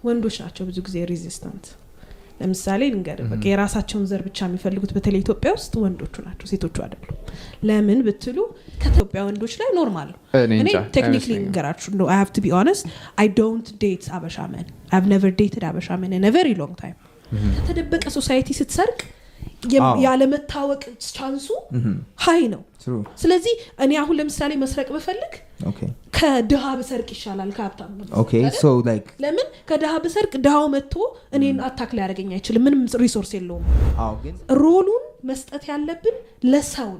ወንዶች ናቸው ብዙ ጊዜ ሬዚስታንት ለምሳሌ እንገር በቃ የራሳቸውን ዘር ብቻ የሚፈልጉት በተለይ ኢትዮጵያ ውስጥ ወንዶቹ ናቸው ሴቶቹ አይደሉም ለምን ብትሉ ከኢትዮጵያ ወንዶች ላይ ኖርማል ነው እኔ ቴክኒካሊ እንገራችሁ no I have to be honest I don't date Abasha men I've never dated Abasha men in a very long time ከተደበቀ ሶሳይቲ ስትሰርቅ ያለ መታወቅ ቻንሱ ሃይ ነው ስለዚህ እኔ አሁን ለምሳሌ መስረቅ በፈልግ ከድሃ በሰርቅ ይሻላል ከሀብታም okay so like ለምን ከድሃ በሰርቅ ድሃው መጥቶ እኔን አታክ ላይ ያደርገኝ አይችልም ምንም ሪሶርስ የለውም ግን ሮሉን መስጠት ያለብን ለሰው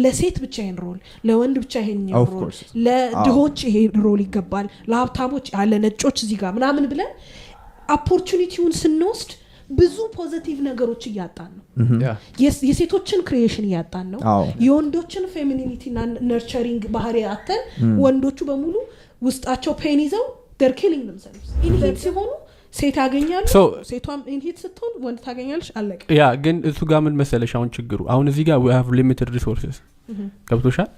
ለሴት ብቻ ይሄን ሮል ለወንድ ብቻ ይሄን ሮል ለድሆች ይሄ ሮል ይገባል ለሀብታሞች ያለ ነጮች እዚህ ጋር ምናምን ብለን ኦፖርቹኒቲውን ስንወስድ ብዙ ፖዚቲቭ ነገሮች ያጣን ነው የሴቶችን ክሪኤሽን ያጣን ነው የወንዶችን ፌሚኒቲ እና ነርቸሪንግ ባህሪ ያጣን ወንዶቹ በሙሉ ውስጣቸው ፔን ይዘው they're killing themselves ኢንሂት ሲሆኑ ሴት ያገኛሉ ሴቷም ኢንሂት ስትሆን ወንድ ታገኛለሽ አለቀ ያ ግን እሱ ጋር ምን መሰለሽ አሁን ችግሩ አሁን እዚህ ጋር we have limited resources ገብቶሻል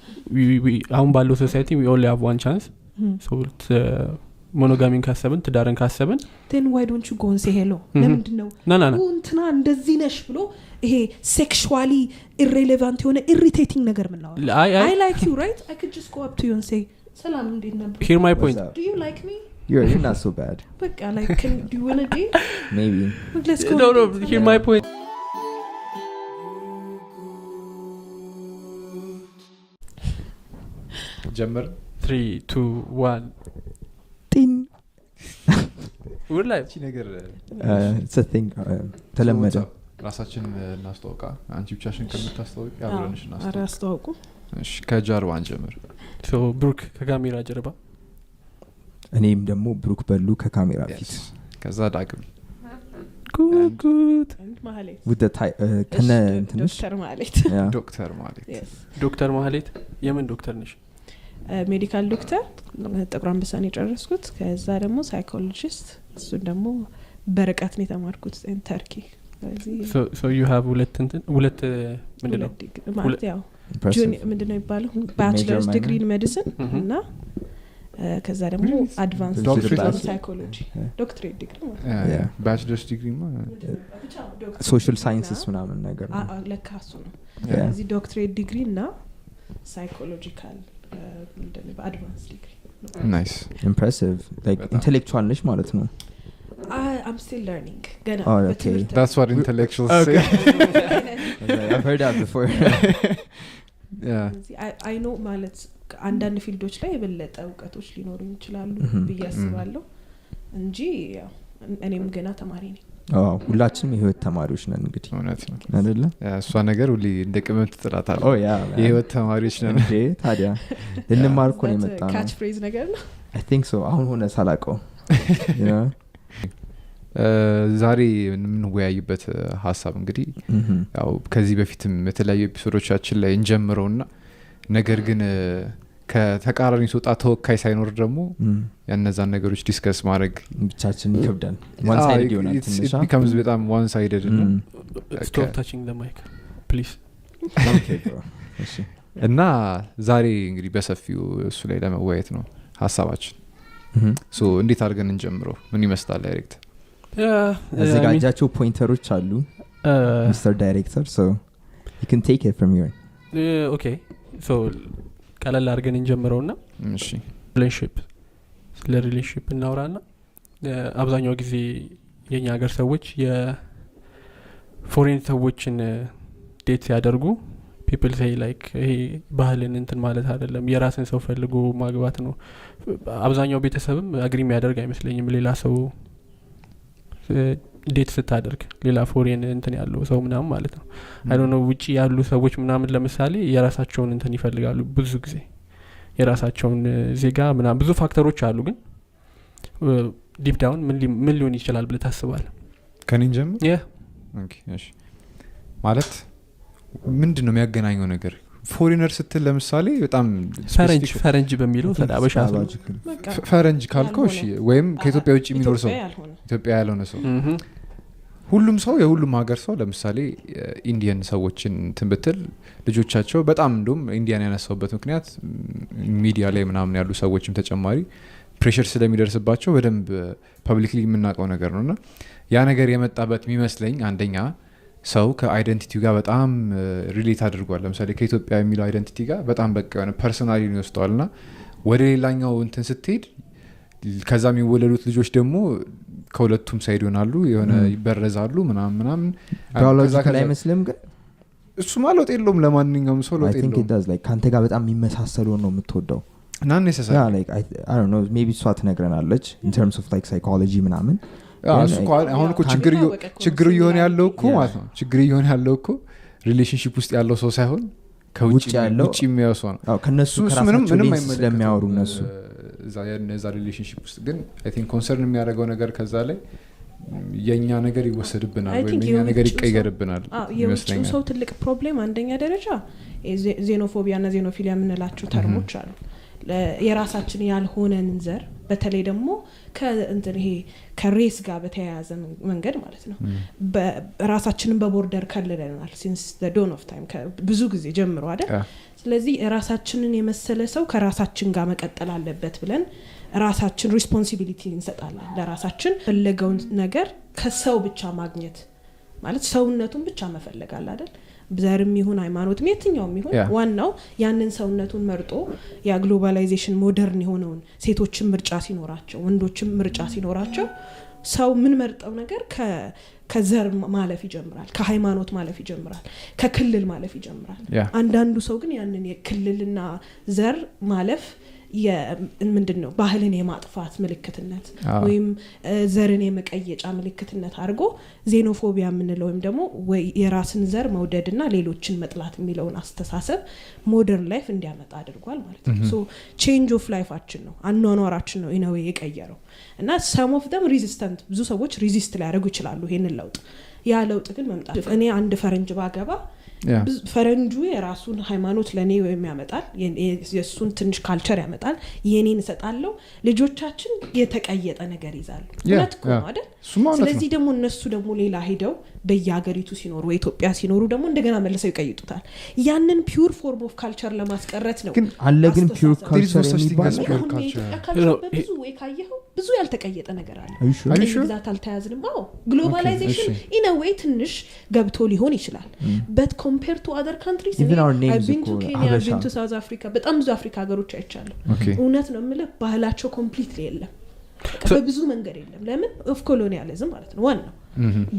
አሁን ባለው ሶሳይቲ we only have one chance so ሞኖጋሚን ካሰብን ትዳርን ካሰብን then why don't you go and say hello ለምንድነው እንትና እንደዚህ ነሽ ብሎ ይሄ sexually irrelevant የሆነ irritating ነገር ምን ነው I like you right I could just go up to you and say ሰላም እንዴት ነበር hear my point do you like me you're not so bad በቃ like do you want to date maybe let's go no hear my point ጀመር 3 2 1 we're live እቺ ነገር it's a thing ተለመደ ራሳችን እናስተዋውቃ አንቺ ብቻሽን ከምታስተዋውቂ አብረንሽ እናስተዋውቃ አራስተዋውቁ እሺ ከጀርባን ጀምር so ብሩክ ከካሜራ ጀርባ እኔም ደግሞ ብሩክ በሉ ከካሜራ ፊት ከዛ ዳግም good ማህሌት with the ከነ እንትንሽ ዶክተር ማህሌት የምን ዶክተር ነሽ ሜዲካል ዶክተር ጥቁር አንበሳን የጨረስኩት ከዛ ደግሞ ሳይኮሎጂስት እሱ ደግሞ በርቀት ነው የተማርኩት in Turkey so you have ሁለት ምንድነው ማለት ያው ምንድነው ይባላል bachelor's degree in medicine እና ከዛ ደግሞ advanced degree in psychology doctorate degree bachelor's degree social sciences ምናምን ነገር ነው ለካሱ ነው እዚህ doctorate degree እና psychological advanced degree nice impressive like intellectual ነሽ ማለት ነው I'm still learning gonna okay that's what intellectuals say I've heard that before yeah I know ማለት አንዳንድ ፊልዶች ላይ የበለጠ ዕውቀቶች ሊኖሩ ይችላሉ በያስባለሁ እንጂ እኔም ገና ተማሪ ነኝ ሁላችንም የህይወት ተማሪዎች ነን እንግዲህ እውነት ነው አይደለ እሷ ነገር ሁሌ እንደቀመጥ ትጥራታለህ የህይወት ተማሪዎች ነን እንዴ ታዲያ ልንማር እኮ ነው የመጣነው catch phrase ነገር ነው I think so አሁን ሆነ ሳላቀው ዛሬ የምንወያይበት ሐሳብ እንግዲህ ያው ከዚህ በፊትም የተለያዩ ኤፒሶዶቻችን ላይ እንጀምረውና ነገር ግን ከተቃራኒ ሶጣ ተወካይ ሳይኖር ደግሞ ያነዛን ነገሮች ዲስከስ ማድረግ ብቻችን ይከብዳል one sided ይሆናል ትንሽ becomes በጣም one sided እና stop touching the mic please okay bro እሺ እና ዛሬ እንግዲህ በሰፊው እሱ ላይ ለመወያየት ነው ሐሳባችን so እንዴት አድርገን እንጀምረው ምን ይመስላል ዳይሬክተር አዘጋጃቸው ፖይንተሮች አሉ Mr. Director so you can take it from here okay so ቀለል አድርገን እንጀምረውና እሺ ሪሌሽንሺፕ እናወራና አብዛኛው ጊዜ የኛ ሀገር ሰዎች የፎሬን ሰዎችን ዴት ያደርጉ people say like ይሄ ባህልን እንትን ማለት አይደለም የራስን ሰው ፈልጎ ማግባት ነው አብዛኛው ቤተሰብም አግሪ የሚያደርግ አይመስለኝም ሌላ ሰው ዴት ስታደርግ ሌላ ፎሬን እንትን ያለው ሰው ምናምን ማለት ነው I don't know ውጪ ያሉ ሰዎች ምናምን ለምሳሌ የራሳቸውን እንትን ይፈልጋሉ ብዙ ጊዜ የራሳቸውን ዜጋ ምናምን ብዙ ፋክተሮች አሉ ግን ዲፕ ዳውን ምን ሊሆን ይችላል ብለ ታስባለህ ከኔን ጀምር okay እሺ ማለት ምንድነው የሚያገናኘው ነገር ፎሪነር ስትል ለምሳሌ በጣም ፈረንጅ በሚለው ተዳበሻ ፈረንጅ ካልከው እሺ ወይም ከኢትዮጵያ ውጪ የሚኖር ሰው ኢትዮጵያ ያልሆነ ሰው ሁሉም ሰው የሁሉም ሀገር ሰው ለምሳሌ ኢንዲያን ሰዎችን ትንብትል ልጆቻቸው በጣም እንደም ኢንዲያን ያነሳውበት ምክንያት ሚዲያ ላይ ምናምን ያሉ ሰዎችም ተጨማሪ ፕሬሸር ስለሚደርስባቸው በደንብ ፐብሊክሊ የምናውቀው ነገር ነውና ያ ነገር የመጣበት የሚመስለኝ አንደኛ ሰው ከአይደንቲቲው ጋር በጣም ሪሌት አድርጓል ለምሳሌ ከኢትዮጵያ የሚለው አይደንቲቲ ጋር በጣም በቃ የሆነ ፐርሰናሊ ነው ይወስደዋልና ወደ ሌላኛው እንትን ስትሄድ ከዛ የሚወለዱት ልጆች ደግሞ ከሁለቱም ሳይድ ይሆናሉ የሆነ ይበረዛሉ ምናምን ባዮሎጂካሊ አይመስልም ግን እሱ ማለት የለውም ለማንኛውም ሰው ለውጥ የለውም I think it does like ካንተ ጋር በጣም የሚመሳሰሉ ነው የምትወደው not necessarily yeah like I don't know maybe እሷ ትነግረናለች in terms of like psychology ምናምን አሁን እኮ ችግሩ እየሆነ ያለው እኮ ማለት ነው ችግሩ እየሆነ ያለው እኮ ሪሌሽንሺፕ ውስጥ ያለው ሰው ሳይሆን ከውጭ የሚያወሰው ነው ከነሱ ከራሳቸው ቤት ስለሚያወሩ እነሱ እዛ ሪሌሽንሺፕ ውስጥ ግን I think ኮንሰርን የሚያደርገው ነገር ከዛ ላይ የኛ ነገር ይወሰድብናል ወይ የኛ ነገር ይቀየርብናል የውጭው ሰው ትልቅ ፕሮብሌም አንደኛ ደረጃ ዜኖፎቢያ እና ዜኖፊሊያ የምንላቸው ተርሞች አሉ የራሳችን ያልሆነን ዘር በተለይ ደግሞ ከእንትን ይሄ ከሬስ ጋር በተያያዘ መንገድ ማለት ነው ራሳችንን በቦርደር ከልለናል since the dawn of time ብዙ ጊዜ ጀምሮ አይደል ስለዚህ ራሳችንን የመሰለ ሰው ከራሳችን ጋር መቀጠል አለበት ብለን ራሳችን ሪስፖንሲቢሊቲ እንሰጣለን ለራሳችን ፈለገውን ነገር ከሰው ብቻ ማግኘት ማለት ሰውነቱን ብቻ መፈለግ አለ አይደል ዘርም ይሁን ሃይማኖትም የትኛውም ይሁን ዋናው ያንን ሰውነቱን መርጦ ያ ግሎባላይዜሽን ሞደርን የሆነውን ሴቶችን ምርጫ ሲኖራቸው ወንዶችም ምርጫ ሲኖራቸው ሰው ምን መርጠው ነገር ከዘር ማለፍ ይጀምራል ከሃይማኖት ማለፍ ይጀምራል ከክልል ማለፍ ይጀምራል አንዳንዱ ሰው ግን ያንን የክልልና ዘር ማለፍ ምንድነው ባህልን የማጥፋት ምልክትነት ወይም ዘርን የመቀየጫ ምልክትነት አድርጎ ዜኖፎቢያ የምንለው ወይም ደግሞ ወይ የራስን ዘር መውደድና ሌሎችን መጥላት የሚለውን አስተሳሰብ ሞደርን ላይፍ እንዲያመጣ አድርጓል ማለት ነው ሶ ቼንጅ ኦፍ ላይፋችን ነው አኗኗራችን ነው ኢነዌ የቀየረው እና some of them resistant ብዙ ሰዎች ሪዚስት ሊያደርጉ ይችላሉ ይሄንን ለውጥ ያ ለውጥ ግን መምጣት እኔ አንድ ፈረንጅ ባገባ ፈረንጁ የራሱን ሃይማኖት ለኔ የሚያመጣል የሱን ትንሽ ካልቸር ያመጣል የኔን ሰጣለው ልጆቻችን የተቀየጠ ነገር ይዛሉ ለትኮ አይደል ስለዚህ ደግሞ እነሱ ደግሞ ሌላ ሄደው በየሀገሪቱ ሲኖሩ ኢትዮጵያ ሲኖሩ ደግሞ እንደገና መልሰው ይቀይጡታል ያንን ፒዩር ፎርም ኦፍ ካልቸር ለማስቀረት ነው ግን አለ ግን ፒዩር ካልቸር የሚባል ብዙ ወይ ካየኸው ብዙ ያልተቀየጠ ነገር አለ ግዛት አልተያዝንም አዎ ግሎባላይዜሽን ኢን አ ዌይ ትንሽ ገብቶ ሊሆን ይችላል but compared to other countries I've been to Kenya I've been to South Africa በጣም ብዙ አፍሪካ ሀገሮች አይቻለሁ እውነት ነው የምልህ ባህላቸው ኮምፕሊትሊ የለም በብዙ መንገድ የለም ለምን ኦፍ ኮሎኒያሊዝም ማለት ነው ዋናው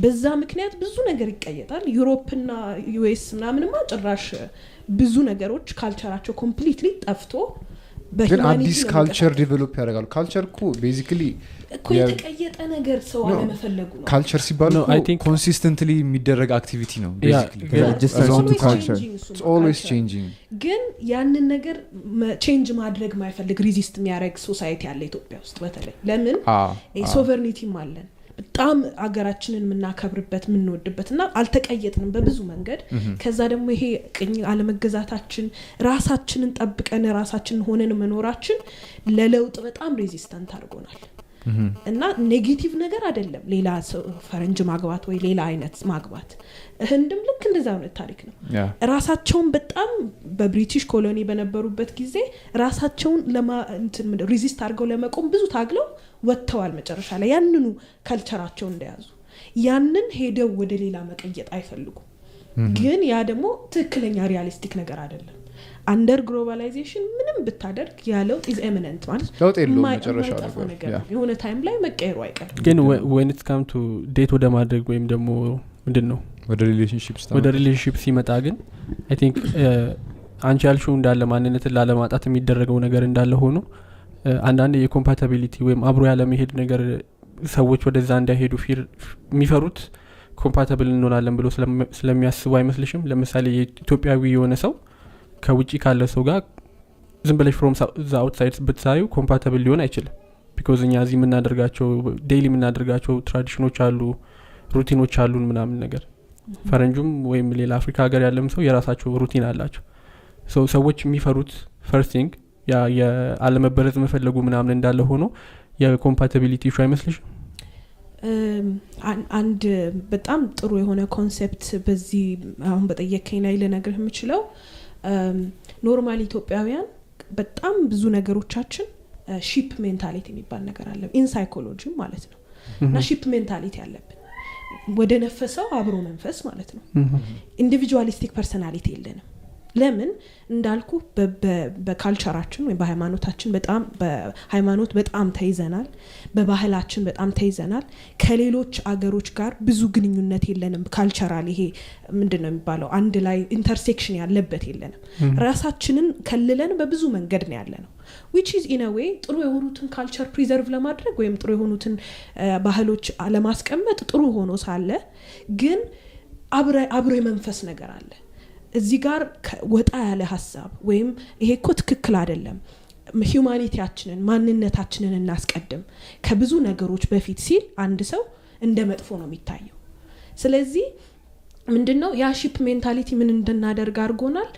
በዛ ምክንያት ብዙ ነገር ይቀየጣል ዩሮፕና ዩኤስ ምናምንማ ጭራሽ ብዙ ነገሮች ካልቸራቸው ኮምፕሊትሊ ጠፍቶ ግን አዲስ ካልቸር ዲቨሎፕ ያደርጋሉ ካልቸር እኮ ቤዚክሊ እኮ የተቀየጠ ነገር ሰው አለመፈለጉ ነው ካልቸር ሲባል ኮንሲስተንትሊ የሚደረግ አክቲቪቲ ነው it's always changing ግን ያንን ነገር ቼንጅ ማድረግ ማይፈልግ ሪዚስት የሚያደርግ ሶሳይቲ አለ ኢትዮጵያ ውስጥ በተለይ ለምን ሶቨርኒቲም አለን በጣም አገራችንን ምናከብርበት ምንወድበትና አልተቀየጥንም በብዙ መንገድ ከዛ ደግሞ ይሄ ቅኝ አለመገዛታችን ራሳችንን ጠብቀን ራሳችንን ሆነን መኖራችን ለለውጥ በጣም ሬዚስታንት አድርጎናል እና ኔጌቲቭ ነገር አይደለም ሌላ ፈረንጅ ማግባት ወይ ሌላ አይነት ማግባት ህንድም ልክ እንደዛ ነው ታሪክ ነው ራሳቸውን በጣም በብሪቲሽ ኮሎኒ በነበሩበት ጊዜ ራሳቸውን ሬዚስት አድርገው ለመቆም ብዙ ታግለው ወጥተዋል መጨረሻ ላይ ያንኑ ካልቸራቸው እንደያዙ ያንን ሄደው ወደ ሌላ መቀየጥ አይፈልጉም ግን ያ ደግሞ ትክክለኛ ሪያሊስቲክ ነገር አይደለም under globalization ምንም ብታደርግ ያለው is imminent ማለት ለውጥ የለውም መጨረሻ ነገር የሆነ ታይም ላይ መቀየሩ አይቀርም ግን when it come to date ወደ ማድረግ ወይም ደግሞ ምንድነው ወደ ሪሌሽንሺፕ ሲመጣ ግን I think አንቺ ያልሽው እንዳለ ማንነትን ላለማጣት የሚደረገው ነገር እንዳለ ሆኖ አንዳንድ የኮምፓቲቢሊቲ ወይም አብሮ ያለ መሄድ ነገር ሰዎች ወደዛ እንዳይሄዱ የሚፈሩት ኮምፓቲብል እንሆናለን ብሎ ስለሚያስቡ አይመስልሽም ለምሳሌ የኢትዮጵያዊ የሆነ ሰው ከውጪ ካለ ሰው ጋር ዝም ብለሽ from the outside ብትሳዩ ኮምፓቲብል ሊሆን አይችልም because እኛ እዚህ የምናደርጋቸው ዴይሊ የምናደርጋቸው ትራዲሽኖች አሉ ሩቲኖች አሉን ምናምን ነገር ፈረንጁም ወይም ሌላ አፍሪካ ሀገር ያለም ሰው የራሳቸው ሩቲን አላቸው ሰዎች የሚፈሩት first thing ያ የአለመበረዝ መፈለጉ ምናምን እንዳለ ሆኖ የኮምፓቲቢሊቲ ኢሹ አይመስልሽም አንድ በጣም ጥሩ የሆነ ኮንሴፕት በዚህ አሁን በጠየቀኝ ላይ ልነግርህ የምችለው ኖርማል ኢትዮጵያውያን በጣም ብዙ ነገሮቻችን ሺፕ ሜንታሊቲ የሚባል ነገር አለ ኢን ሳይኮሎጂ ማለት ነው እና ሺፕ ሜንታሊቲ ያለብን ወደ ነፈሰው አብሮ መንፈስ ማለት ነው ኢንዲቪጁዋሊስቲክ ፐርሰናሊቲ የለንም ለምን እንዳልኩ በካልቸራችን ወይ በሃይማኖታችን በሃይማኖት በጣም ተይዘናል በባህላችን በጣም ተይዘናል ከሌሎች አገሮች ጋር ብዙ ግንኙነት የለንም ካልቸራል ይሄ ምንድነው የሚባለው አንድ ላይ ኢንተርሴክሽን ያለበት የለንም ራሳችንን ከልለን በብዙ መንገድ ነው ያለነው which is in a way ጥሩ የሆኑትን ካልቸር ፕሪዘርቭ ለማድረግ ወይም ጥሩ የሆኑትን ባህሎች ለማስቀመጥ ጥሩ ሆኖ ሳለ ግን አብሮ የመንፈስ ነገር አለ እዚህ ጋር ወጣ ያለ ሐሳብ ወይም ይሄ እኮ ትክክል አይደለም ሂዩማኒቲያችንን ማንነታችንን እናስቀድም ከብዙ ነገሮች በፊት ሲል አንድ ሰው እንደ መጥፎ ነው የሚታየው ስለዚህ ምንድነው ያ ሺፕ ሜንታሊቲ ምን እንደናደርግ አርጎናል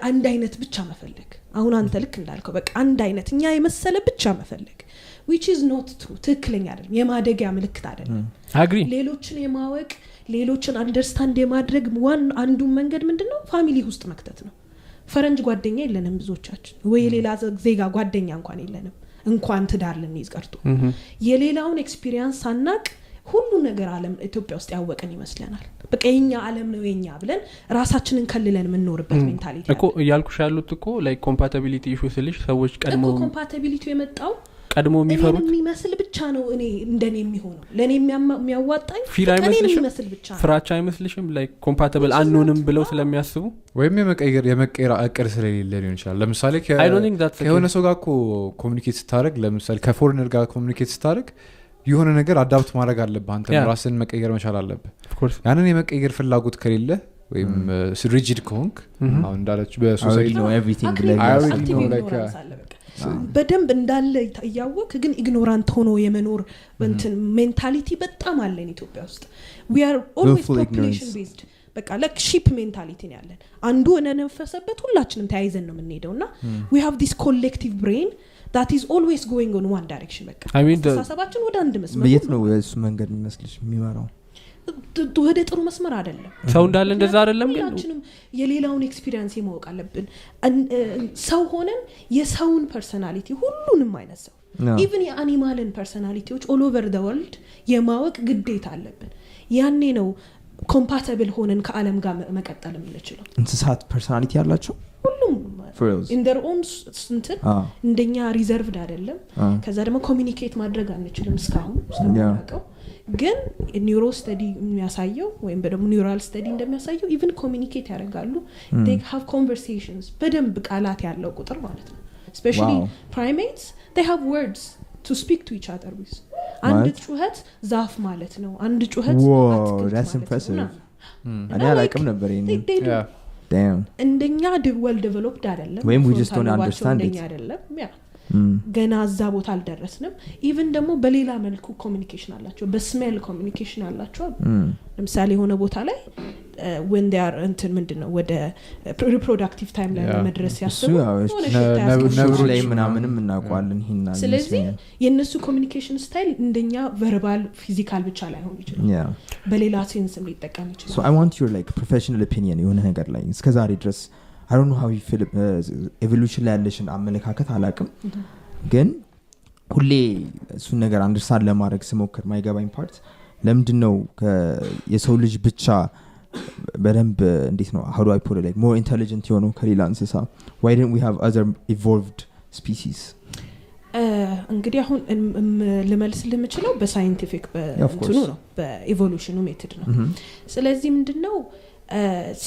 አንድ አይነት ብቻ መፈለግ አሁን አንተ ልክ እንዳልከው በቃ አንድ አይነት እኛ የመሰለ ብቻ መፈለግ which is not true ትክክለኛ አይደለም የማደጊያ ምልክት አይደለም agree ሌሎችን የማወቅ ሌሎችን አንደርስታንድ የማድረግ አንዱ መንገድ ምንድነው ፋሚሊ ውስጥ መክተት ነው ፈረንጅ ጓደኛ የለንም ብዙዎቻችን ወይ ሌላ ዜጋ ጓደኛ እንኳን የለንም እንኳን ትዳር ልንይዝ ቀርቶ የሌላውን ኤክስፒሪየንስ ሳናቅ ሁሉ ነገር ዓለም ኢትዮጵያ ውስጥ ያወቀን ይመስለናል በቃ የኛ ዓለም ነው የኛ ብለን ራሳችንን ከልለን ምንኖርበት ሜንታሊቲ እኮ ያልኩሽ ያሉት እኮ ላይክ ኮምፓቲቢሊቲ ኢሹ ስልሽ ሰዎች ቀድሞ ኮምፓቲቢሊቲ የመጣው ቀድሞ የሚፈሩት የሚመስል ብቻ ነው እኔ እንደኔ የሚሆነው ለኔ የሚያዋጣኝ እኔ የሚመስል ብቻ ፍራቻ አይመስልሽም ላይክ ኮምፓቲብል አንሆንም ብለው ስለሚያስቡ ወይም የመቀየር አቅር ስለሌለ ሊሆን ይችላል ለምሳሌ ከሆነ ሰው ጋር ኮሚኒኬት ስታደርግ ለምሳሌ ከፎሬነር ጋር ኮሚኒኬት ስታደርግ የሆነ ነገር አዳፕት ማድረግ አለብህ አንተ ራስን መቀየር መቻል አለብህ ያንን የመቀየር ፍላጎት ከሌለ ወይም ሪጂድ ከሆንክ አሁን እንዳለች በሶሳይቲ ነው ኤቭሪቲንግ ላይክ በደንብ እንዳለ ያያወክ ግን ኢግኖራንት ሆኖ የመኖር እንትን ሜንታሊቲ በጣም አለን ኢትዮጵያ ውስጥ we are always population based በቃ like sheep mentality ነው ያለን አንዱ እነነፈሰበት ሁላችንም ተያይዘን ነው የምንሄደውና we have this collective brain that is always going on one direction በቃ ተሳሰባችን ወደ አንድ መስመር በየት ነው እሱ መንገድ የሚመስልሽ የሚመራው ወደ ጥሩ መስመር አይደለም ሰው እንዳለ እንደዛ አይደለም ግን ሁላችንም የሌላውን ኤክስፒሪየንስ የማወቅ አለብን ሰው ሆነን የሰውን ፐርሰናሊቲ ሁሉንም አይነት ሰው even የአኒማልን ፐርሰናሊቲዎች all over the world የማወቅ ግዴታ አለብን ያኔ ነው ኮምፓቲብል ሆነን ከዓለም ጋር መቀጠል የምንችለው እንስሳት ፐርሰናሊቲ ያላቸው ሁሉም in their own እንትን እንደኛ ሪዘርቭድ አይደለም ከዛ ደግሞ ኮሚኒኬት ማድረግ አንችልም እስካሁን ስለማውቀው ግን ኒውሮ ስተዲ የሚያሳየው ወይም በደም ኒውራል ስተዲ እንደሚያሳየው even ኮሚኒኬት ያደርጋሉ they have conversations በደንብ ቃላት ያለው ቁጥር ማለት ነው especially primates they have words to speak to each other with አንድ ጩኸት ዛፍ ማለት ነው አንድ ጩኸት wow that's impressive እኔ አላውቅም ነበር ይሄን damn እንደኛ well developed አይደለም ወይም we just don't understand it አይደለም ገና እዛ ቦታ አልደረስንም even ደግሞ በሌላ መልኩ ኮሚኒኬሽን አላቸው በስሜል ኮሚኒኬሽን አላቸው ለምሳሌ ሆነ ቦታ ላይ when they are እንትን ምንድነው ወደ reproductive time ላይ መድረስ ያስቡ ነብሩ ላይ ምናምንም እናውቃለን ይሄና ስለዚህ የነሱ ኮሚኒኬሽን ስታይል እንደኛ ቨርባል ፊዚካል ብቻ ላይ ሆኖ ይችላል በሌላ ሴንስም ሊጠቀም ይችላል so I want your like professional opinion የሆነ ነገር ላይ እስከዛሬ ድረስ I don't know how you feel evolution ላይ ያለሽን አመለካከት አላቅም ግን ሁሌ እሱ ነገር አንደርስታንድ ለማድረግ ስሞክር ማይገባኝ ፓርት ለምንድነው የሰው ልጅ ብቻ በደንብ እንዴት ነው how do I put it like more intelligent የሆነው ከሌላ እንስሳ why didn't we have other evolved species እንግዲህ አሁን ለመልስ ለምችለው በሳይንቲፊክ በእንትኑ ነው በኢቮሉሽኑ ሜተድ ነው ስለዚህ ምንድነው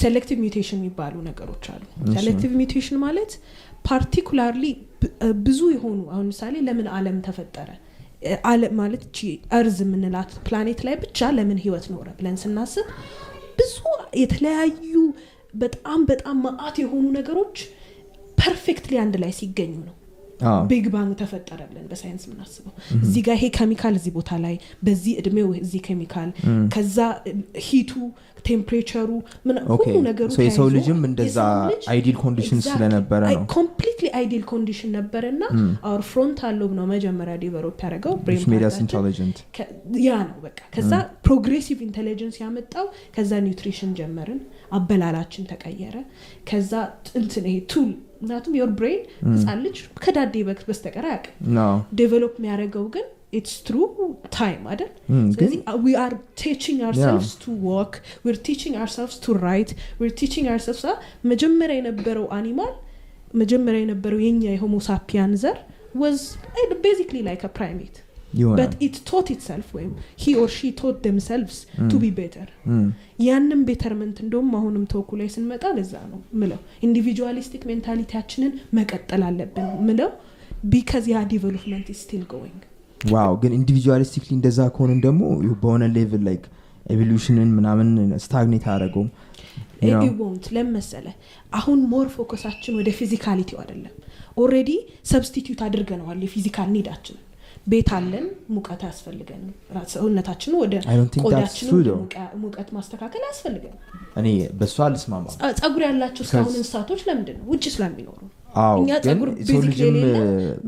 selective mutation የሚባሉ ነገሮች አሉ selective mutation ማለት particularly ብዙ የሆኑ አሁን ምሳሌ ለምን ዓለም ተፈጠረ ዓለም ማለት እርዝ ምንላት ፕላኔት ላይ ብቻ ለምን ህይወት ኖረ ብለን ስናስብ ብዙ የተለያዩ በጣም ማአት የሆኑ ነገሮች ፐርፌክትሊ አንድ ላይ ሲገኙ ነው ቢግ ባንግ ተፈጠረ ብለን በሳይንስ ምናስበው እዚህ ጋር ይሄ ኬሚካል እዚህ ቦታ ላይ በዚህ እድሜው እዚህ ኬሚካል ከዛ ሂቱ ቴምፕሬቸሩ ምን ሁሉ ነገሮች so የሰው ልጅም እንደዛ አይዲል ኮንዲሽን ስለነበረ ነው ኮምፕሊትሊ አይዲል ኮንዲሽን ነበርና our frontal lobe ነው መጀመሪያ ዲቨሎፕ ያደረገው brain made us intelligent ያ ነው በቃ ከዛ ፕሮግሬሲቭ ኢንተለጀንስ ያመጣው ከዛ ኒውትሪሽን ጀመርን አበላላችን ተቀየረ ከዛ እንትን ይሄ ቱል ምክንያቱም your brain ህፃን ልጅ ከዳዴ በስተቀር አያውቅም ዴቨሎፕ የሚያደርገው ግን it's through time አይደል ስለዚህ we are teaching ourselves to walk we're teaching ourselves to write we're teaching ourselves መጀመሪያ የነበረው አኒማል መጀመሪያ የነበረው የኛ የሆሞ ሳፒያን ዘር was basically like a primate but it taught itself when he or she taught themselves to be better ያንን betterment እንደውም አሁንም ተወኩ ላይ ስንመጣ ለዛ ነው ምለው individualistic mentality-ያችንን መቀጠል አለብን ምለው because ya development is still going wow ግን individualistically እንደዛ ከሆነ ደግሞ በሆነ level like evolutionን ምናምን stagnate አደረገው it won't ለምሳሌ አሁን more ፎከሳችን ወደ physicality አይደለም already substitute አድርገናል የፊዚካል ኒዳችን ቤት አለን ሙቀት ያስፈልገን ራስነታችን ወደ ቆዳችን ሙቀት ማስተካከል ያስፈልገን እኔ በሷ አልስማማ ጸጉር ያላችሁ ሰውን እንስሳቶች ለምንድን ነው ውጭ ስለሚኖሩ እኛ ጸጉር ቤዚክሊ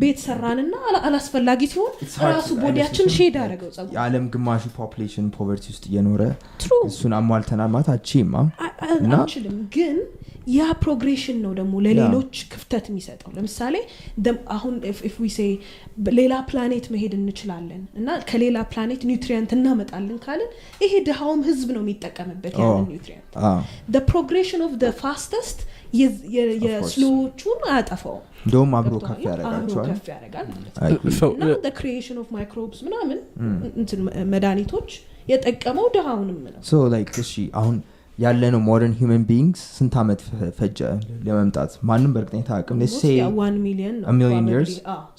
ቤት ሰራንና አላስፈላጊ ሲሆን ራሱ ቦዲያችን ሼድ አደረገው ጸጉር የዓለም ግማሹ ፖፑሌሽን ፖቨርቲ ውስጥ እየኖረ እሱን አሟልተናል ማለት አቺማ እና ግን ያ ፕሮግሬሽን ነው ደግሞ ለሌሎች ክፍተት የሚሰጠው ለምሳሌ አሁን if we say ሌላ ፕላኔት መሄድ እንችላለን እና ከሌላ ፕላኔት ኒውትሪየንት እናመጣለን ካልን ይሄ ደሃውም ህዝብ ነው የሚጠቀምበት ያን ኒውትሪየንት the progression of the fastest የስሎቹን አያጠፋው እንደውም አብሮ ከፍ ያደርጋል now the creation of microbes ምናምን መድኃኒቶች የጠቀመው ደሃውንም ነው so like እሺ አሁን ያለነው modern human beings ስንት አመት ፈጀ ለመምጣት ማንንም በርግጠኛ ታውቅም let's say 1 million a million years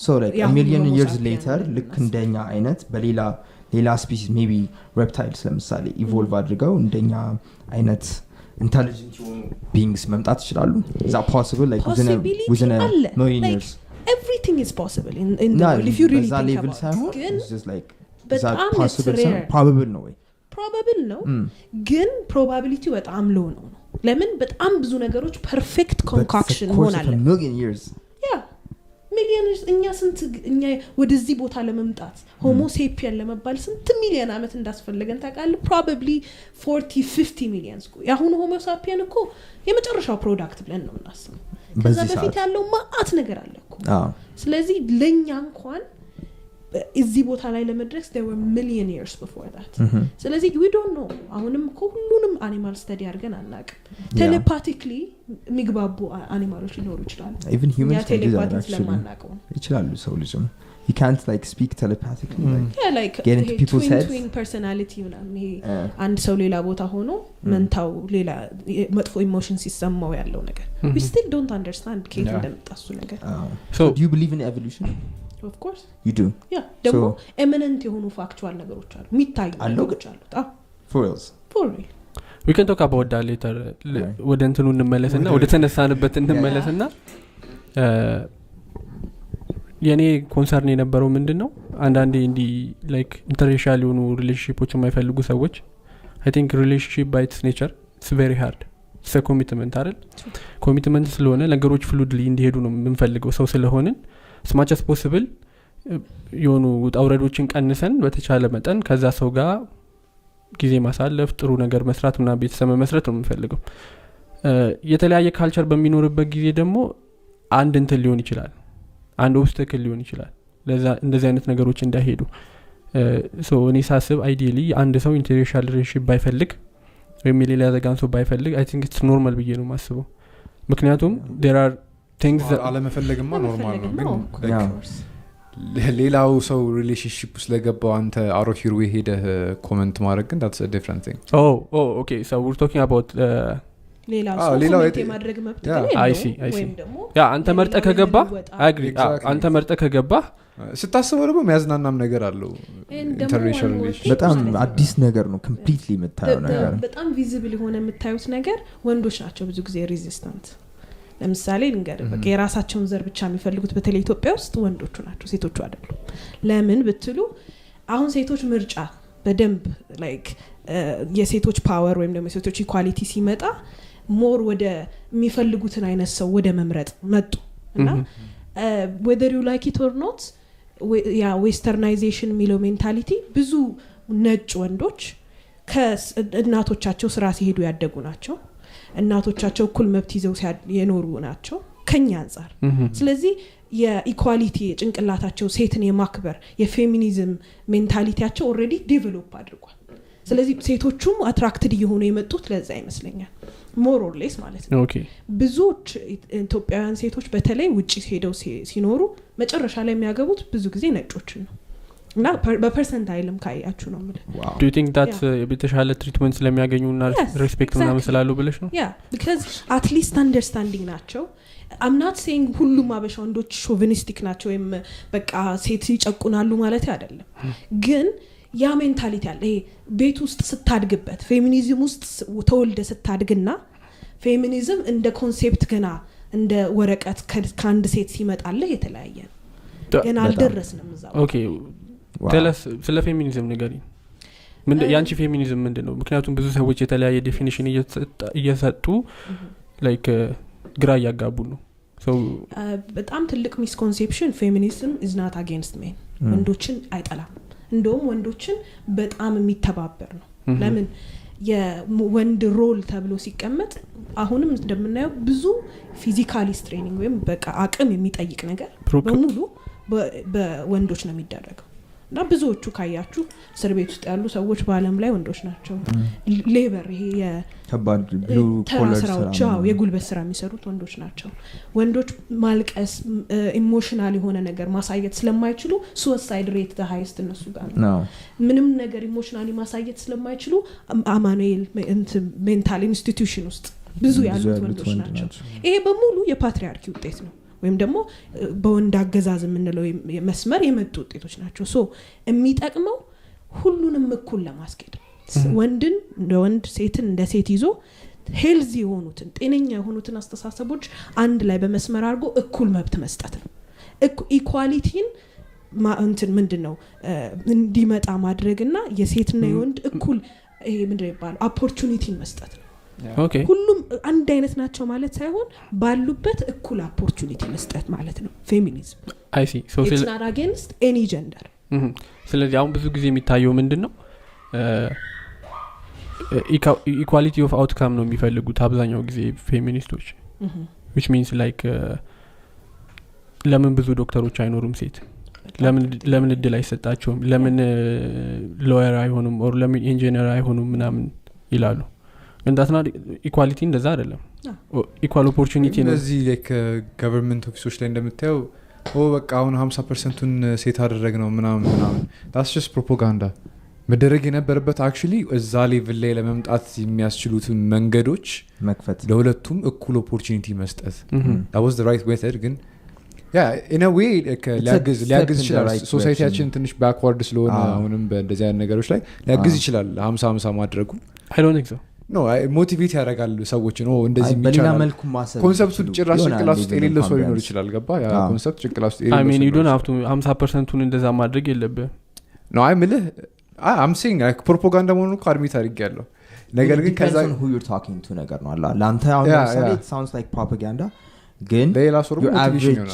so like a million years later ልክ እንደኛ አይነት በሌላ species maybe reptiles ለምሳሌ evolve አድርገው እንደኛ አይነት intelligent beings መምጣት ይችላሉ is that possible like within a million years everything is possible in the world if you really think about it it's just like is that possible probable no way probable ነው ግን probability በጣም low ነው ለምን በጣም ብዙ ነገሮች perfect concoction ሆናለ million years millions እኛ ወደዚህ ቦታ ለመምጣት homo sapien ለመባል ስንት ሚሊዮን አመት እንዳስፈልገን ታውቃለህ probably 40-50 millions ያሁኑ homo sapien እኮ የመጨረሻው ፕሮዳክት ብለን ነው እናስበው ከዛ በፊት ያለው ማአት ነገር አለ እኮ ስለዚህ ለኛ እንኳን እዚህ ቦታ ላይ ለመድረስ there were million years before that ስለዚህ we don't know አሁንም ሁሉንም animal study አድርገን አናውቅም telepathically የሚግባቡ animals ሊኖሩ ይችላሉ even humans can do that actually ይችላሉ ሰው ልጅም you can't like speak telepathically like get into people's heads twin personality ምናምን አንድ ሰው ሌላ ቦታ ሆኖ መንታው ሌላ መጥፎ ኢሞሽን ሲሰማው ያለው ነገር we still don't understand ከየት እንደመጣሱ ነገር so do you believe in evolution of course you do yeah ደግሞ eminent የሆኑ factual ነገሮች አሉ የሚታዩ ነገሮች አሉ for real we can talk about that later ወደ እንትኑ እንመለስና ወደ ተነሳንበት እንመለስና የኔ ኮንሰርን የነበረው ምንድነው አንዳንዴ እንዲ like interracial የሆኑ ሪሌሽንሺፖች የማይፈልጉ ሰዎች I think relationship by its nature it's very hard it's a commitment አይደል commitment ስለሆነ ነገሮች fluidly እንዲሄዱ ነው የምንፈልገው ሰው ስለሆነን as much as possible የሆኑ ውጣውረዶችን ቀንሰን በተቻለ መጠን ከዛ ሰው ጋር ጊዜ ማሳለፍ ጥሩ ነገር መስራት እና ቤተሰብ መስራት ነው የምንፈልገው የተለያየ ካልቸር በሚኖርበት ጊዜ ደግሞ አንድ እንትን ሊሆን ይችላል አንድ ኦብስታክል ሊሆን ይችላል ለዛ እንደዚህ አይነት ነገሮች እንዳይሄዱ so እኔ ሳስብ ideally አንድ ሰው interracial relationship ባይፈልግ ወይም ሌላ ዘጋን ሰው ባይፈልግ I think it's normal ብዬ ነው ማስበው ምክንያቱም there are things that አለመፈለግማ ኖርማል ነው ግን ሌላው ሰው ሪሌሽንሺፕ ውስጥ ለገባው አንተ አሮሂሩ ሄደ ኮሜንት ማድረግ ግን that's a different thing okay so we're talking about ሌላው የማድረግ መብት I see ያ አንተ መርጠ ከገባ I agree አንተ መርጠ ከገባ ስታስበው ደግሞ የሚያዝናናም ነገር አለው ኢንተርኔሽናል ሪሌሽን በጣም አዲስ ነገር ነው completely የምታየው ነገር በጣም ቪዚብል የሆነ የምታዩት ነገር ወንዶች ናቸው ብዙ ጊዜ ሬዚስታንት ለምሳሌ ልንገርህ በቃ የራሳቸውን ዘር ብቻ የሚፈልጉት በተለይ ኢትዮጵያ ውስጥ ወንዶቹ ናቸው ሴቶቹ አይደሉም ለምን ብትሉ አሁን ሴቶች ምርጫ በደንብ like የሴቶች ፓወር ወይም ደግሞ የሴቶች ኢኳሊቲ ሲመጣ ሞር ወደ የሚፈልጉትን አይነት ሰው ወደ መምረጥ መጡ እና whether you like it or not ያ ዌስተርናይዜሽን የሚለው ሜንታሊቲ ብዙ ነጭ ወንዶች ከእናቶቻቸው ስራ ሲሄዱ ያደጉ ናቸው እናቶቻቸው እኩል መብት ይዘው የኖሩ ናቸው ከኛ አንፃር ስለዚህ የኢኳሊቲ ጭንቅላታቸው ሴትን የማክበር የፌሚኒዝም ሜንታሊቲያቸው ኦሬዲ ዴቨሎፕ አድርጓል ስለዚህ ሴቶቹም አትራክትድ እየሆኑ የመጡት ለዛ ይመስለኛል ሞር ኦር ሌስ ማለት ነው ብዙዎች ኢትዮጵያውያን ሴቶች በተለይ ውጪ ሄደው ሲኖሩ መጨረሻ ላይ የሚያገቡት ብዙ ጊዜ ነጮችን ነው እና በፐርሰንታይልም ካያችሁ ነው ማለት do you think that በተሻለ ትሪትመንት ስለሚያገኙና ሪስፔክት ምናምን ስላሉ ብለሽ ነው because at least understanding ናቸው I'm not saying ሁሉም አበሻ ወንዶች ሾቪኒስቲክ ናቸው ወይም በቃ ሴት ይጨቁናሉ ማለት አይደለም ግን ያ ሜንታሊቲ አለ ይሄ ቤት ውስጥ ስታድግበት ፌሚኒዝም ውስጥ ተወልደ ስታድግና ፌሚኒዝም እንደ ኮንሴፕት ገና እንደ ወረቀት ከአንድ ሴት ሲመጣልህ የተለያየ ገና አልደረስንም እዛው ኦኬ ተለስ ስለ ፌሚኒዝም ንገሪ ያንቺ ፌሚኒዝም ምንድነው ምክንያቱም ብዙ ሰዎች የተለያየ ዴፊኒሽን እየሰጡ ላይክ ግራ ያጋቡ ነው so በጣም ትልቅ ሚስኮንሴፕሽን ፌሚኒዝም is not against men ወንዶችን አይጠላም እንደውም ወንዶችን በጣም የሚተባበር ነው ለምን የወንድ ሮል ተብሎ ሲቀመጥ አሁንም እንደምናየው ብዙ ፊዚካሊ ስትሬኒንግ ወይም በቃ አቅም የሚጠይቅ ነገር በሙሉ በወንዶች ነው የሚደረገው እና ብዙዎቹ ካያችሁ እስር ቤት ውስጥ ያሉ ሰዎች በአለም ላይ ወንዶች ናቸው ሌበር ይሄ ከባድ ብሉ ኮለር ስራ የጉልበት ስራ የሚሰሩት ወንዶች ናቸው ወንዶች ማልቀስ ኢሞሽናል የሆነ ነገር ማሳየት ስለማይችሉ suicide rate the highest እነሱ ጋር ነው ምንም ነገር ኢሞሽናሊ ማሳየት ስለማይችሉ አማኑኤል ሜንታል ኢንስቲትዩሽን ውስጥ ብዙ ያሉት ወንዶች ናቸው ይሄ በሙሉ የፓትሪያርኪ ውጤት ነው ወይም ደግሞ በወንድ አገዛዝ የምንለው መስመር የመጡ ውጤቶች ናቸው ሶ የሚጠቅመው ሁሉንም እኩል ለማስኬድ ወንድን እንደ ወንድ ሴትን እንደ ሴት ይዞ ሄልዚ የሆኑትን ጤነኛ የሆኑትን አስተሳሰቦች አንድ ላይ በመስመር አድርጎ እኩል መብት መስጠት ነው ኢኳሊቲን እንትን ምንድነው እንዲመጣ ማድረግና የሴትና የወንድ እኩል ይሄ ምንድነው ይባላል ኦፖርቹኒቲን መስጠት ነው ኦኬ ሁሉም አንድ አይነት ናቸው ማለት ሳይሆን ባሉበት እኩል ኦፖርቹኒቲ መስጠት ማለት ነው ፌሚኒዝም አይ ሲ ሶ it's not against any gender ስለዚህ አሁን ብዙ ጊዜ የሚታየው ምንድነው ኢኳሊቲ ኦፍ አውትካም ነው የሚፈልጉት አብዛኛው ጊዜ ፌሚኒስቶች which means like ለምን ብዙ ዶክተሮች አይኖሩም ሴት ለምን እድል አይሰጣቸውም ለምን ሎየር አይሆኑም or ለምን ኢንጂነር አይሆኑም ምናምን ይላሉ and that's not equality እንደዛ አይደለም equal opportunity ነው እዚህ like government offices ላይ እንደምታየው በቃ አሁን 50%ን ሴት አደረግነው ምናምን that's just propaganda መደረግ የነበረበት actually እዛ ሌቭል ላይ ለመምጣት የሚያስችሉት መንገዶች መክፈት ለሁለቱም እኩል opportunity መስጠት that was the right method ግን in a way ሊያግዝ ይችላል ሶሳይቲያችን ትንሽ backward ስለሆነ አሁንም በእንደዚህ አይነት ነገሮች ላይ ሊያግዝ ይችላል 50-50 ማድረጉ I don't think so no ሞቲቬት ያደርጋል ሰዎች ነው እንደዚህ የሚቻል ኮንሰፕቱ ጭራሽ ጭንቅላት ውስጥ የሌለ ሰው ሊኖር ይችላል ገባ ያ ኮንሰፕት ጭንቅላት ውስጥ I mean you don't have to 50%ን እንደዛ ማድረግ የለብህ no I'm saying like propaganda መሆኑን እኮ አድሚት አድርጌያለሁ ነገር ግን ከዛ who you're talking to ነገር ነው አላ ላንተ አሁን it sounds like propaganda ግን your average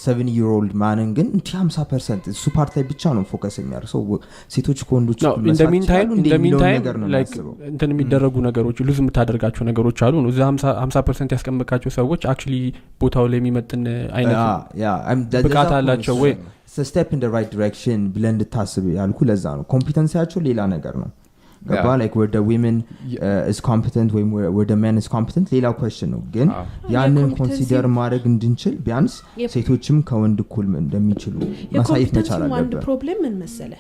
7-year-old man ግን 50% እሱ ፓርት ላይ ብቻ ነው ፎከስ የሚያደርገው ሴቶች ኮንዶች እንደሚንታይም like እንትን የሚደረጉ ነገሮች ሉዝ የምታደርጋቸው ነገሮች አሉ ነው እዛ 50% ያስቀመጥካቸው ሰዎች actually ቦታው ላይ የሚመጥን አይነት ብቃት አላቸው ወይ it's a step in the right direction ብለንድ ታስብ ያልኩ ለዛ ነው ኮምፒተንሲያቸው ሌላ ነገር ነው ገባ like where the women is competent where the man is competent ሌላ question ነው ግን ያንን ኮንሲደር ማድረግ እንድንችል ቢያንስ ሴቶችም ከወንድ እኩል እንደሚችሉ ማሳየት መቻል አለበት አንድ ፕሮብሌም ምን መሰለ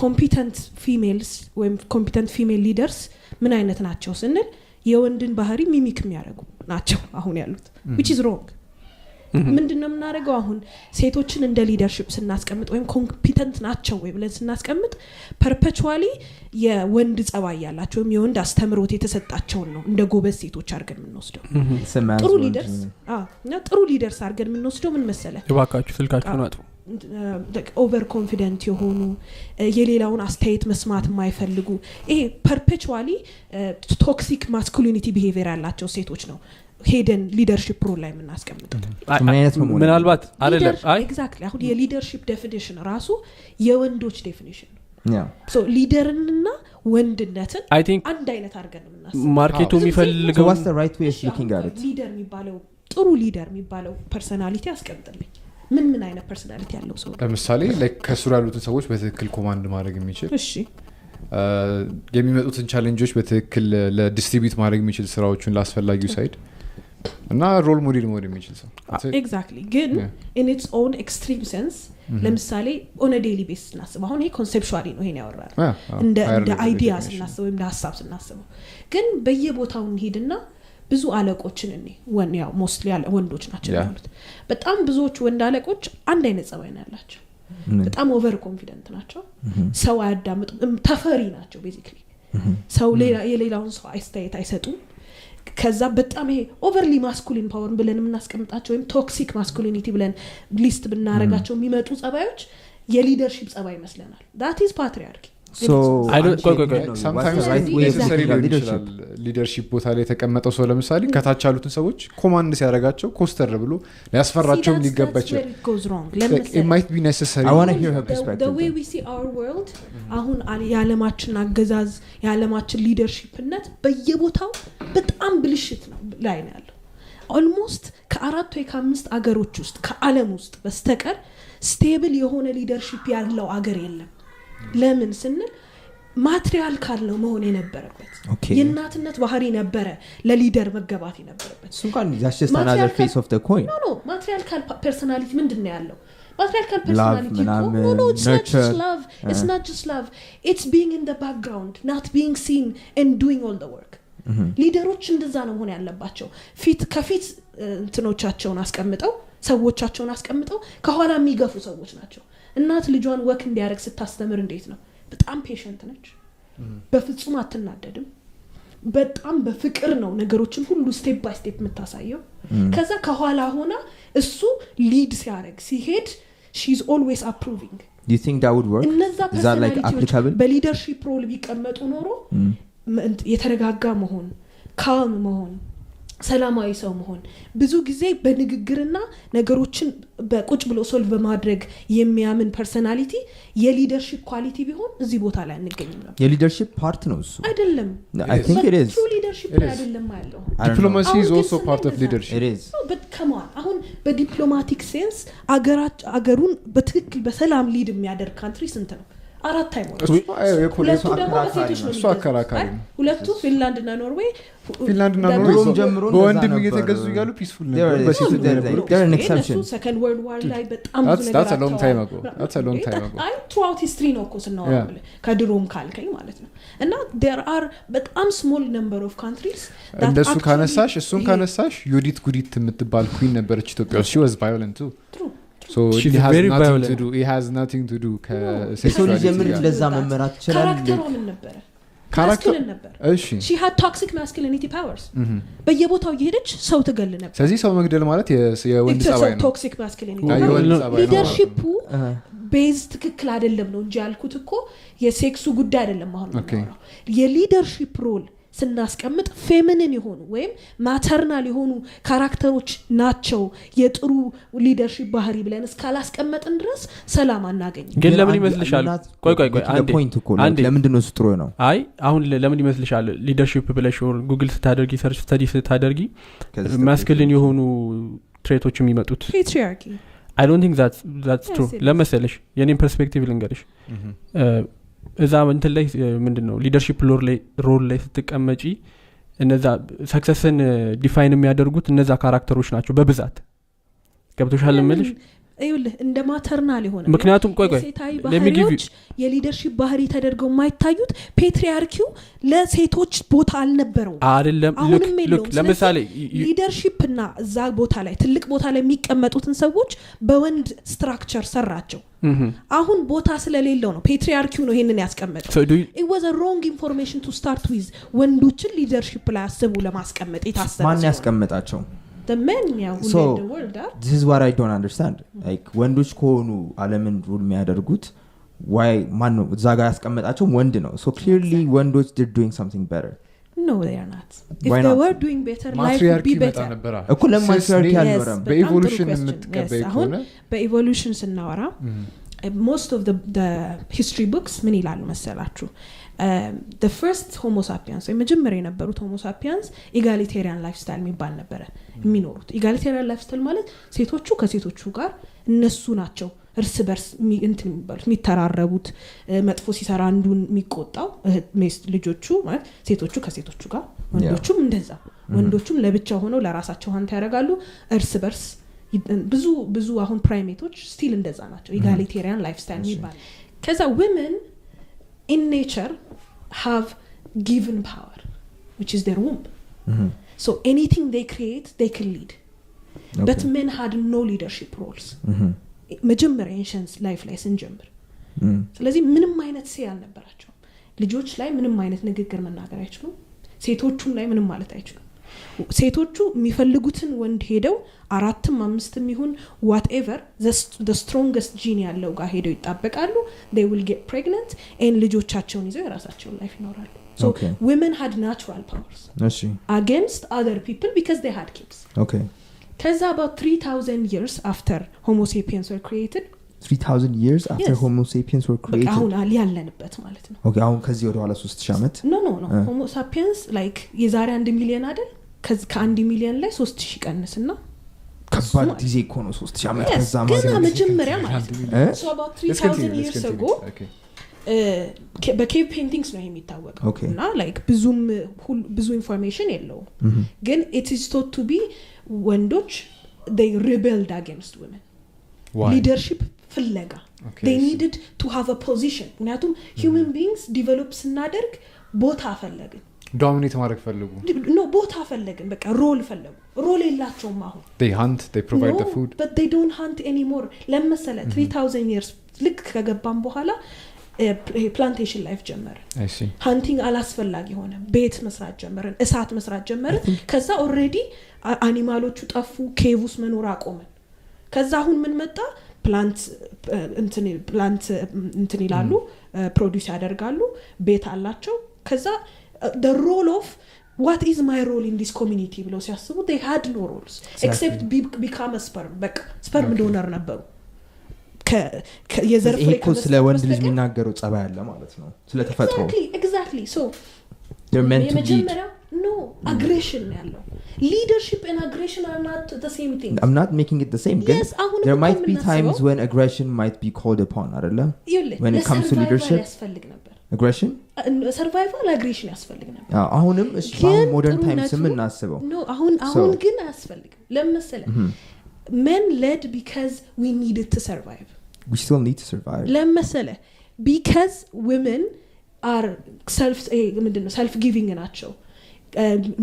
competent females ወይም competent female leaders ምን አይነት ናቸው ስንል የወንድን ባህሪ ሚሚክ የሚያደርጉ ናቸው አሁን ያሉት which is wrong ምንድነው የምናደርገው አሁን ሴቶችን እንደ ሊደርሺፕ ስናስቀምጥ ወይም ኮምፒተንት ናቸው ወይ ብለን ስናስቀምጥ ፐርፔቹዋሊ የወንድ ጸባይ ያላቸው ወይም የወንድ አስተምሮት የተሰጣቸው ነው እንደ ጎበዝ ሴቶች አድርገን የምንወስደው ጥሩ ሊደርስ አድርገን የምንወስደው ምን መሰለ እባካችሁ ስልካችሁን አጥፉ ኦቨር ኮንፊደንት የሆኑ የሌላውን አስተያየት መስማት የማይፈልጉ ይሄ ፐርፔቹዋሊ ቶክሲክ ማስኩሊኒቲ ቢሄቪየር ያላቸው ሴቶች ነው ሄደን ሊደርሺፕ ሮል ላይ የምናስቀምጠው ምናልባት አይደለም ኤግዛክትሊ አሁን የሊደርሺፕ ዴፊኒሽን ራሱ የወንዶች ዴፊኒሽን ነው ሶ ሊደርንና ወንድነትን አንድ አይነት አድርገን የምናስቀምጠው ማርኬቱ የሚፈልገው what's the right way of looking at it ሊደር የሚባለው ጥሩ ሊደር የሚባለው ፐርሰናሊቲ አስቀምጥልኝ ምን አይነት ፐርሰናሊቲ ያለው ሰው ለምሳሌ ላይክ ከስሩ ያሉትን ሰዎች በትክክል ኮማንድ ማድረግ የሚችል እሺ የሚመጡትን ቻሌንጆች በትክክል ለዲስትሪቢዩት ማድረግ የሚችል ስራዎችን ላስፈላጊው ሳይድ እና ሮል ሞዴል መሆን የሚችል ሰው exactly ግን in its own extreme sense ለምሳሌ on a daily basis እናስብ አሁን ይሄ conceptually ነው ይሄን ያወራል እንደ አይዲያ ስናስበው እንደ ሐሳብ ስናስበው ግን በየቦታው እንሄድና ብዙ አለቆችን ያው ሞስትሊ ወንዶች ናቸው ያሉት በጣም ብዙዎች ወንድ አለቆች አንድ አይነት ጸባይ ያላቸው በጣም ኦቨር ኮንፊደንት ናቸው ሰው አያዳምጡም ተፈሪ ናቸው ቤዚክሊ ሰው የሌላውን ሰው አስተያየት አይሰጡም ከዛ በጣም ይሄ ኦቨርሊ ማስኩሊን ፓወር ብለን እናስቀምጣቸው ወይም ቶክሲክ ማስኩሊኒቲ ብለን ሊስት ብናረጋቸው የሚመጡ ጸባዮች የሊደርሺፕ ጸባይ ይመስለናል that is patriarchy so I don't go sometimes leadership ቦታ ላይ ተቀመጠው ሰው ለምሳሌ ከታች ያሉትን ሰዎች ኮማንድ ሲያደርጋቸው ኮስተር ብሎ ሊያስፈራቸው ሊገባ ይችላል it might be necessary I want to hear her perspective the way we see our world አሁን ያለማችን አገዛዝ ያለማችን ሊደርሺፕነት በየቦታው በጣም ብልሽት ነው ላይ ነው ያለው almost ከአራት ወይ ከአምስት አገሮች ውስጥ ከዓለም ውስጥ በስተቀር ስቴብል የሆነ ሊደርሺፕ ያለው አገር የለም ለምን ስንል ማትሪያል ካልነው መሆን የነበረበት የናትነት ባህሪ ነበረ ለሊደር መገባት የነበረበት እንኳን that's just another face of the coin no ማትሪያል ካል ፐርሰናሊቲ ምንድነው ያለው ማትሪያል ካል ፐርሰናሊቲ no it's not just love it's not just love it's being in the background not being seen and doing all the work ሊደሮች እንደዛ ነው መሆን ያለባቸው ከፊት እንትኖቻቸውን አስቀምጠው ሰዎቻቸውን አስቀምጠው ከኋላ የሚገፉ ሰዎች ናቸው እናት ልጇን ወክ እንዲያረግ ስታስተምር እንዴት ነው በጣም ፔሸንት ነች በፍጹም አትናደድም በጣም በፍቅር ነው ነገሮችን ሁሉ ስቴፕ ባይ ስቴፕ የምታሳየው ከዛ ከኋላ ሆና እሱ ሊድ ሲያረግ ሲሄድ she is always approving do you think that would work is that like applicable በሊደርሺፕ ሮል ቢቀመጡ ኖሮ የተረጋጋ መሆን calm መሆን ሰላማዊ ሰው መሆን ብዙ ጊዜ በንግግርና ነገሮችን በቁጭ ብሎ ሶልቭ በማድረግ የሚያምን ፐርሰናሊቲ የሊደርሺፕ ኳሊቲ ቢሆን እዚህ ቦታ ላይ አንገኝም ነበር የሊደርሺፕ ፓርት ነው እሱ አይደለም I think it is true leadership አይደለም ያለው diplomacy is also part of leadership it is no but come on አሁን በዲፕሎማቲክ ሴንስ አገሩን በትክክል በሰላም ሊድ የሚያደርግ ካንትሪ ስንት ነው አራት አይሞት ሁለቱ ደግሞ በሴቶች ነው እሱ አከራካሪ ሁለቱ ፊንላንድና ኖርዌይ ጀምሮ በወንድም እየተገዙ ይያሉ ፒስፉል ነበር በሴቶች they're an exception second world war ላይ በጣም ብዙ ነገር that's a long time ago I throughout history ነው ኮስ ነው ከድሮም ካልከኝ ማለት ነው እና there are በጣም small number of countries that እንደሱ ካነሳሽ ዩዲት ጉዲት የምትባል ኩዊን ነበረች ኢትዮጵያ she was violent too so she's very violent it has nothing to do ሰው ጀምር ለዛ መመራት ይችላል ካራክተሩ ምን ነበር ካራክተር ነበር እሺ she had toxic masculinity powers በየቦታው እየሄደች ሰው ትገል ነበር ስለዚህ ሰው መግደል ማለት የወንድ ጸባይ ነው toxic masculinity leadership ቤዝ ትክክል አይደለም ነው እንጂ ያልኩት እኮ የሴክሱ ጉዳይ አይደለም አሁን ነው የሊደርሺፕ ሮል ስናስቀምጥ ፌሚኒን የሆኑ ወይም ማተርናል የሆኑ ካራክተሮች ናቸው የጥሩ ሊደርሺፕ ባህሪ ብለን እስካላስቀመጥን ድረስ ሰላም አናገኝም ግን ለምን ይመስልሻል ቆይ አንዴ ለምንድን ነው ጥሩ ነው አይ አሁን ለምን ይመስልሻል ሊደርሺፕ ብለሽ ጉግል ስታደርጊ ሰርች ስታዲ ስታደርጊ ማስኩሊን የሆኑ ትሬቶች የሚመጡት patriarchy I don't think that's true ለመሰለሽ የኔን ፐርስፔክቲቭ ልንገርሽ እዛ እንትን ላይ ምንድነው ሊደርሺፕ ሮል ላይ ስትቀመጪ እነዛ ሰክሰስን ዲፋይን የሚያደርጉት እነዛ ካራክተሮች ናቸው በብዛት ገብቶሻል ምልሽ አይውልህ እንደ ማተርናል የሆነ ምክንያቱም ቆይ ለሚጊቭ የሊደርሺፕ ባህሪ ተደርገው የማይታዩት ፔትሪያርኪው ለሴቶች ቦታ አልነበረው አይደለም ሉክ ለምሳሌ ሊደርሺፕና እዛ ቦታ ላይ ትልቅ ቦታ ላይ የሚቀመጡትን ሰዎች በወንድ ስትራክቸር ሰራቸው አሁን ቦታ ስለሌለው ነው ፔትሪያርኪው ነው ይሄንን ያስቀመጠው it was a wrong information to start with ወንዶችን ሊደርሺፕ ላይ አስቡ ለማስቀመጥ የታሰበ ማን ያስቀመጣቸው the men who led the world this is what I don't understand like ወንዶች ከሆኑ ዓለምን ሩል የሚያደርጉት why ማን ነው እዛ ጋር ያስቀመጣቸው ወንድ ነው so clearly ወንዶች they're doing something better no they are not if they were doing better life would be better እኮ ለማትሪያርኪ አልነበረም በኢቮሉሽን የምትቀበይ ከሆነ በኢቮሉሽን ስናወራ most of the history books ምን ይላሉ መሰላችሁ the first homo sapiens ወይ መጀመሪያ የነበሩት homo sapiens egalitarian lifestyle የሚባል ነበረ የሚኖሩት egalitarian lifestyle ማለት ሴቶቹ ከሴቶቹ ጋር እነሱ ናቸው እርስ በርስ እንትን የሚባሉት የሚተራረቡት መጥፎ ሲሰራ አንዱን የሚቆጣው ልጆቹ ማለት ሴቶቹ ከሴቶቹ ጋር ወንዶቹም እንደዛ ወንዶቹም ለብቻ ሆነው ለራሳቸው ሀንት ያደርጋሉ እርስ በርስ ብዙ አሁን ፕራይሜቶች ስቲል እንደዛ ናቸው egalitarian lifestyle የሚባል ከዛ women in nature have given power which is their womb so anything they create they can lead but men had no leadership roles መጀመሪያ ancient life ላይ ስንጀምር ስለዚህ ምንም አይነት ሴ አልነበራቸው ልጆች ላይ ምንም አይነት ንግግር መናገር አይችሉም ሴቶቹም ላይ ምንም ማለት አይችሉም ሴቶቹ የሚፈልጉትን ወንድ ሄደው አራትም አምስትም ይሁን whatever the strongest gene ያለው ጋር ሄደው ይጣበቃሉ they will get pregnant and ልጆቻቸውን ይዘው የራሳቸውን ላይፍ ይኖራሉ so women had natural powers against other people because they had kids ከዛ about 3000 years after homo sapiens were created 3000 years after homo sapiens were created አሁን ያለንበት ማለት ነው አሁን ከዚህ ወደ ኋላ 3000 ዓመት no homo sapiens like የዛሬ 1 ሚሊዮን አይደል ከ1 ሚሊዮን ላይ 3000 ቀንስና ከባድ ጊዜ እኮ ነው 3000 ዓመት ከዛ ማለት ነው መጀመሪያ ማለት ነው so about 3000 years ago በኬቭ ፔይንቲንግስ ነው የሚታወቀው እና like ብዙ ኢንፎርሜሽን የለው ግን it is thought to be ወንዶች they rebelled against women leadership ፍለጋ they needed to have a position ምክንያቱም human beings develop ስናደርግ ቦታ ፈለግን dominate ማድረግ ፈልጉ no ቦታ ፈለግን በቃ ሮል ፈለጉ ሮል የላቸውም አሁን they hunt they provide the food but they don't hunt anymore ለምሳሌ 3000 years ልክ ከገባም በኋላ ፕላንቴሽን ላይፍ ጀመረ ሃንቲንግ አላስፈላጊ ሆነ ቤት መስራት ጀመረን እሳት መስራት ጀመረን ከዛ ኦሬዲ አኒማሎቹ ጠፉ ኬቭስ መኖር አቆመን ከዛ አሁን ምን መጣ ፕላንት እንትን ይላሉ ፕሮዲዩስ ያደርጋሉ ቤት አላቸው ከዛ the role of what is my role in this community ብለው ሲያስቡ they had no roles except become a sperm በቃ sperm donor ነበሩ የዘር ፍሬ ስለ ወንድ ልጅ የሚናገረው ጸባይ አለ ማለት ነው ስለ ተፈጥሮ exactly so they're meant to lead no aggression ያለው leadership and aggression are not the same thing I'm not making it the same yes, there might be times when aggression might be called upon አይደለም when it comes to leadership ያስፈልግ ነበር aggression survival aggression ያስፈልግ ነበር አሁንም እሺ modern times ምን እናስበው no አሁን ግን ያስፈልግ ለምሳሌ men led because we needed to survive we still need to survive ለምሳሌ because women are self giving ናቸው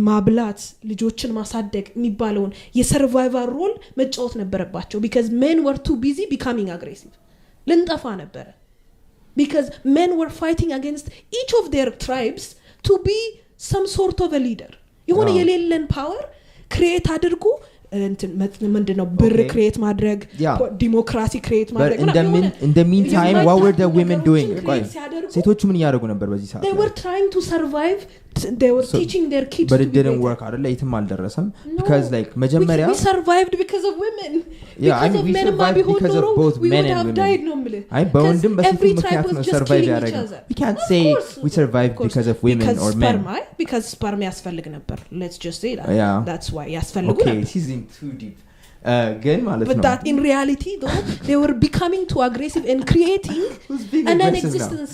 ማብላት ልጆችን ማሳደግ የሚባለውን የሰርቫይቫል ሮል መጫወት ነበረባቸው because men were too busy becoming aggressive ልንጠፋ ነበር because men were fighting against each of their tribes to be some sort of a leader የሆነ የሌለን ፓወር ክሬት አድርጉ እንትን ምንድነው ብር ክሬት ማድረግ ዲሞክራሲ ክሬት ማድረግ in the meantime what were the women doing ሴቶቹ ምን ያደርጉ ነበር በዚህ ሰዓት they were trying to survive they were teaching their kids but it didn't work አይደለ የትም አልደረሰም because like መጀመሪያ we survived because of women yeah I mean we survived because of both men and women አይ በወንድም በሴትም ምክንያት ነው survive ያደረገው we can't say we survived because of women or men because sperm ያስፈልግ ነበር let's just say that that's why ያስፈልጉ ነበር too deep again ማለት ነው but that in reality though they were becoming too aggressive and creating a non-existent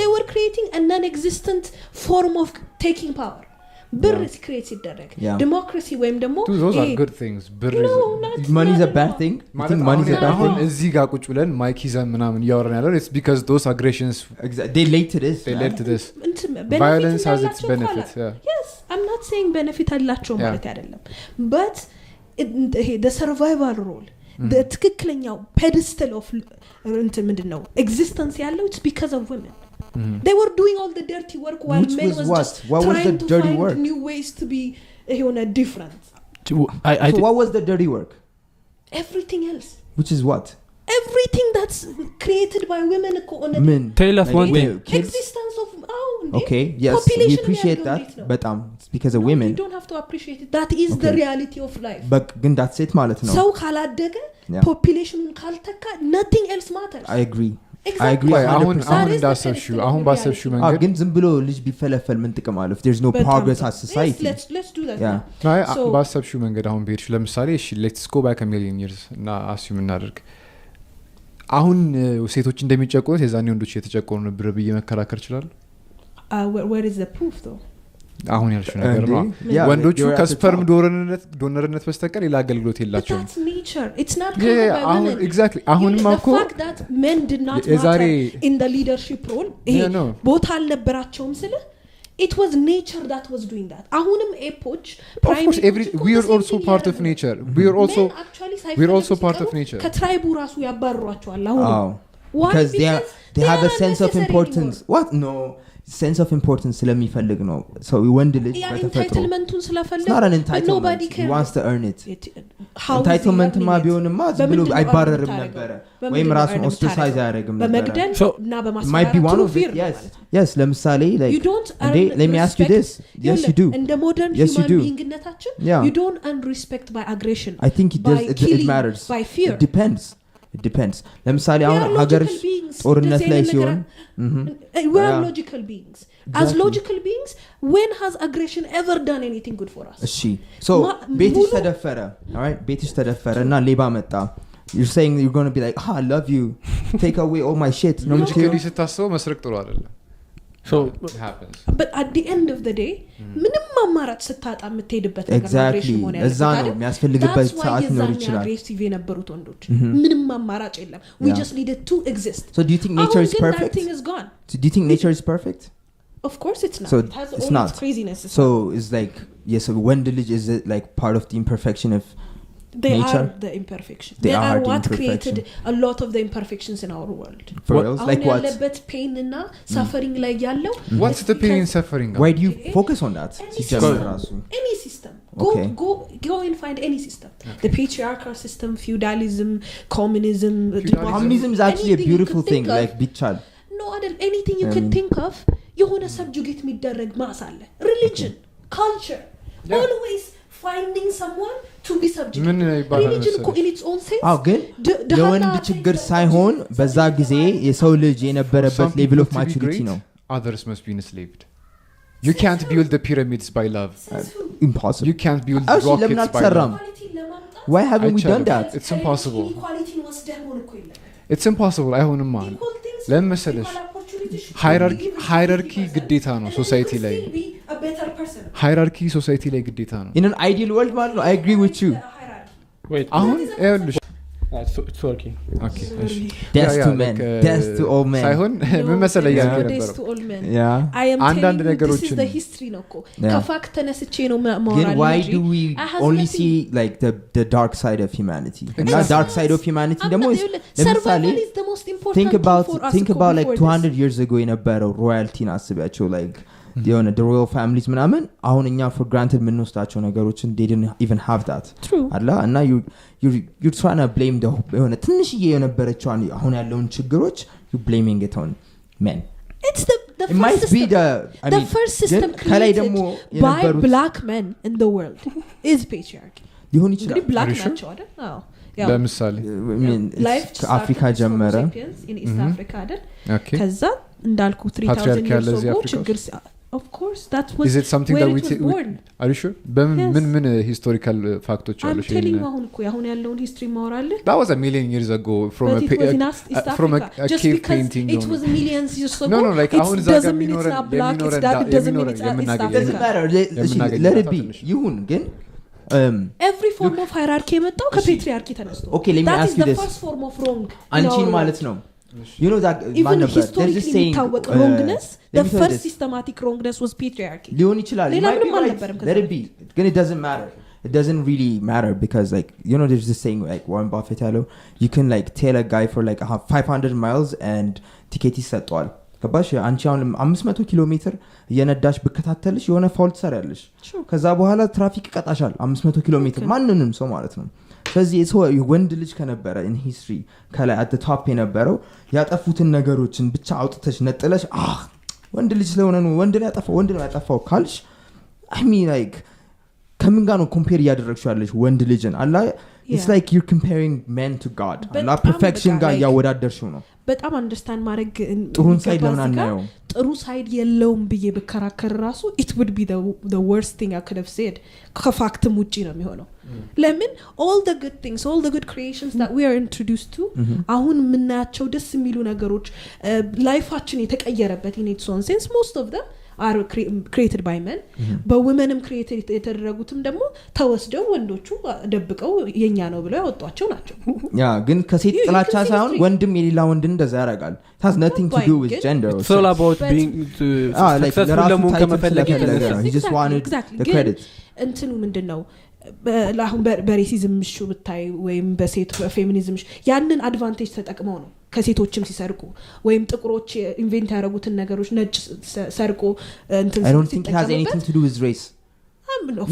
they were creating a non-existent form of taking power ብር create ሲደረግ democracy ወይም ደግሞ those are good things ብር money is a bad thing I think money is a bad thing እዚህ ጋር ቁጭ ብለን ማይክ ይዘን ምናምን ያወራን ያለው it's because those aggressions they led to this violence has its benefits yes I'm not saying benefit አላቸው ማለት አይደለም but the survival role the ትክክለኛው pedestal of ምንድነው existence ያለው it's because of women they were doing all the dirty work while which men was just what was the dirty find work new ways to be different so what was the dirty work everything else which is what everything that's created by women tell us one thing existence of okay yes we appreciate that but because of women you don't have to appreciate it that is the reality of life but ግን that's it ማለት ነው ሰው ካላደገ population ካልተካ nothing else matters I agree exactly. I agree አሁን እንዳሰብሽው ባሰብሽው መንገድ ግን ዝም ብሎ ልጅ ቢፈለፈል ምን ጥቅም አለው if there's no progress as society let's do that so ባሰብሽው መንገድ አሁን ቤርሽ ለምሳሌ እሺ let's go back a million years እና assume እናደርግ አሁን ሴቶች እንደሚጨቆኑት የዛኔ ወንዶች የተጨቆኑ ነበር ብዬ መከራከር ይችላል where is the proof though አሁን ያልሽው ነገር ነው ወንዶቹ ከስፐርም ዶነርነት በስተቀር ሌላ አገልግሎት የላቸውም that's nature it's not common exactly አሁንም አኮ the fact that men did not matter in the leadership role ቦታ አልነበራቸውም ስለ it was nature that was doing that አሁንም ኤፖች we are also part of nature we are also part of nature ከትራይቡ ራሱ ያባርሯቸዋል አሁን because they have a sense of importance what no sense of importance ስለሚፈልግ ነው so ወንድ ልጅ በተፈጥሮ ስለፈልግ not an entitlement he wants to earn it entitlement ማ ቢሆንማ ዝም ብሎ አይባረርም ነበር ወይም ራሱን ostracize ያደርግም ነበር በመግደል እና በማስፈራራት might be one of it yes ለምሳሌ like let me ask you this yes you do in the modern human beingነታችን you don't earn respect by aggression I think it matters by fear it depends ለምሳሌ አሁን ሀገርሽ ጦርነት ላይ ሲሆን we are logical beings as logical beings when has aggression ever done anything good for us እሺ so ቤትሽ ተደፈረ all right ቤትሽ ተደፈረ እና ሌባ መጣ you're saying you're going to be like I love you take away all my shit no ምንም ስታስበው መስረቅ ጥሩ አይደለም so it happens but at the end of the day ምንም አማራጭ ስታጣ የምትሄድበት ነገር exactly እዛ ነው የሚያስፈልግበት ሰዓት ነው ይችላል aggressive የነበሩት ወንዶች ምንም አማራጭ የለም we just needed to exist so do you think nature is perfect that thing is gone so do you think nature is perfect of course it's not so it has it's all not its craziness so it's like yes when is it like part of the imperfection of they nature? are the imperfections they are what created a lot of the imperfections in our world for real like what ያለበት pain እና suffering ላይ ያለው what's the pain and suffering why do you focus on that any system go and find any system the patriarchal system feudalism communism communism is actually a beautiful thing like bichal no anything you can think of የሆነ subjugate የሚደረግ ማስ አለ religion culture always finding someone to be subject religion in its own sense ግን የወንድ ችግር ሳይሆን በዛ ጊዜ የሰው ልጅ የነበረበት level of maturity ነው others must be enslaved you can't build the pyramids by love impossible you can't build rockets by love why haven't we done that it's impossible it's impossible አይሆንም ማለት ለምሳሌ ሃይራርኪ ግዴታ ነው ሶሳይቲ ላይ ሃይራርኪ ሶሳይቲ ላይ ግዴታ ነው in an ideal world ማለት ነው I agree with you wait አሁን ይኸውልሽ it's working okay death to men death to all men ሳይሆን ምን መሰለኝ death ነበር to all men yeah I am አንዳንድ telling you ነገሮችን this is the history ነው እኮ ከፋክት ተነስቼ ነው ማወራለሁ then why do we only see like the dark side of humanity and the dark side of humanity ደግሞ ለምሳሌ think about like 200 years ago የነበረው royalty አስቢያቸው like የሆነ the royal families ምናምን አሁን እኛ for granted የምንወስዳቸው ነገሮችን they didn't even have that አላ እና you're trying to blame the የሆነ ትንሽዬ የነበረችው አሁን ያለውን ችግሮች you blaming it on men it's the first system the first system created by black men in the world is patriarchy ሊሆን ይችላል እንግዲህ black ናቸው አይደል አዎ ለምሳሌ አፍሪካ ጀመረ in East Africa አይደል ከዛ እንዳልኩ 3000 years ago ችግር of course that was is it something that we are you sure ምን historical facts አሉ I'm telling you አሁን እኮ አሁን ያለውን history ማወራለህ that was a million years ago from a cave painting it was millions years ago no like አሁን ዛጋ የሚኖር let it be ይሁን ግን every form of hierarchy የመጣው ከpatriarchy ተነስቶ okay let me ask you this that is the first form of wrong አንቺን ማለት ነው you know that even historically wrongness the first systematic wrongness was patriarchy ሊሆን ይችላል let it be ግን it doesn't matter it doesn't really matter because like you know there's this saying like Warren Buffett hello you can like tail a guy for like 500 miles and ticket ይሰጣል ከባሽ አንቺ አሁን 500 ኪሎ ሜትር እየነዳሽ በከታተልሽ የሆነ ፋውልት ሰራለሽ ከዛ በኋላ ትራፊክ ይቀጣሻል 500 ኪሎ ሜትር ማንንም ሰው ማለት ነው ስለዚህ ሰው ወንድ ልጅ ከነበረ in history ከላይ at the top የነበረው ያጠፉትን ነገሮችን ብቻ አውጥተሽ ነጥለሽ ወንድ ልጅ ስለሆነ ነው ወንድ ነው ያጠፋው ካልሽ I mean like ከምን ጋር ነው ኮምፔር እያደረግሽው ያለሽ ወንድ ልጅን አላ it's like you're comparing men to God እና perfection ጋር ያወዳደርሽው ነው በጣም አንደርስታንድ ማድረግ ጥሩን ሳይድ ለምን አናየው ጥሩ ሳይድ የለውም ብዬ በከራከር ራሱ it would be the worst thing I could have said ከፋክትም ውጪ ነው የሚሆነው ለምን all the good things all the good creations that we are introduced to አሁን ምናያቸው ደስ የሚሉ ነገሮች ላይፋችን የተቀየረበት in its own sense most of them are created by men but women created የተደረጉትም ደግሞ ተወስደው ወንዶቹ ደብቀው የኛ ነው ብለው ያወጧቸው ናቸው ያ ግን ከሴት ጥላቻ ሳይሆን ወንድም የሌላ ወንድ እንደዛ ያረጋል it has nothing to do with gender it's all about being successful ለምን ከመፈለግ he just wanted the credit እንትኑ ምንድነው ለአሁን በሬሲዝም ምሹ ብታይ ወይም በሴት ፌሚኒዝም ያንን አድቫንቴጅ ተጠቅመው ነው ከሴቶችም ሲሰርቁ ወይም ጥቁሮች ኢንቨንት ያደረጉትን ነገሮች ነጭ ሰርቆ እንትን I don't think it has anything to do with race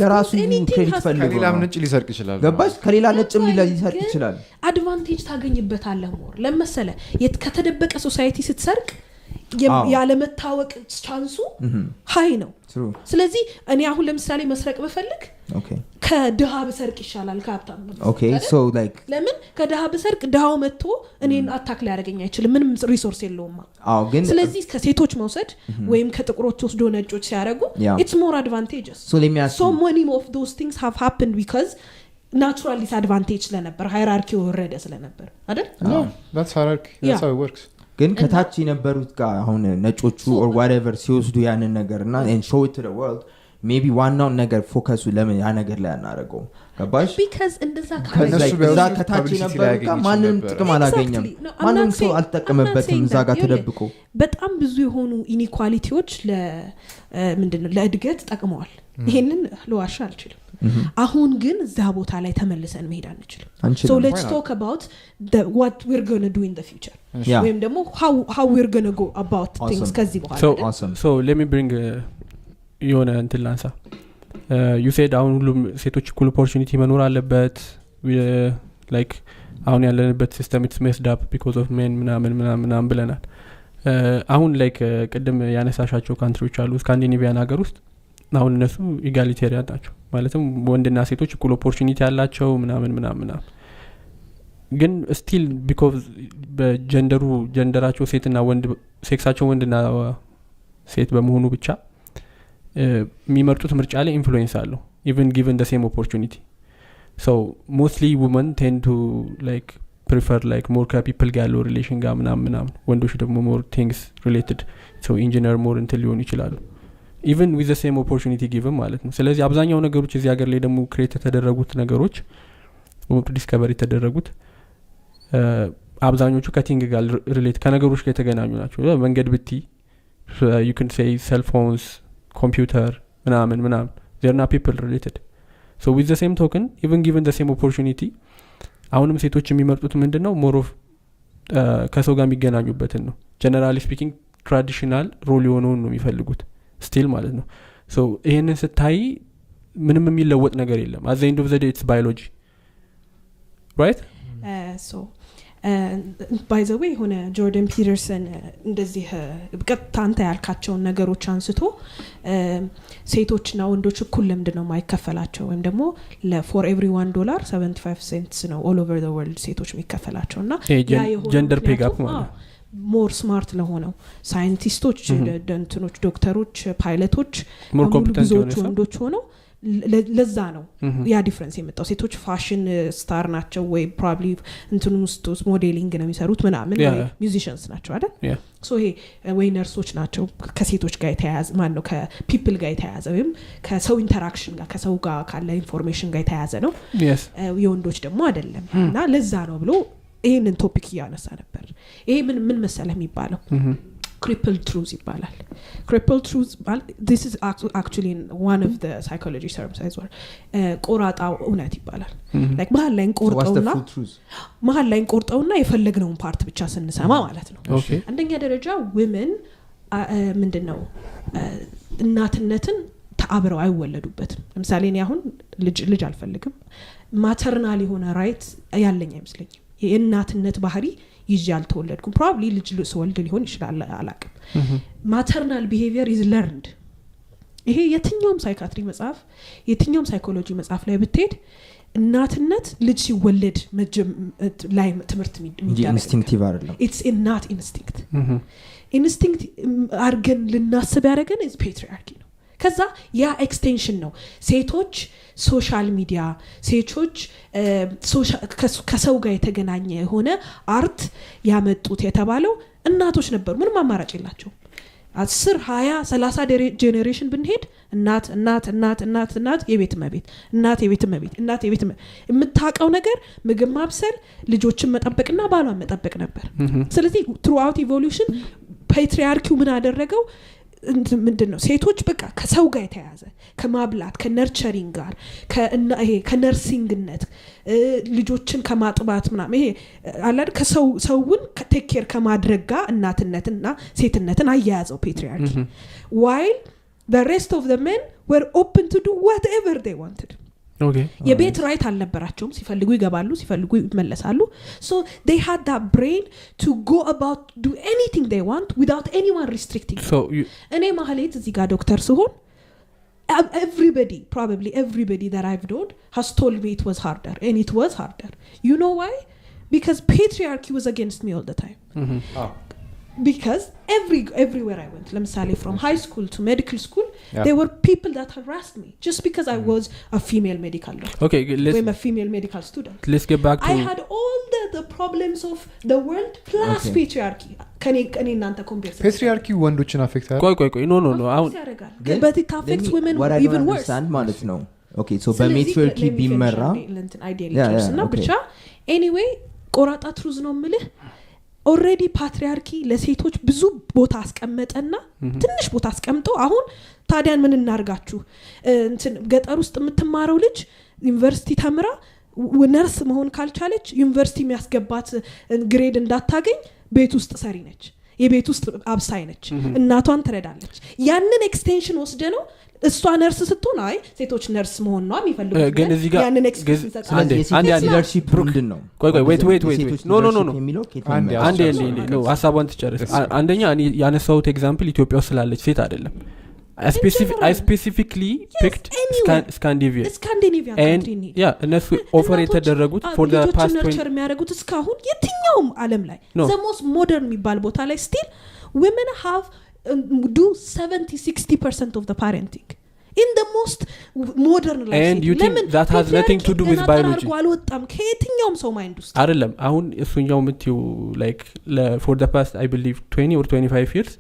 ለራሱ ክሬዲት ፈልጎ ከሌላ ነጭ ሊሰርቅ ይችላል ገባሽ ከሌላ ነጭም ሊሰርቅ ይችላል አድቫንቴጅ ታገኝበታለህ ሞር ለምሳሌ ከተደበቀ ሶሳይቲ ስትሰርቅ ያለ መታወቅ ቻንሱ ሃይ ነው ስለዚህ እኔ አሁን ለምሳሌ መስረቅ በፈልግ ከድሃ በሰርቅ ይሻላል ከሀብታም okay so like ለምን ከድሃ በሰርቅ ድሃው መጥቶ እኔን አታክ ሊያደርገኝ አይችልም ምንም ሪሶርስ የለውም ግን ስለዚህ ከሴቶች መውሰድ ወይም ከጥቁሮች ወስዶ ነጮች ሲያደርጉ it's more advantageous so many of those things have happened because naturally disadvantage ስለነበር ሃይራርኪ ወረደ ስለነበር አይደል no that's hierarchy that's how it works ግን ከታች የነበሩት ጋር አሁን ነጮቹ or whatever ሲወስዱ ያንን ነገርና and show it to the world maybe ዋናው ነገር ፎከሱ ለምን ያ ነገር ላይ ያናረገው ገባሽ because እንደዛ ከዛ ከታች የነበሩት ጋር ማንንም ጥቅም አላገኘም ማንንም ሰው አልተጠቀመበትም እዛ ጋር ተደብቆ በጣም ብዙ የሆኑ ኢኒኳሊቲዎች ምንድነው ለእድገት ጠቅመዋል ይሄንን ለዋሻ አልችልም አሁን ግን እዛ ቦታ ላይ ተመልሰን መሄድ አንችልም so let's talk about what we're going to do in the future ወይም ደግሞ how we're going to go about things ከዚህ በኋላ so let me bring የሆነ እንትን ላንሳ you said አሁን ሁሉም ሴቶች እኩል ኦፖርቹኒቲ መኖር አለበት like አሁን ያለንበት ሲስተም it's messed up because of men ምናምን ብለናል አሁን like ቅድም ያነሳሻቸው ካንትሪዎች አሉ ስካንዲኔቪያን ሀገር ውስጥ አሁን እነሱ ኢጋሊቴሪያን ናቸው ማለትም ወንድና ሴቶች እኩል ኦፖርቹኒቲ ያላቸው ምናምን ግን still because ጀንደራቸው ሴትና ወንድ ሴክሳቸው ወንድና ሴት በመሆኑ ብቻ የሚመርጡት ምርጫ ላይ ኢንፍሉዌንስ አለው even given the same opportunity so mostly women tend to like prefer like more people ጋር ያለው ሪሌሽን ጋር ምናምን ወንዶች ደግሞ more things related so engineer more እንትን ሊሆኑ ይችላሉ even with the same opportunity given ማለት ነው ስለዚህ አብዛኛው ነገሮች እዚህ ሀገር ላይ ደግሞ ክሬት የተደረጉት ነገሮች ዲስከቨሪ የተደረጉት አብዛኞቹ ከቲንግ ጋር ሪሌት ከነገሮች ጋር የተገናኙ ናቸው መንገድ ብቲ you can say cell phones computer ምናምን they're not people related so with the same token even given the same opportunity አሁንም ሴቶች የሚመርጡት ምንድነው more of ከሰው ጋር የሚገናኙበትን ነው generally speaking traditional role የሆነውን ነው የሚፈልጉት still ማለት ነው so ይሄንን ስታይ ምንም የሚለወጥ ነገር የለም at the end of the day it's biology right so by the way ሆነ ጆርዳን ፒተርሰን እንደዚህ በቀጥታንታ ያልካቸውን ነገሮች አንስቶ ሴቶችና ወንዶች እኩል ለምንድነው ማይከፈላቸው ወይም ደግሞ for every $1 75 cents ነው all over the world ሴቶች የሚከፈላቸውና ያ የሆነ ጀንደር ፔ ጋፕ ማለት more smart ለሆነው ሳይንቲስቶች ደንትኖች ዶክተሮች ፓይለቶች ብዙዎች ወንዶች ሆነው ለዛ ነው ያ ዲፈረንስ የመጣው ሴቶች ፋሽን ስታር ናቸው ወይ probably እንትኑ ውስጥ ሞዴሊንግ ነው የሚሰሩት ምናምን ወይ ሚውዚሽንስ ናቸው አይደል ሶ ይሄ ወይ ነርሶች ናቸው ከሴቶች ጋር የተያያዘ ማን ነው ከፒፕል ጋር የተያያዘ ወይም ከሰው ኢንተራክሽን ጋር ከሰው ጋር ካለ ኢንፎርሜሽን ጋር የተያያዘ ነው የወንዶች ደግሞ አይደለም እና ለዛ ነው ብሎ ይሄንን ቶፒክ ያነሳ ነበር ይሄ ምን መሰለህ የሚባለው crippled truth ይባላል crippled truth this is actually one of the psychology terms as well ቆራጣ እውነት ይባላል like መሃል ላይ ቆርጠውና የፈለግነውን ፓርት ብቻ ስንሰማ ማለት ነው አንደኛ ደረጃ women ምንድነው እናትነትን ተአብረው አይወለዱበትም ለምሳሌ እኔ አሁን ልጅ አልፈልግም ማተርናል የሆነ ራይት ያለኝ አይመስለኝም የእናትነት ባህሪ ይዤ አልተወለድኩም probably ልጅ ልስወልድ ሊሆን ይችላል አላቅም maternal behavior is learned ይሄ የትኛውም ሳይካትሪ መጽሐፍ የትኛውም ሳይኮሎጂ መጽሐፍ ላይ ብትሄድ እናትነት ልጅ ሲወለድ ላይ ትምህርት የሚደረግ ኢንስቲንክቲቭ አይደለም it's not instinct ኢንስቲንክት አርገን ልናስብ ያደረገን is patriarchy ነው ከዛ ያ ኤክስቴንሽን ነው ሴቶች ሶሻል ሚዲያ ሴቶች ከሰው ጋር የተገናኘ የሆነ አርት ያመጡት የተባለው እናቶች ነበሩ ምንም አማራጭ የላቸው 10 20 30 ጄኔሬሽን ብንሄድ እናት የቤት መቤት እናት የቤት መቤት እናት የቤት የምታቀው ነገር ምግብ ማብሰል ልጆችን መጠበቅና ባሏን መጠበቅ ነበር ስለዚህ throughout evolution patriarchy ምን አደረገው ምንድነው ሴቶች በቃ ከሰው ጋር የተያዘ ከማብላት ከነርቸሪንግ ጋር ከነርሲንግነት ልጆችን ከማጥባት ምናምን ይሄ አላድ ከሰውን ቴክ ኬር ከማድረግ ጋር እናትነትና ሴትነትን አያያዘው patriarchy while the rest of the men were open to do whatever they wanted okay የቤት ራይት አልነበራቸውም ሲፈልጉ ይገባሉ ሲፈልጉ ይመለሳሉ so they had that brain to go about do anything they want without anyone restricting so እኔ ማህሌት እዚህ ጋር ዶክተር ስሆን probably everybody that I've known has told me it was harder and it was harder you know why because patriarchy was against me all the time because everywhere I went ለምሳሌ from high school to medical school there were people that harassed me just because I was a female medical doctor okay I'm a female medical student let's get back to I had all the problems of the world plus patriarchy ከኔ እናንተ ኮምፔር patriarchy ወንዶችን አፌክት ቆይ no አሁን but it affects women even worse ማለት ነው okay so በሜትሪያርኪ ቢመራ ideally እና ብቻ anyway ቆራጣ ትሩዝ ነው ምልህ already patriarchy ለሴቶች ብዙ ቦታ አስቀመጠና ትንሽ ቦታ አስቀምጦ አሁን ታዲያን ምን እናርጋችሁ እንትን ገጠር ውስጥ የምትማረው ልጅ ዩኒቨርሲቲ ተምራ ነርስ መሆን ካልቻለች ዩኒቨርሲቲ የሚያስገባት ግሬድ እንዳታገኝ ቤት ውስጥ ሰሪ ነች የቤት ውስጥ አብሳይ ነች እናቷን ትረዳለች ያንን ኤክስቴንሽን ወስደ ነው እሷ ነርስ ስትሆን አይ ሴቶች ነርስ መሆን ነው የሚፈልጉት ግን እዚህ ጋር ያንን ኤክስፔሪንስ አንድ ሊደርሺፕ ምንድነው ቆይ wait no አንዴ ነው ሀሳቧን ትጨርስ አንደኛ እኔ ያነሳሁት ኤግዛምፕል ኢትዮጵያ ውስጥ ስላለች ሴት አይደለም I specifically picked Scandinavia and እነሱ ኦፈር የተደረጉት for the past 20 የሚያደርጉት እስካሁን የትኛውም ዓለም ላይ the most modern የሚባል ቦታ ላይ still women have do 70-60% of the parenting in the most modern life and you think that has nothing to do with biology አልወጣም ከየትኛውም ሰው ማይንድ ውስጥ አይደለም አሁን እሱኛው ምትዩ like for the past I believe 20 or 25 years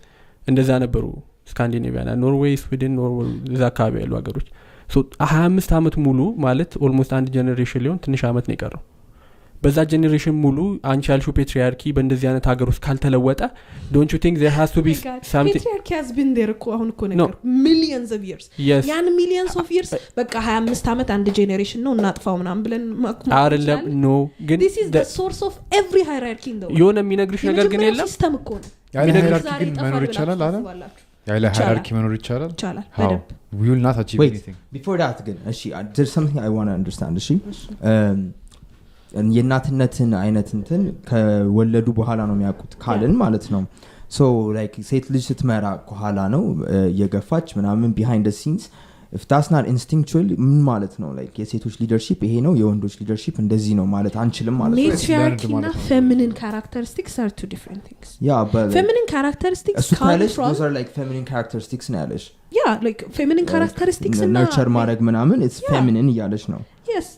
እንደዛ ነበሩ ስካንዲኔቪያ ኖርዌይ ስዊድን ኖርዌይ እዛ አካባቢ ያሉ ሀገሮች so 25 አመት ሙሉ ማለት almost አንድ ጀነሬሽን ሊሆን ትንሽ አመት ነው የቀረው በዛ ጀነሬሽን ሙሉ አንቺ ያልሽው ፔትሪያርኪ በእንደዚህ አይነት ሀገር ውስጥ ካልተለወጠ don't you think there has to be something patriarchy has been there አሁን እኮ ነገር millions of years ያን millions of years በቃ 25 አመት አንድ ጀነሬሽን ነው እናጥፋው ምናምን ብለን አይደለም no ግን this is the source of every hierarchy in the world የሆነ የሚነግርሽ ነገር ግን የለም ሲስተም እኮ ነው hierarchy ግን መኖር ይችላል አይደል ያለ hierarchy መኖር ይችላል we will not achieve anything before that ግን እሺ there's something I want to understand እሺ የናትነትን አይነት እንትን ከወለዱ በኋላ ነው የሚያውቁት ካልን ማለት ነው so like ሴት ልጅ ስትመራ ከኋላ ነው የገፋች ምናምን behind the scenes if that's not instinctual ምን ማለት ነው like የሴቶች leadership ይሄ ነው የወንዶች leadership እንደዚህ ነው ማለት አንችልም ማለት ነው patriarchy እና feminine characteristics are two different things yeah but feminine characteristics come from those are like feminine characteristics ነው ያለሽ yeah like feminine characteristics እና nurture ማድረግ ምናምን it's feminine ያለሽ ነው yes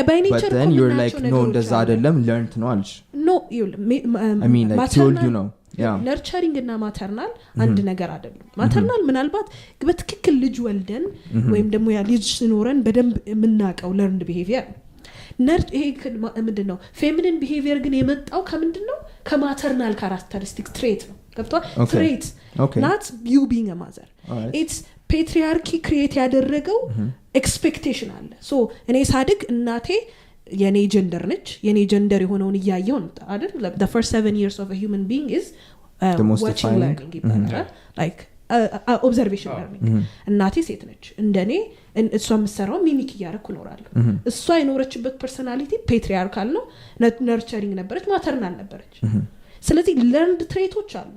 by nature but then you're like no እንደዛ አይደለም learned ነው አልሽ no I mean like told you know nurturing እና maternal አንድ ነገር አይደለም maternal ምናልባት በትክክል ልጅ ወልደን ወይም ደግሞ ያ ልጅ ሲኖረን በደንብ የምናቀው learned behavior ይሄ ምንድነው feminine behavior ግን የመጣው ከምንድነው ከmaternal characteristic trait ነው ገብቷል trait not you being a mother it's patriarchy create ያደረገው expectation አለ so እኔ ሳድግ እናቴ የኔ ጀንደር ነች የኔ ጀንደር የሆነውን ያያየው ነው አይደል the first 7 years of a human being is watching learning like observation learning እናቴ ሴት ነች እንደኔ እሷ መስራው ሚሚክ ያረኩ ኖራለሁ እሷ የኖረችበት ፐርሰናሊቲ ፔትሪያርካል ነው ነርቸሪንግ ነበረች ማተርናል ነበረች ስለዚህ learned traits አሉ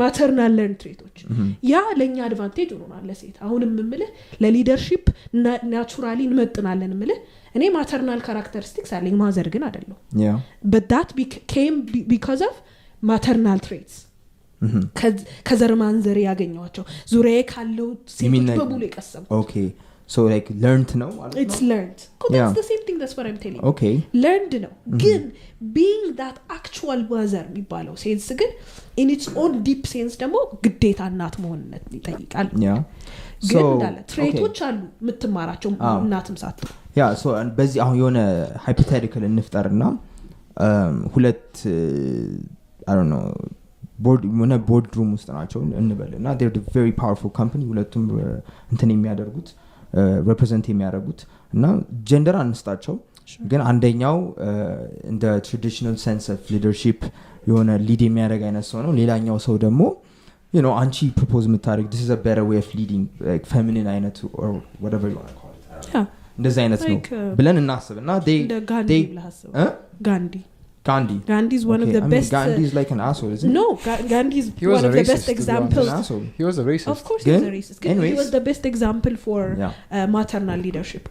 ማተርናል ለርን ትሬቶች ያ ለኛ አድቫንቴጅ ሆኖናል ለሴት አሁንም ምምልህ ለሊደርሺፕ ናቹራሊ እንመጥናለን ምልህ እኔ ማተርናል ካራክተሪስቲክስ አለኝ ማዘር ግን አይደለም but that came because of maternal traits ከዘር ማንዘር ያገኘዋቸው ዙሪያዬ ካለው ሴቶች በሙሉ የቀሰሙ okay so like learned ነው it's learned that's the same thing that's what I'm telling you learned ነው ግን being that actual mother የሚባለው ሴንስ ግን in its own deep sense ደግሞ ግዴታ እናት መሆንነት ይጠይቃል ግን እንዳለ ትሬቶች አሉ የምትማራቸው እናትም ሳት so በዚህ አሁን የሆነ hypothetical እንፍጠርና ሁለት I don't know board room ውስጥ ናቸው እንበልና they're a very powerful company ሁለቱም እንትን የሚያደርጉት represent የሚያደርጉት እና ጀንደር አንስታቸው ግን አንደኛው in the traditional sense of leadership የሆነ ሊድ የሚያደርግ አይነት ሰው ነው ሌላኛው ሰው ደግሞ you know አንቺ propose የምታደርግ this is a better way of leading like feminine አይነት or whatever you want to call it እንደዛ አይነት ነው ብለን እናስብና they Gandhi is one of the best Gandhi is like an asshole isn't no Gandhi is one of the best examples he was a racist of course he was a racist he was the best example for maternal leadership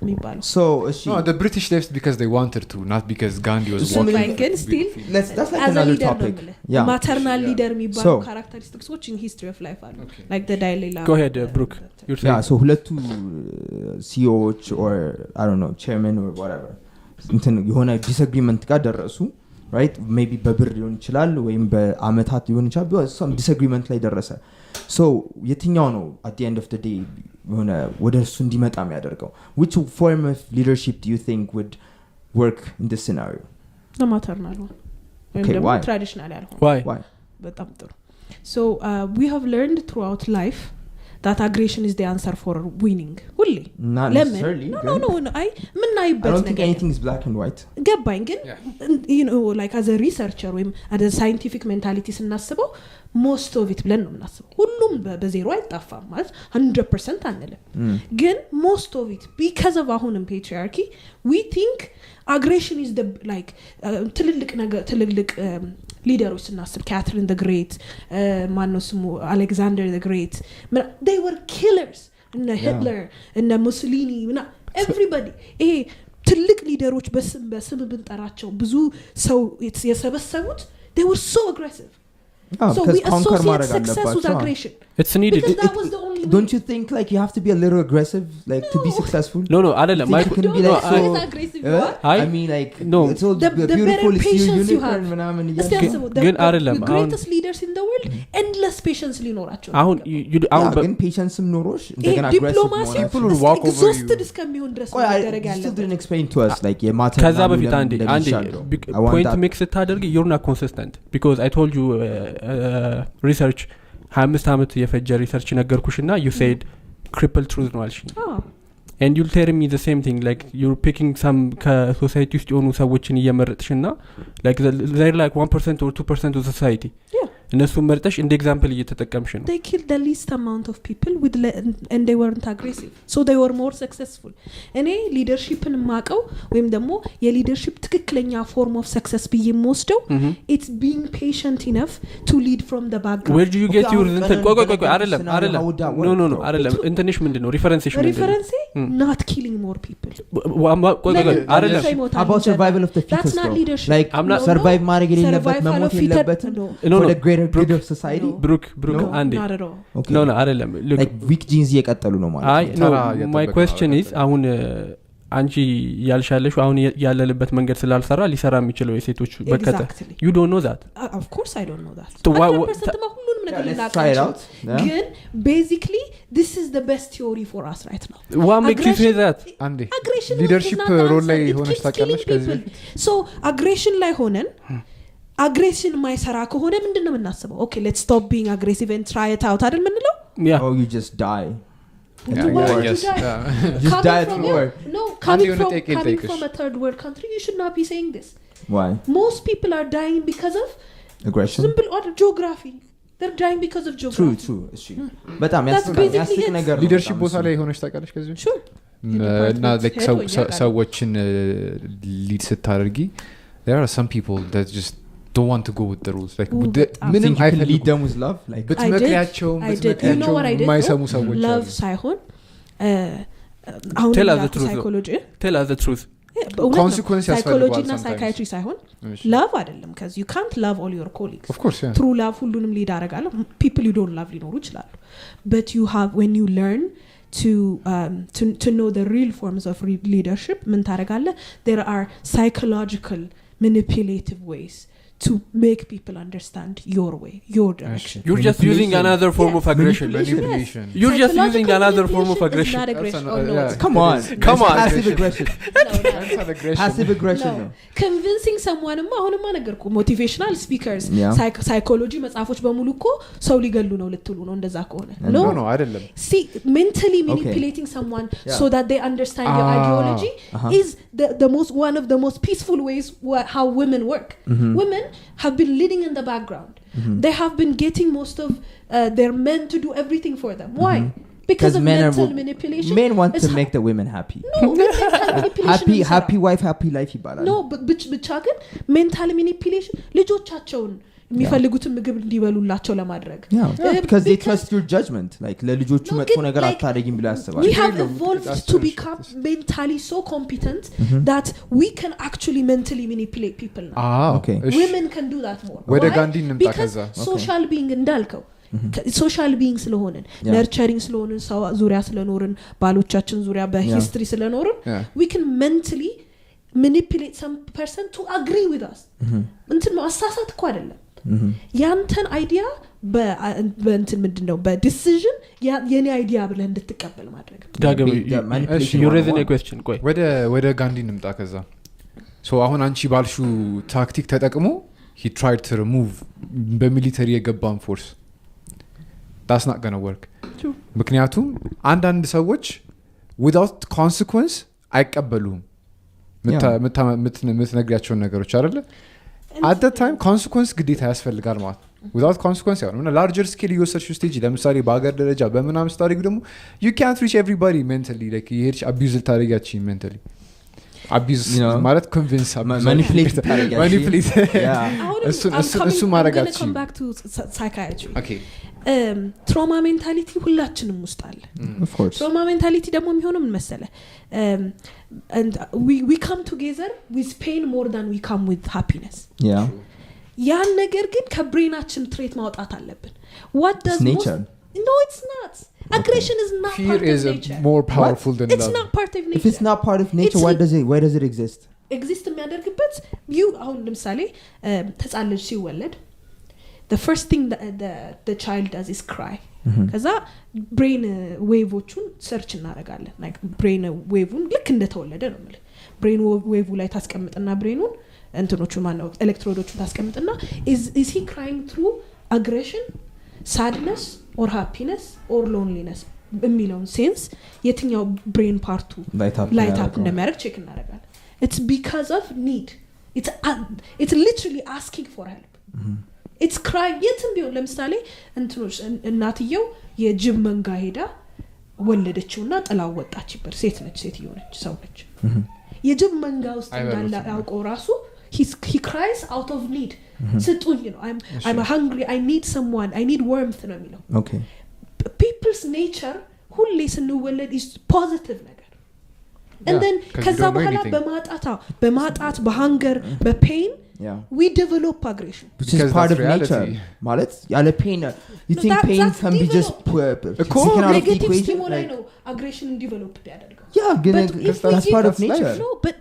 so no the British left because they wanted to not because Gandhi was walking still that's like another topic maternal leader የሚባሉ characteristics which in history of life are like the Dalai Lama go ahead Brooke you're saying so ሁለቱ CEOs or I don't know chairman or whatever እንትን የሆነ disagreement ጋር ደረሱ right maybe በብር ሊሆን ይችላል ወይም በአመታት ሊሆን ይችላል but some disagreement ላይ ደረሰ so የትኛው ነው at the end of the day የሆነ ወደሱ እንዲመጣ የሚያደርገው which form of leadership do you think would work in this scenario the maternal one ወይም ደግሞ traditional ያልሆነ why በጣም ጥሩ so we have learned throughout life that aggression is the answer for winning ሁሌ not necessarily no I ምናይበት ነገር I don't think anything is black and white ገባኝ ግን you know like as a researcher ወይም as a scientific mentality ስናስበው most of it ብለን ነው የምናስበው ሁሉም በዜሮ አይጣፋም ማለት 100% አንልም ግን most of it because of አሁንም patriarchy we think aggression is the like ትልልቅ leaders ስናስብ Catherine the Great ማነው ስሙ Alexander the Great they were killers and Hitler and Mussolini everybody ትልቅ ሊደሮች በስም ብንጠራቸው ብዙ ሰው የሰበሰቡት they were so aggressive so we associate success with aggression it's needed because that was the only don't you think like you have to be a little aggressive like to be successful no አይደለም you can be like so aggressive I mean like no it's all the beautiful patience you have ግን አይደለም the greatest leaders in the world endless patience ሊኖራቸው አሁን ግን patience ኖሮሽ እንደገና diplomacy people will walk over you እስከሚሆን ድረስ መደረግ ያለበት still didn't explain to us like የማተር ከዛ በፊት አንዴ point make ስታደርግ you're not consistent because I told you research 25 አመት የፈጀ ሪሰርች ነገርኩሽና you said crippled truth ነው አልሽኝ and you'll tell me the same thing like you're picking some ከሶሳይቲ ውስጥ የሆኑ ሰዎችን እየመረጥሽና like they're like 1% or 2% of society እነሱ መርጠሽ እንደ ኤግዛምፕል እየተጠቀምሽ ነው they killed the least amount of people with and they weren't aggressive so they were more successful እኔ ሊደርሺፕን ማቀው ወይም ደግሞ የሊደርሺፕ ትክክለኛ form of success በየምወስደው it's being patient enough to lead from the background where do you get your ቆይ አይደለም no አይደለም እንትንሽ ምንድነው ሪፈረንስሽ reference not killing more people አይደለም about survival of the fittest that's not leadership like survive ማድረግ የሌለበት መሞት የሌለበት for the greater good of society Brooke አንዴ no አይደለም like weak genes እየቀጠሉ ነው ማለት no my question is አሁን አንቺ ያልሻለሽ አሁን ያለልበት መንገድ ስላልሰራ ሊሰራ የሚችለው የሴቶች በከተ you don't know that of course I don't know that 100% ሁሉንም ነገር ልናቀርብ ግን basically this is the best theory for us right now what makes you say that አንዴ leadership role ላይ ሆነሽ ታውቂያለሽ ከዚህ so aggression ላይ ሆነን aggression ማይሰራ ከሆነ ምንድነው የምናስበው okay let's stop being aggressive and try it out አይደል ምንለው oh you just die yes just die at work no coming from a third world country you should not be saying this why most people are dying because of aggression simple or geography they're dying because of geography true በጣም ያስቅ ነገር leadership ቦታ ላይ ሆነሽ ታውቂያለሽ ከዚህ sure እና like ሰዎችን lead ስታደርጊ there are some people that just don't want to go with the rules like ምንም lead them with love like ብትመክሪያቸው የማይሰሙ ሰዎች love ሳይሆን አሁን psychology tell us the truth consequence psychology እና psychiatry ሳይሆን love አይደለም because you can't love all your colleagues of course through love ሁሉንም ሊድ አደርጋለሁ people you don't love ሊኖሩ ይችላሉ but you have when you learn to know the real forms of leadership ምን ታደርጋለህ there are psychological manipulative ways to make people understand your way your direction you're just using another form of aggression manipulation you're just using another form of aggression come on passive aggression passive aggression no. convincing someone አሁንማ ነገርኩ motivational speakers psychology መጽሐፎች በሙሉ እኮ ሰው ሊገሉ ነው ልትሉ ነው እንደዛ ከሆነ no አይደለም see mentally manipulating someone so that they understand your ideology is the most one of the most peaceful ways how women work women have been leading in the background they have been getting most of their men to do everything for them why because of mental manipulation men want to make the women happy no happy wife happy life ይባላል no ብቻ ግን mental manipulation ልጆቻቸውን የሚፈልጉትን ምግብ እንዲበሉላቸው ለማድረግ because they trust your judgment like ለልጆቹ መጥፎ ነገር አታደርጊም ብለው ያስባሉ we have evolved to become mentally so competent that we can actually mentally manipulate people now okay women can do that more ወደ ጋንዲ እንምጣ ከዛ social being እንዳልከው ሶሻል ቢይንግ ስለሆነን ነርቸሪንግ ስለሆነን ሰው ዙሪያ ስለኖርን ባሎቻችን ዙሪያ በሂስትሪ ስለኖርን we can mentally manipulate some person to agree with us እንትን ነው አሳሳት እኮ አይደለም ያንተን አይዲያ በእንትን ምንድነው በዲሲዥን የኔ አይዲያ ብለህ እንድትቀበል ማድረግ ዳግም you raise a question ቆይ ወደ ጋንዲ እንምጣ ከዛ ሶ አሁን አንቺ ባልሹ ታክቲክ ተጠቅሞ he tried to remove በሚሊተሪ የገባን ፎርስ that's not going to work ምክንያቱም አንዳንድ ሰዎች without consequence አይቀበሉም ምትነግሪያቸው ነገሮች አይደለ at that time consequence ግዴታ ያስፈልጋል ማለት without consequence ያው ነው larger scale user stage ለምሳሌ በአገር ደረጃ በመናም ስታሪክ ደግሞ you can't reach everybody mentally like you hear abuse ታደርጋችሁ mentally abuse ማለት convince manipulate እሱ ማረጋችሁ come back to psychiatry okay trauma mentality ሁላችንም ውስጥ አለ of course trauma mentality ደግሞ የሚሆነው ምን መሰለ and we come together with pain more than we come with happiness ያን ነገር ግን ከብሬናችን ትሬት ማውጣት አለብን what does nature no it's not aggression is not fear part is of nature more powerful than it's love not part of nature if it's not part of nature why does it exist የሚያደርግበት you አሁን ለምሳሌ ተጻለ ሲወለድ the first thing that the child does is cry ከዛ brain waveዎቹን search እናደርጋለን like brain waveውን ልክ እንደተወለደ ነው ማለት brain wave ላይ ታስቀምጥና brainውን እንትኖቹ ማነው ኤሌክትሮዶቹን ታስቀምጥና is he crying through aggression sadness or happiness or loneliness በሚለውን ሴንስ የትኛው brain ፓርቱ light up እንደሚያደርግ ቼክ እናደርጋለን it's because of need it's literally asking for help it's crying የትም ቢሆን ለምሳሌ እንትኖች እናትየው የጅብ መንጋ ሄዳ ወለደችውና ጥላው ወጣች ይባል ሴት ነች ሴትዮ ነች ሰው ነች የጅብ መንጋ ውስጥ እንዳለ ያውቀው ራሱ he cries out of need ስጡኝ ነው I'm hungry I need someone I need warmth ነው የሚለው okay people's nature ሁሌ ስንወለድ is positive ነገር and then ከዛ በኋላ በማጣት በhunger በpain we develop aggression which is part of nature ማለት ያለ pain you think pain can be just negative stimuli ነው aggression develop ያደርጋል that's part of nature no but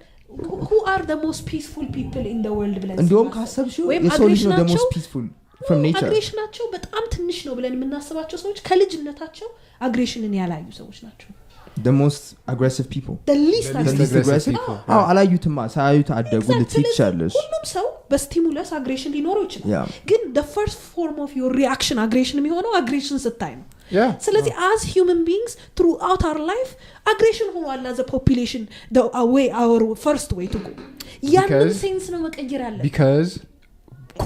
who are the most peaceful people in the world ብለን እንደውም ካሰብሽው የሰው ልጅ ነው the most peaceful from nature aggressionaቸው በጣም ትንሽ ነው ብለን የምናስባቸው ሰዎች ከልጅነታቸው aggressionin ያላዩ ሰዎች ናቸው the most aggressive people the least aggressive አላዩትማ ሳያዩት አደጉ ልትይቻለሽ ሁሉም ሰው በስቲሙለስ aggression ሊኖረው ይችላል ግን the first form of your reaction aggression የሚሆነው aggression ስታይ ነው ስለዚህ as human beings throughout our life aggression ሆኗል as a population our first way to go ያንን ሴንስ ነው መቀየር ያለብን because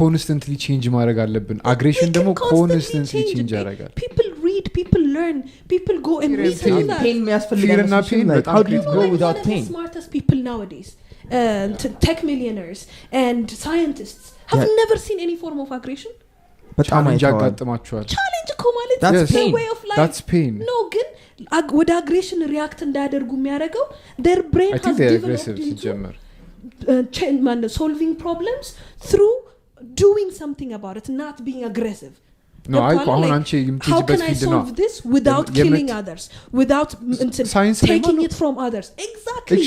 constantly change ማድረግ አለብን aggression ደግሞ constantly change ያደርጋል people read people learn people go and research pain የሚያስፈልገን like how do you go without pain the smartest people nowadays tech millionaires and scientists have never seen any form of aggression በጣም ያጋጥማቸዋል challenge እኮ ማለት That's the pain. way of life that's pain no ግን ወደ aggression react እንዳያደርጉ የሚያደርገው their brain I think has they're developed aggressive into ሲጀመር solving problems through doing something about it not being aggressive no I አሁን አንቺ how የምትይበት can I ፊልድ ነው solve this without killing others without taking it from others exactly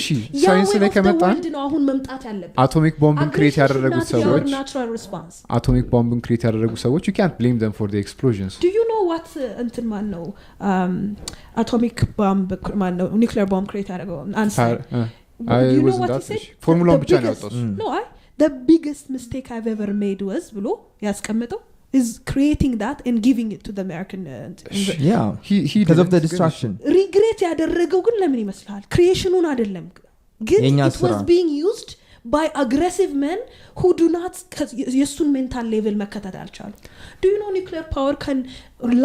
ሳይንስ ላይ ከመጣን ነው አሁን መምጣት ያለበት አቶሚክ ቦምብን ክሬት ያደረጉ ሰዎች natural response አቶሚክ ቦምብን ክሬት ያደረጉ ሰዎች you can't blame them for the explosions do you know what እንትን ማን ነው atomic bomb ማን ነው nuclear bomb create ያደረገው answer I was that formula ብቻ ነው ያወጣው no the biggest mistake I've ever made was ብሎ ያስቀመጠው is creating that and giving it to the American yeah he because of the distraction regret ያደረገው ግን ለምን ይመስላል creationውን አይደለም ግን it was being used by aggressive men who do not የሱን mental level መከታተል አልቻሉ do you know nuclear power can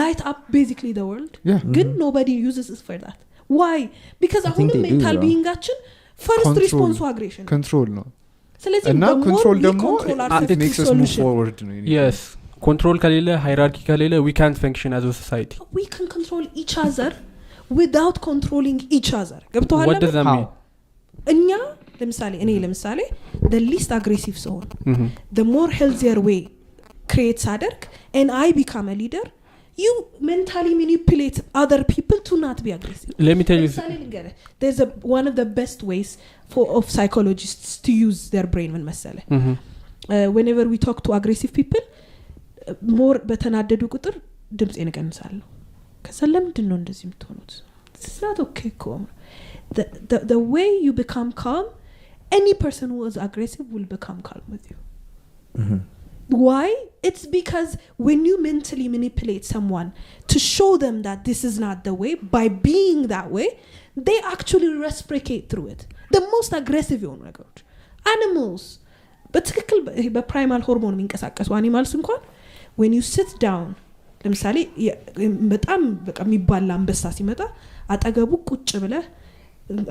light up basically the world ግን nobody uses it for that why because አሁን mental beingአችን first response to aggression control ነው ስለዚህ እና control ደግሞ it makes us move forward yes control ከሌለ hierarchy ከሌለ we can't function as a society we can control each other without controlling each other ገብቷል what does that mean እኛ ለምሳሌ the least aggressive zone the more healthier way creates አደርግ and I become a leader you mentally manipulate other people to not be aggressive let me tell you there's one of the best ways of psychologists to use their brain when መሰለ whenever we talk to aggressive people more በተናደዱ ቁጥር ድምጽ ይነቀንሳሉ ከዛ ለምንድን ነው እንደዚህ የምትሆኑት it's not okay calm the way you become calm any person who is aggressive will become calm with you why it's because when you mentally manipulate someone to show them that this is not the way by being that way they actually reciprocate through it the most aggressive የሆኑ ነገሮች animals በትክክል በፕራይማል ሆርሞን የሚንቀሳቀሱ animals እንኳን when you sit down ለምሳሌ በጣም በቃ የሚባል አንበሳ ሲመጣ አጠገቡ ቁጭ ብለህ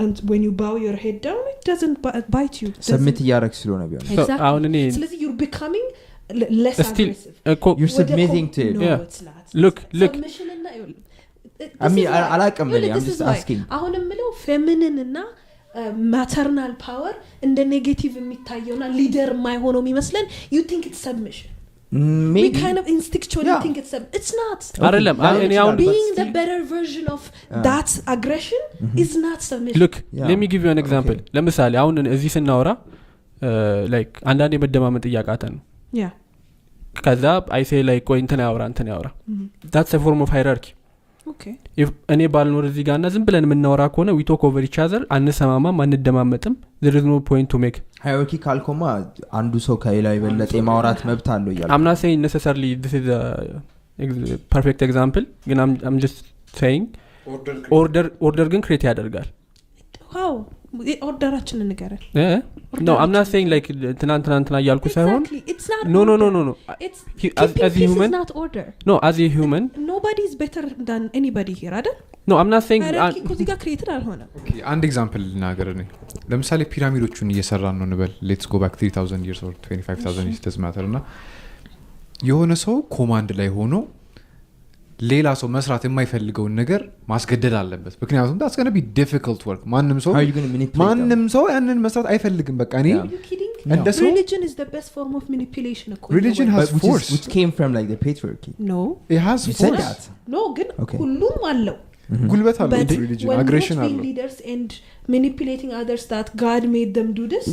and when you bow your head down it doesn't bite you submit ያረክ ስለሆነ ቢሆን አሁን እኔ ስለዚህ you're becoming less still, aggressive you're submitting to no, yeah it's not. look submission እና I mean I like I'm just asking አሁን ምለው feminine እና maternal power እንደ ኔጌቲቭ የሚታየውና ሊደር የማይሆነው የሚመስለን you think it's submission maybe we kind of instinctually think it's not አይደለም እኔ አሁን being the better version of that aggression is not submission look let me give you an example ለምሳሌ አሁን እዚህ ስናወራ like አንዳንዴ መደማመጥ ያቃተን ነው yeah ከዛ I say like ቆይ እንትን ያወራ that's a form of hierarchy okay if እኔ ባልኖር እዚህ ጋርና ዝም ብለን የምናወራ ከሆነ we talk over each other አንሰማማም አንደማመጥም there is no point to make hierarchy ካልኮማ አንዱ ሰው ከሌላ ይበልጥ የማውራት መብት አለው ይላል I'm not saying necessarily this is a perfect example ግን I'm just saying order ግን create ያደርጋል how ኦርደራችን እንገረን no I'm not saying like ትናንትና ያልኩ ሳይሆን it's not no it's as a human is not order no as a human nobody is better than anybody here አይደል no I'm not saying እዚህ ጋር ክሬትድ አልሆነም okay አንድ ኤግዛምፕል ልናገር ነኝ ለምሳሌ ፒራሚዶቹን እየሰራን ነው እንበል let's go back 3000 years or 25000 years doesn't matter እና የሆነ ሰው ኮማንድ ላይ ሆኖ ሌላ ሰው መስራት የማይፈልገውን ነገር ማስገደድ አለበት ምክንያቱም that's going to be difficult work ማንንም ሰው ያንን መስራት አይፈልግም በቃ እኔ and religion is the best form of manipulation religion has force which came from like the patriarchy no it has you force said that no ግን ሁሉም አለው ጉልበት አለው religion aggression አለው leaders and manipulating others that God made them do this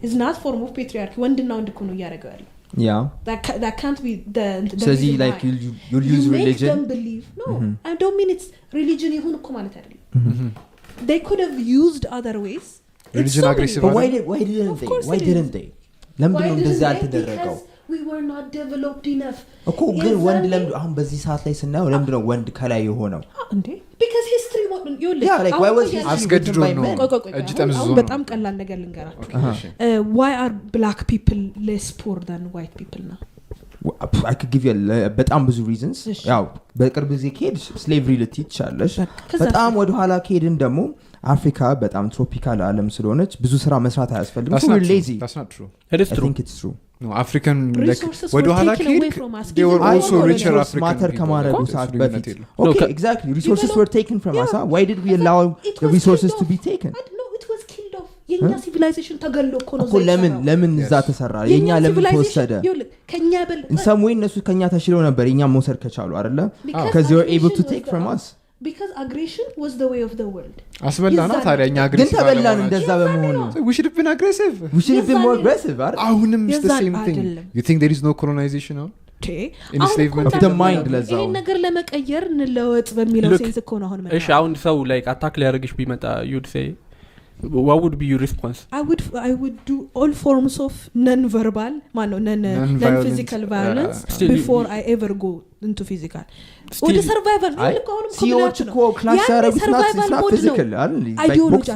is not form of patriarchy ወንድና ወንድ እኮ ነው ያደርጋሉ yeah that can't be the so like you'll use religion make them believe no I don't mean it's religion ይሁን እኮ ማለት አይደለም they could have used other ways religion aggressive but why didn't they ለምን ነው እንደዛ ያልተደረገው we were not developed enough እኮ ግን ወንድ ለምን አሁን በዚህ ሰዓት ላይ ስናየው ለምን ነው ወንድ ከላይ የሆነው እንዴ because history yeah like why was he አስገድዶ ነው እጅ ጠምዝዞ ነው በጣም ቀላል ነገር ልንገራችሁ why are black people less poor than white people now I could give you በጣም ብዙ reasons ያው በቅርብ ጊዜ ከሄድ slavery ልትይቻለሽ በጣም ወደ ኋላ ከሄድን ደግሞ አፍሪካ በጣም ትሮፒካል ዓለም ስለሆነች ብዙ ስራ መስራት አያስፈልግም so we're lazy that's not true it is true I think it's true no African like resources ወደ were ኋላ taken away ከሄድክ from us. they were Even also more richer colonial. African matter people. ከማረጉ Of course, ሰዓት ልዩነት በፊት የለውም። okay No, exactly resources develop- were taken from us Yeah. why did we allow It the was resources killed to be off. taken No, it was killed off. የኛ civilization ተገሎ እኮ ነው እኮ ዘይሰራው። ለምን እዛ ተሰራ የኛ ለምን ተወሰደ ከኛ በል in some way እነሱ ከኛ ተሽለው ነበር የኛ መውሰድ ከቻሉ አይደለ because they were able to take from us because aggression was the way of the world አስበላና ታዲያ እኛ ግን aggressive ተበላን እንደዛ በመሆኑ we should have been aggressive we should have been more aggressive አይደል አሁንም it's the የዛን same thing አይደለም። you think there is no colonization now enslavement of the mind ለዛው ይሄን ነገር ለመቀየር እንለወጥ በሚለው Look, ሴንስ እኮ ነው አሁን እሺ አሁን ሰው like attack ሊያደርግሽ ቢመጣ you'd say what would be your response I would do all forms of non-verbal non-physical violence before I ever go into physical or the survival ሲዎች እኮ ክላስ ያረጉት not physical አይደል አይዲዮሎጂ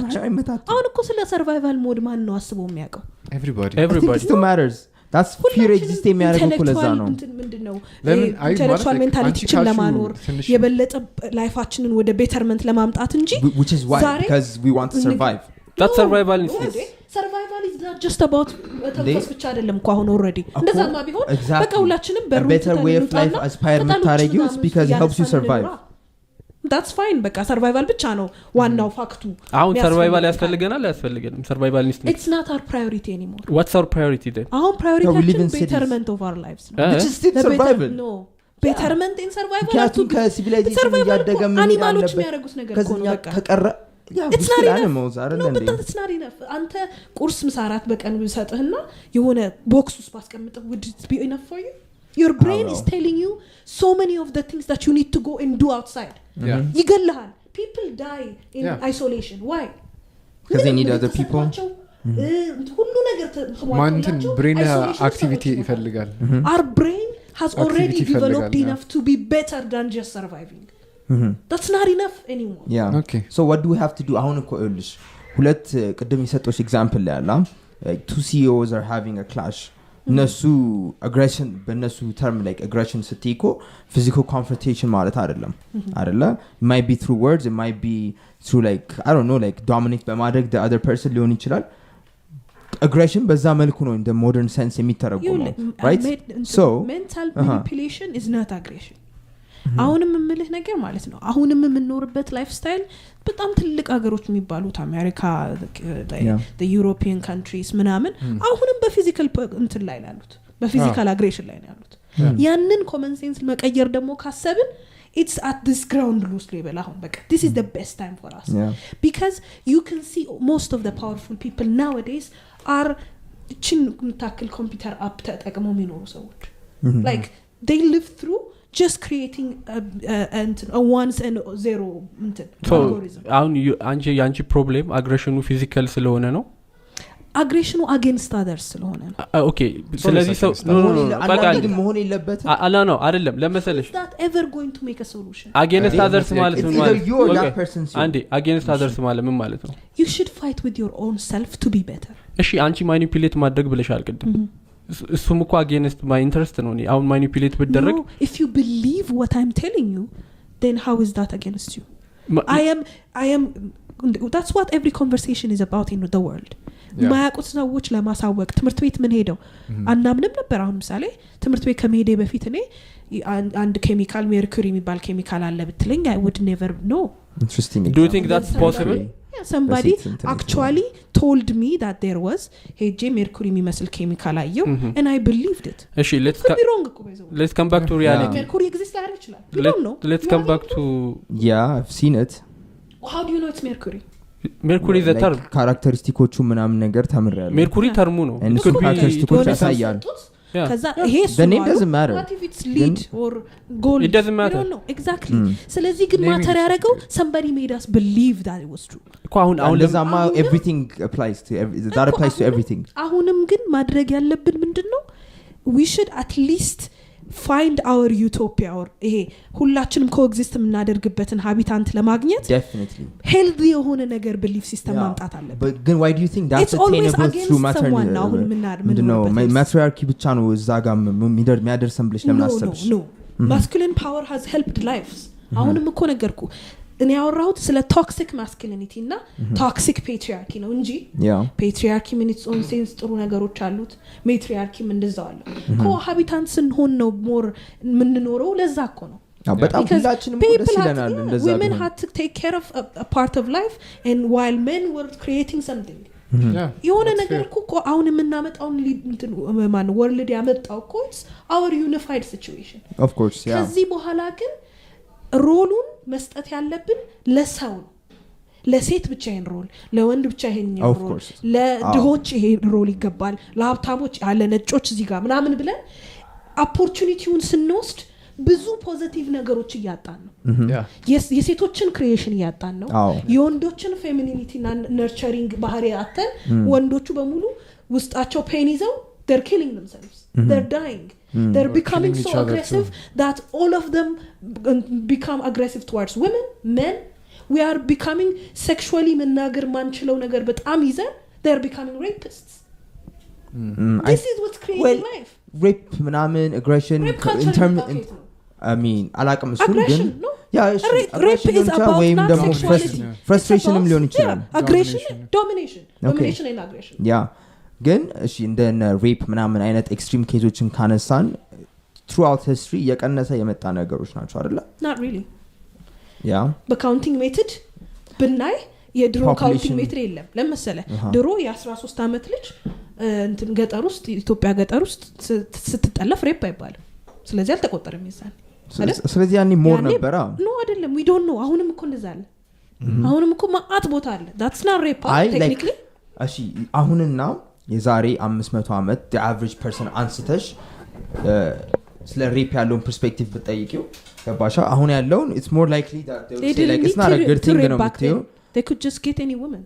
አሁን እኮ ስለ survival mode ማን ነው አስበው የሚያውቀው everybody still matters that's fear exists የሚያደርገው እኮ ለዛ ነው ምንድነው ለምን ኢንተሌክቹዋል ሜንታሊቲችን ለማኖር የበለጠ ላይፋችንን ወደ ቤተርመንት ለማምጣት እንጂ which is why because we want to survive that's survival instinct survival is not just about ተንፈስ ብቻ አይደለም እኮ አሁን already እንደዛማ ቢሆን በቃ ሁላችንም በሩት better way of life aspire የምታረጊው is because it helps you survive that's fine በቃ survival ብቻ ነው ዋናው ፋክቱ አሁን survival ያስፈልገናል ያስፈልገንም survival instinct it's not our priority anymore what's our priority then አሁን priority is betterment of our lives which is still survival no betterment in survival ምክንያቱም ከሲቪላይዜሽን እያደገ ምን አኒማሎች የሚያደርጉት ነገር እኮ ነው በቃ ከቀረ it's not animals አይደል እንዴ no it's not enough አንተ ቁርስ ምሳራት በቀን ብሰጥህና የሆነ ቦክስ ውስጥ ባስቀምጥ would it be enough for you your brain is telling you so many of the things that you need to go and do outside ይገልሃል people die in isolation why because they need other people ሁሉ ነገር ማንትን brain activity ይፈልጋል our brain has already developed enough to be better than just surviving that's not enough anymore yeah okay so what do we have to do አሁን እኮ እልሽ ሁለት ቅድም የሰጠሽ ኤግዛምፕል ላይ አላ two CEOs are having a clash እነሱ aggression በእነሱ term like aggression ስትይኮ physical confrontation ማለት አይደለም አይደለ it might be through words it might be through like I don't know like dominate በማድረግ the other person ሊሆን ይችላል aggression በዛ መልኩ ነው in the modern sense የሚተረጎመው right so mental manipulation is not aggression አሁንም የምልህ ነገር ማለት ነው አሁንም የምንኖርበት ላይፍ ስታይል በጣም ትልቅ ሀገሮች የሚባሉት አሜሪካ the European countries ምናምን አሁንም በፊዚካል እንትን ላይ ያሉት በፊዚካል አግሬሽን ላይ ያሉት ያንን ኮመን ሴንስ መቀየር ደግሞ ካሰብን it's at this ground loose level አሁን በቃ this is the best time for us because you can see most of the powerful people nowadays are chin tackle computer app ተጠቅመው የሚኖሩ ሰዎች like they live through just creating a ones and zero algorithm አሁን አንቺ ፕሮብሌም አግሬሽኑ ፊዚካል ስለሆነ ነው አግሬሽኑ against others ስለሆነ ነው ኦኬ ስለዚህ ሰው በቃ መሆን የለበትም አላ ነው አይደለም ለመሰለሽ is that ever going to make a solution against others ማለት ምን ማለት ነው አንዴ against others ማለት ምን ማለት ነው you should fight with your own self to be better እሺ አንቺ ማኒፑሌት ማድረግ ብለሻል ቅድም እሱም እኮ against my interest ነው አሁን ማኒፑሌት ብደረግ if you believe what I'm telling you then how is that against you I am that's what every conversation is about in the world ማያውቁት ሰዎች ለማሳወቅ ትምህርት ቤት ምን ሄደው አናምንም ነበር አሁን ምሳሌ ትምህርት ቤት ከመሄዴ በፊት እኔ አንድ ኬሚካል ሜርኩሪ የሚባል ኬሚካል አለ ብትለኝ I would never know interesting do you think that's possible somebody actually told me that there was ሄጄ ሜርኩሪ የሚመስል ኬሚካል አየው and I believed it እሺ let's come back to reality mercury exists ያደርግ ይችላል you don't know let's come back to yeah I've seen it how do you know it's mercury mercury is the term ካራክተሪስቲኮቹ ምናምን ነገር ተምሬያለሁ mercury ተርሙ ነው ካራክተሪስቲኮቹ ያሳያል ከዛ ይሄ the name doesn't matter what if it's lead or gold it doesn't matter no exactly ስለዚህ ግን ማተር ያደረገው somebody made us believe that it was true እኮ አሁን ለዛማ everything applies to that applies to everything አሁንም ግን ማድረግ ያለብን ምንድነው we should at least find our utopia or ይሄ ሁላችንም coexist የምናደርግበትን habitat ለማግኘት definitely healthy የሆነ ነገር belief system ማምጣት አለበት but then why do you think that's attainable through matriarchy ብቻ ነው እዛ ጋር የሚያደርሰን ብለሽ ለምን አሰብሽ no masculine power has helped lives አሁንም እኮ ነገርኩ እኔ ያወራሁት ስለ ቶክሲክ ማስኩሊኒቲ እና ቶክሲክ ፔትሪያርኪ ነው እንጂ ፔትሪያርኪ ምን its own sense ጥሩ ነገሮች አሉት ሜትሪያርኪም እንደዛው አለ ኮሃቢታንት ስንሆን ነው ሞር ምን ኖረው ለዛ እኮ ነው በጣም ሁላችንም ደስ ይለናል እንደዛ women had to take care of a part of life and while men were creating something የሆነ ነገር እኮ አሁን የምናመጣውን ማን ወርልድ ያመጣው እኮ our unified situation of course ከዚህ በኋላ ግን ሮሉን መስጠት ያለብን ለሰው ነው ለሴት ብቻ ይሄን ሮል ለወንድ ብቻ ይሄን ሮል ለድሆች ይሄ ሮል ይገባል ለሀብታሞች ያለ ነጮች እዚህ ጋር ምናምን ብለን ኦፖርቹኒቲውን ስንወስድ ብዙ ፖዚቲቭ ነገሮች እያጣን ነው የሴቶችን ክሪኤሽን እያጣን ነው የወንዶችን ፌሚኒቲ እና ነርቸሪንግ ባህሪ አተን ወንዶቹ በሙሉ ውስጣቸው ፔን ይዘው they're killing themselves they're dying they're becoming so aggressive that all of them become aggressive towards women men we are becoming sexually መናገር ማንችለው ነገር በጣም ይዘን they're becoming rapists this is what's creating life rape ምናምን aggression in term I mean አላቅም እሱን ግን rape is about ወይም ደግሞ frustration ሊሆን ይችላል aggression domination and aggression ግን እሺ እንደነ ሬፕ ምናምን አይነት ኤክስትሪም ኬዞችን ካነሳን throughout history የቀነሰ የመጣ ነገሮች ናቸው አይደለ not really በካውንቲንግ ሜተድ ብናይ የድሮ ካውንቲንግ ሜተድ የለም ለምሳሌ ድሮ የ13 አመት ልጅ እንትን ገጠር ውስጥ ኢትዮጵያ ገጠር ውስጥ ስትጠለፍ ሬፕ አይባልም ስለዚህ አልተቆጠረም ይዛል ስለዚህ ያኔ ሞር ነበር no አይደለም we don't know አሁንም እኮ እንደዛ አለ አሁንም እኮ ማአት ቦታ አለ that's not rape technically እሺ አሁንና የዛሬ 500 አመት the average person አንስተሽ ስለ ሬፕ ያለውን ፐርስፔክቲቭ ብትጠይቂው ገባሻ አሁን ያለውን it's more likely that they would say like it's not a good thing ነው የምትይው they could just get any woman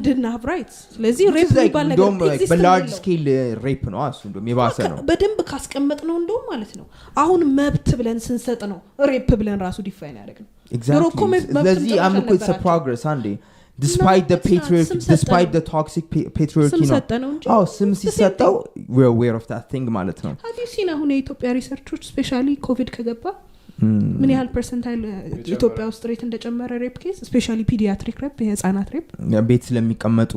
didn't have rights ስለዚህ ሬፕ ይባል ነገር exists በላርጅ ስኬል ሬፕ ነው እሱ እንደም የባሰ ነው በደንብ ካስቀመጥ ነው እንደውም ማለት ነው አሁን መብት ብለን ስንሰጥ ነው ሬፕ ብለን ራሱ ዲፋይን ያደርግ ነው ስለዚህ አምኮ it's a progress አንዴ despite the patriarchy despite the toxic patriarchy no ስም ሲሰጠው we're aware of that thing ማለት ነው have you seen አሁን የኢትዮጵያ ሪሰርቾች ስፔሻሊ ኮቪድ ከገባ ምን ያህል ፐርሰንታይል ኢትዮጵያ ውስጥ ሬት እንደጨመረ ሬፕ ኬስ ስፔሻሊ ፒዲያትሪክ ሬፕ የህፃናት ሬፕ ቤት ስለሚቀመጡ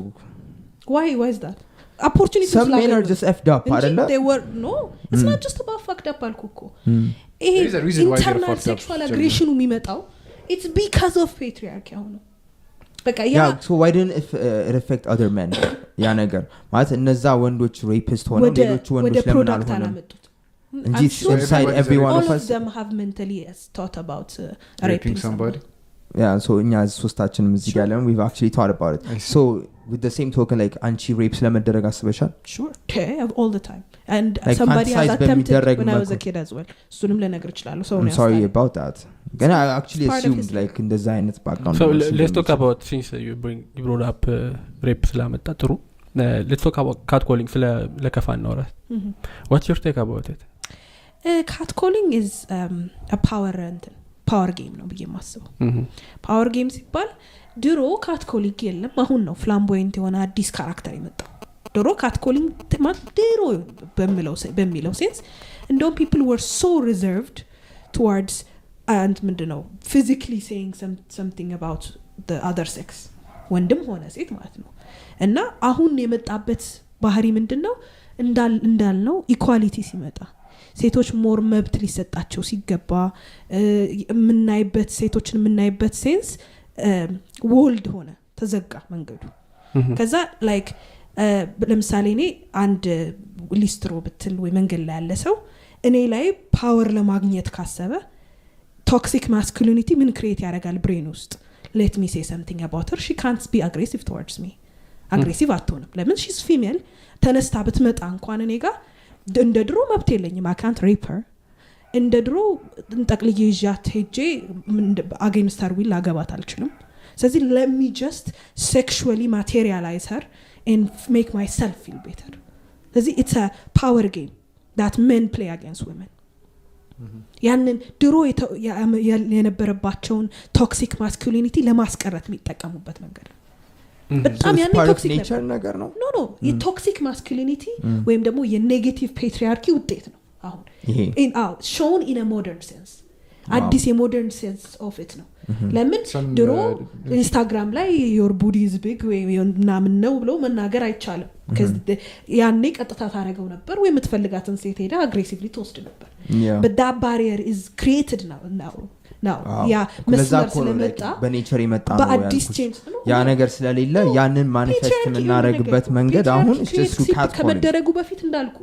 why is that opportunity some men are just effed up አይደለ they were no it's not just about fucked up አልኩኮ ይሄ internal sexual aggression የሚመጣው it's because of patriarchy አሁን በቃ so why didn't it affect other men ያ ነገር ማለት እነዛ ወንዶች ሬፒስት ሆነው ሌሎች ወንዶች ለምን አልሆነም እንጂ inside everyone of them have mentally thought about raping somebody so እኛ ሶስታችንም እዚህ ጋር ያለን we've actually thought about it so with the same token like anti rape ስለመደረግ አስበሻል sure all the time and like somebody has attempted when I was a kid as well እሱንም ለነገር ይችላል so I'm sorry about that ግን I actually assumed like in the design background so let's talk about since you brought up rape ስላመጣ ጥሩ let's talk about catcalling ስለ ለከፋን ነው ራስ what's your take about it catcalling is a power game ነው ብዬ ማስበው power game ሲባል ድሮ catcalling የለም አሁን ነው flamboyant የሆነ አዲስ ካራክተር የመጣው ድሮ catcalling ድሮ በሚለው ሴንስ እንደውም people were so reserved towards and ምንድነው physically saying something about the other sex ወንድም ሆነ ሴት ማለት ነው እና አሁን የመጣበት ባህሪ ምንድነው እንዳልነው ኢኳሊቲ ሲመጣ ሴቶች ሞር መብት ሊሰጣቸው ሲገባ ሴቶችን የምናይበት ሴንስ ወልድ ሆነ ተዘጋ መንገዱ ከዛ ላይክ ለምሳሌ እኔ አንድ ሊስትሮ ብትል ወይ መንገድ ላይ ያለ ሰው እኔ ላይ ፓወር ለማግኘት ካሰበ toxic masculinity ምን ክሬት ያደርጋል ብሬን ውስጥ let me say something about her she can't be aggressive towards me aggressive አትሆንም ለምን she's female ተነስታ ብትመጣ እንኳን እኔ ጋር እንደ ድሮ መብት የለኝም I can't rape her እንደ ድሮ እንጠቅልዬ ይዣት ሄጄ against her will አገባት አልችልም ስለዚህ let me just sexually materialize her and make myself feel better ስለዚህ it's a power game that men play against women ያንን ድሮ የነበረባቸውን ቶክሲክ ማስኩሊኒቲ ለማስቀረት የሚጠቀሙበት መንገድ በጣም ያንን ቶክሲክ ኔቸር ነገር ነው ኖ የቶክሲክ ማስኩሊኒቲ ወይም ደግሞ የኔጌቲቭ ፔትሪያርኪ ውጤት ነው አሁን shown in a modern sense አዲስ የሞደርን ሴንስ ኦፍ ኢት ነው ለምን ድሮ ኢንስታግራም ላይ your body is big ወይ ምናምን ነው ብሎ መናገር አይቻልም ያኔ ቀጥታ ታረገው ነበር ወይ የምትፈልጋትን ሴት ሄዳ አግሬሲቭሊ ትወስድ ነበር but that barrier is created now ያ መስመር ስለመጣ በኔቸር ይመጣ ነው ያ ነገር ስለሌለ ያንን ማኒፌስት የምናረግበት መንገድ አሁን just to cat ከመደረጉ በፊት እንዳልኩ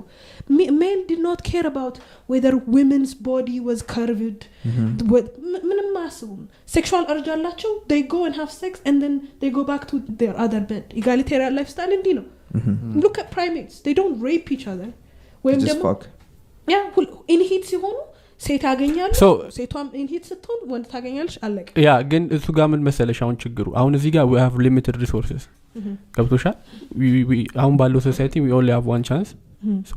men did not care about whether women's body was curved ምንም ማስቡም sexual urge አላቸው they go and have sex and then they go back to their other bed egalitarian lifestyle እንዲ ነው look at primates they don't rape each other ወይም ደግሞ in heat ሲሆኑ ሴት ያገኛሉ ሴቷም ኢንሂት ስትሆን ወንድ ታገኛለሽ አለቀ ያ ግን እሱ ጋር ምን መሰለሽ አሁን ችግሩ አሁን እዚህ ጋር we have limited resources ገብቶሻል አሁን ባለው ሶሳይቲ we only have one chance so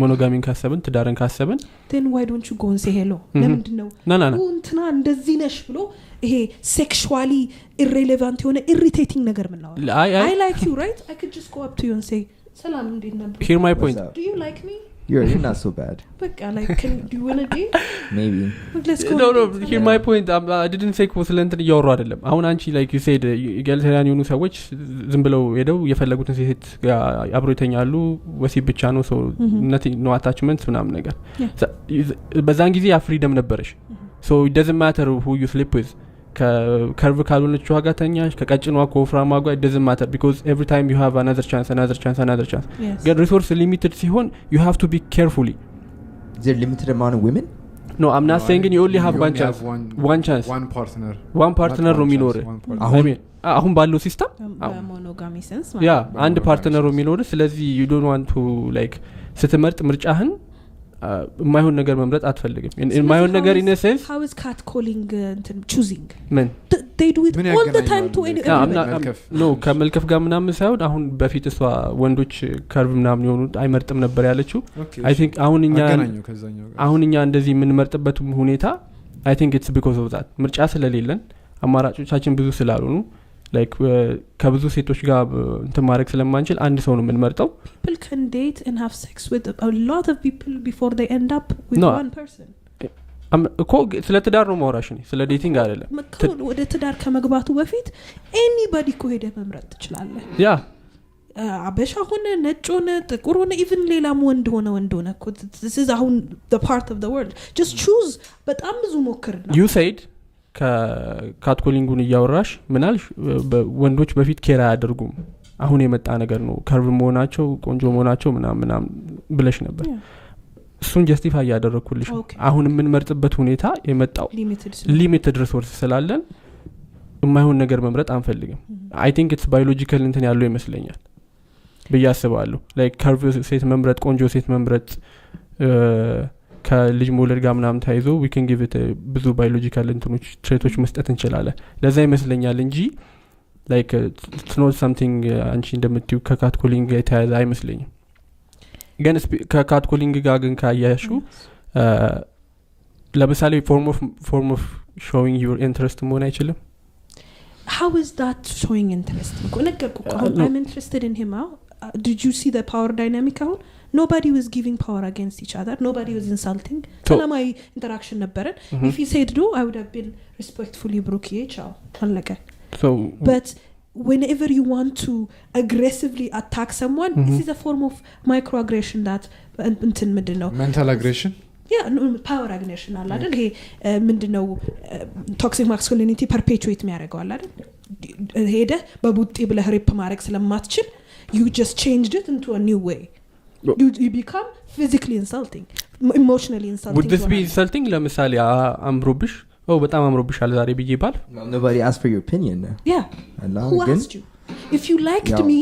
monogaming ካሰብን ትዳርን ካሰብን then why don't you go and say hello ለምንድነው እንትና እንደዚህ ነሽ ብሎ ይሄ sexually irrelevant የሆነ irritating ነገር ምን ነው I like you right I could just go up to you and say ሰላም እንዴት ነበር hear my point do you like me you're not so bad but like can do you want to date maybe let's go no hear my point I didn't say ኮስለንትን እያወራው አይደለም አሁን አንቺ like you said egalitarian የሆኑ ሰዎች ዝም ብለው ሄደው የፈለጉትን ሴት ጋር አብሮ ይተኛሉ ወሲብ ብቻ ነው so nothing no attachments ምናምን ነገር በዛን ጊዜ ያ ፍሪደም ነበርሽ so it doesn't matter who you sleep with ከከርቭ ካልሆነች ዋጋ ተኛሽ ከቀጭኗ ኮፍራማ ጋር it doesn't matter because every time you have another chance yes. Get resource limited ሲሆን you have to be carefully is there limited amount of women no I'm not saying you only have one chance one partner ነው የሚኖር አሁን ባለው ሲስተም monogamous sense ያ አንድ ፓርትነር ነው የሚኖር ስለዚህ you don't want to like ስትመርጥ ምርጫህን የማይሆን ነገር መምረጥ አትፈልግም የማይሆን ነገር in a sense how is cat calling choosing men they do it all the time to anyone no ከመልከፍ ጋር ምናምን ሳይሆን አሁን በፊት እሷ ወንዶች ከርቭ ምናምን የሆኑ አይመርጥም ነበር ያለችው I think አሁን እኛ እንደዚህ የምንመርጥበት ሁኔታ I think it's because of that ምርጫ ስለሌለን አማራጮቻችን ብዙ ስላልሆኑ like ከብዙ ሴቶች ጋር እንትን ማድረግ ስለማንችል አንድ ሰው ነው የምንመርጠው people can date and have sex with a lot of people before they end up with one person እኮ ስለ ትዳር ነው ማውራሽ ነው ስለ ዴቲንግ አይደለም ወደ ትዳር ከመግባቱ በፊት anybody እኮ ሄደ መምረጥ ትችላለህ ያ አበሻ ሆነ ነጭ ሆነ ጥቁር ሆነ even ሌላም ወንድ ሆነ እኮ this is አሁን the part of the world just choose በጣም ብዙ ሞክርና you said ከካትኮሊንጉን እያወራሽ ምናልሽ ወንዶች በፊት ኬራ ያደርጉም አሁን የመጣ ነገር ነው ከርቭ መሆናቸው ቆንጆ መሆናቸው ምናምን ብለሽ ነበር እሱን ጀስቲፋይ ያደረኩልሽ አሁን የምንመርጥበት ሁኔታ የመጣው ሊሚትድ ሪሶርስ ስላለን የማይሆን ነገር መምረጥ አንፈልግም I think it's biological እንትን ያለው ይመስለኛል በያስባለሁ like ከርቭ ሴት መምረጥ ቆንጆ ሴት መምረጥ ከልጅ ሞለድ ጋር ምናምን ታይዞ we can give it ብዙ biological እንትኖች ትሬቶች መስጠት እንችላለን ለዛ ይመስለኛል እንጂ like it's not something አንቺ እንደምትዩ ከካትኮሊንግ የተያዘ አይመስለኝም ግን ከካትኮሊንግ ጋር ግን ካያሹ ለምሳሌ form of showing your interest መሆን አይችልም how is that showing interest I'm interested in him did you see the power dynamic out nobody was giving power against each other nobody was insulting my interaction ነበረ if he said no I would have been respectfully broke ciao alaka so but whenever you want to aggressively attack someone this is a form of microaggression that እንትን ምንድነው mental aggression power aggression አለ አይደል ይሄ ምንድነው toxic masculinity perpetuate የሚያደርገው አለ አይደል ሄደ በቡጢ ብለህ ሬፕ ማድረግ ስለማትችል you just changed it into a new way you become physically insulting emotionally insulting would this be insulting ለምሳሌ አምሮብሽ በጣም አምሮብሻል ዛሬ ብዬ ባል nobody asked for your opinion yeah who asked you if you liked me